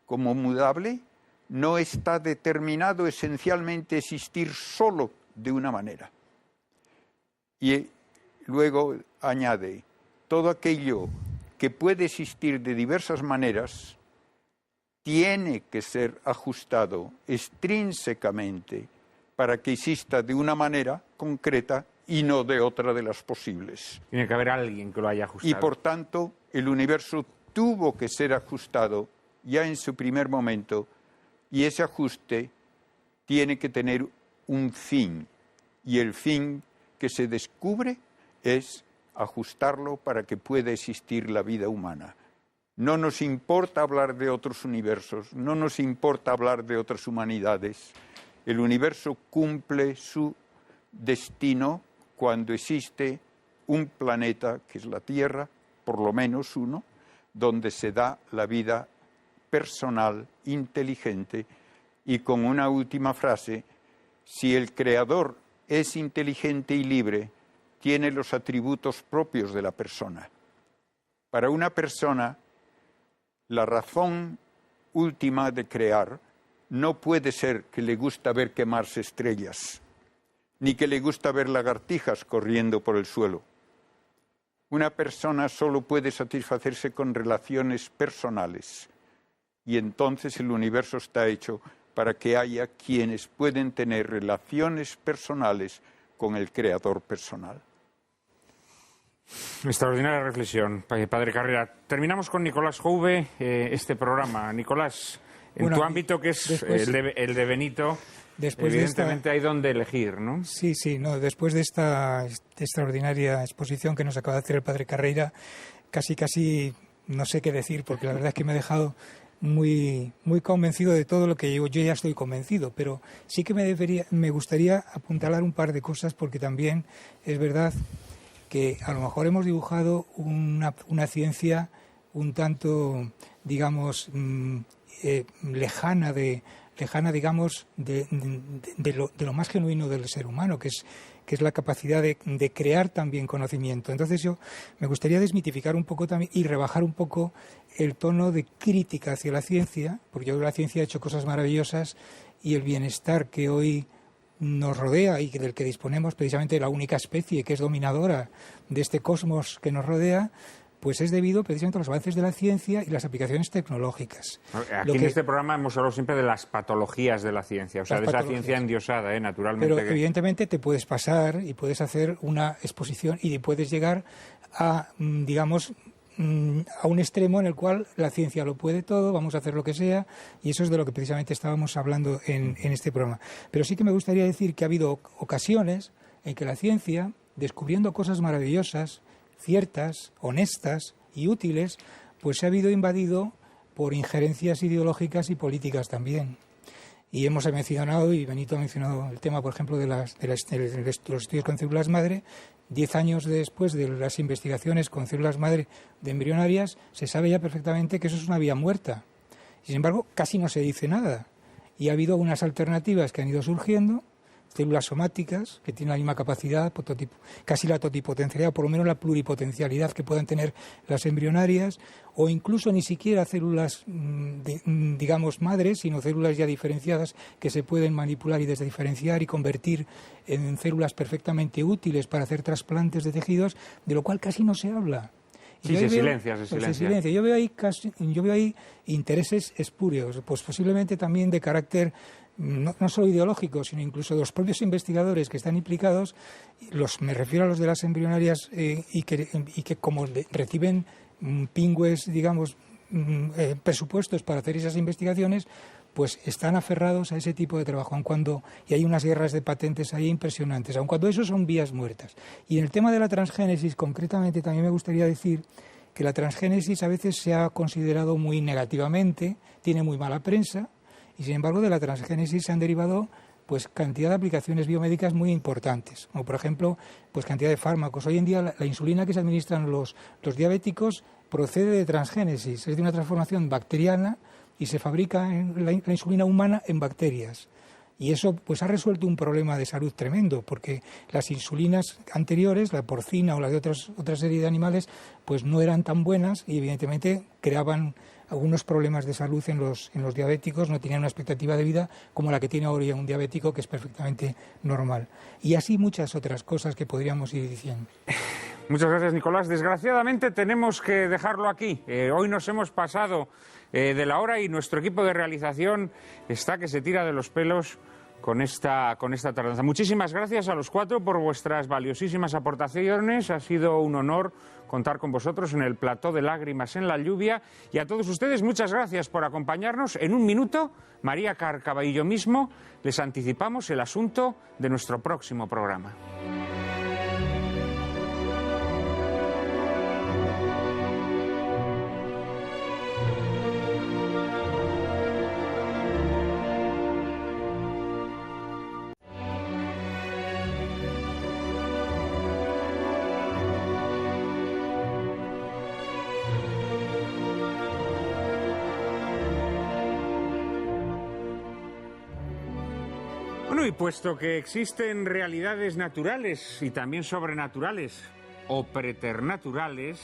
como mudable no está determinado esencialmente a existir solo de una manera. Y luego añade, todo aquello que puede existir de diversas maneras tiene que ser ajustado extrínsecamente para que exista de una manera concreta y no de otra de las posibles. Tiene que haber alguien que lo haya ajustado. Y por tanto, el universo tuvo que ser ajustado ya en su primer momento, y ese ajuste tiene que tener un fin, y el fin que se descubre es ajustarlo para que pueda existir la vida humana. No nos importa hablar de otros universos, no nos importa hablar de otras humanidades. El universo cumple su destino cuando existe un planeta, que es la Tierra, por lo menos uno, donde se da la vida personal, inteligente, y con una última frase, si el Creador es inteligente y libre, tiene los atributos propios de la persona. Para una persona, la razón última de crear no puede ser que le gusta ver quemarse estrellas, ni que le gusta ver lagartijas corriendo por el suelo. Una persona solo puede satisfacerse con relaciones personales, y entonces el universo está hecho para que haya quienes pueden tener relaciones personales con el Creador personal. Extraordinaria reflexión, Padre Carrera. Terminamos con Nicolás Jouve este programa. Nicolás, en tu ámbito, que es el de Benito, evidentemente hay donde elegir, ¿no? Sí, no, después de esta extraordinaria exposición que nos acaba de hacer el Padre Carrera, casi no sé qué decir, porque la verdad es que me ha dejado muy convencido de todo lo que yo ya estoy convencido, pero sí que me gustaría apuntalar un par de cosas, porque también es verdad que a lo mejor hemos dibujado una ciencia un tanto, digamos, lejana, digamos, de lo más genuino del ser humano, que es la capacidad de crear también conocimiento. Entonces yo me gustaría desmitificar un poco también y rebajar un poco el tono de crítica hacia la ciencia, porque yo creo que la ciencia ha hecho cosas maravillosas, y el bienestar que hoy nos rodea y del que disponemos, precisamente la única especie que es dominadora de este cosmos que nos rodea, pues es debido precisamente a los avances de la ciencia y las aplicaciones tecnológicas. Aquí en este programa hemos hablado siempre de las patologías de la ciencia, o sea, de esa ciencia endiosada, naturalmente. Pero evidentemente te puedes pasar y puedes hacer una exposición y puedes llegar a, digamos, a un extremo en el cual la ciencia lo puede todo, vamos a hacer lo que sea, y eso es de lo que precisamente estábamos hablando en este programa. Pero sí que me gustaría decir que ha habido ocasiones en que la ciencia, descubriendo cosas maravillosas, ciertas, honestas y útiles, pues se ha habido invadido por injerencias ideológicas y políticas también. Y hemos mencionado, y Benito ha mencionado el tema, por ejemplo, de los estudios con células madre. 10 años después de las investigaciones con células madre de embrionarias, se sabe ya perfectamente que eso es una vía muerta. Sin embargo, casi no se dice nada. Y ha habido unas alternativas que han ido surgiendo, células somáticas, que tienen la misma capacidad, casi la totipotencialidad, por lo menos la pluripotencialidad que puedan tener las embrionarias, o incluso ni siquiera células, digamos, madres, sino células ya diferenciadas que se pueden manipular y desdiferenciar y convertir en células perfectamente útiles para hacer trasplantes de tejidos, de lo cual casi no se habla. Sí, se silencia. Yo veo ahí intereses espurios, pues posiblemente también de carácter no solo ideológico, sino incluso de los propios investigadores que están implicados. Me refiero a los de las embrionarias y que como reciben pingües, digamos, presupuestos para hacer esas investigaciones, pues están aferrados a ese tipo de trabajo, y hay unas guerras de patentes ahí impresionantes, aun cuando eso son vías muertas. Y en el tema de la transgénesis, concretamente, también me gustaría decir que la transgénesis a veces se ha considerado muy negativamente, tiene muy mala prensa, y sin embargo de la transgénesis se han derivado pues cantidad de aplicaciones biomédicas muy importantes, como por ejemplo pues cantidad de fármacos. Hoy en día la insulina que se administran los diabéticos procede de transgénesis, es de una transformación bacteriana y se fabrica la insulina humana en bacterias. Y eso pues ha resuelto un problema de salud tremendo, porque las insulinas anteriores, la porcina o la de otra serie de animales, pues no eran tan buenas y evidentemente creaban algunos problemas de salud en los diabéticos, no tenían una expectativa de vida como la que tiene ahora un diabético, que es perfectamente normal. Y así muchas otras cosas que podríamos ir diciendo. Muchas gracias, Nicolás. Desgraciadamente tenemos que dejarlo aquí. Hoy nos hemos pasado de la hora y nuestro equipo de realización está que se tira de los pelos con esta tardanza. Muchísimas gracias a los cuatro por vuestras valiosísimas aportaciones. Ha sido un honor contar con vosotros en el plató de Lágrimas en la Lluvia. Y a todos ustedes, muchas gracias por acompañarnos. En un minuto, María Cárcava y yo mismo les anticipamos el asunto de nuestro próximo programa. Y puesto que existen realidades naturales y también sobrenaturales o preternaturales,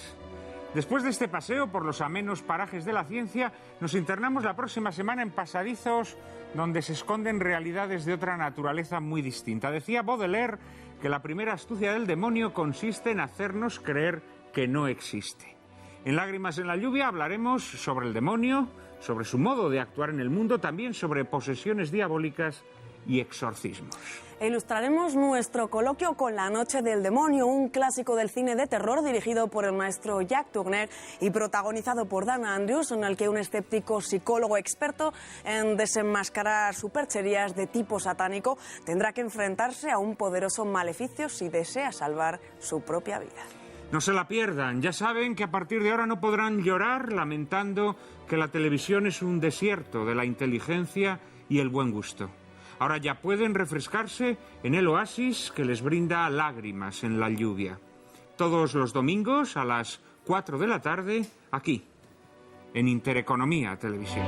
después de este paseo por los amenos parajes de la ciencia, nos internamos la próxima semana en pasadizos donde se esconden realidades de otra naturaleza muy distinta. Decía Baudelaire que la primera astucia del demonio consiste en hacernos creer que no existe. En Lágrimas en la Lluvia hablaremos sobre el demonio, sobre su modo de actuar en el mundo, también sobre posesiones diabólicas y exorcismos. Ilustraremos nuestro coloquio con La Noche del Demonio, un clásico del cine de terror dirigido por el maestro Jack Turner y protagonizado por Dana Andrews, en el que un escéptico psicólogo experto en desenmascarar supercherías de tipo satánico tendrá que enfrentarse a un poderoso maleficio si desea salvar su propia vida. No se la pierdan, ya saben que a partir de ahora no podrán llorar lamentando que la televisión es un desierto de la inteligencia y el buen gusto. Ahora ya pueden refrescarse en el oasis que les brinda Lágrimas en la Lluvia. Todos los domingos a las 4 de la tarde, aquí, en Intereconomía Televisión.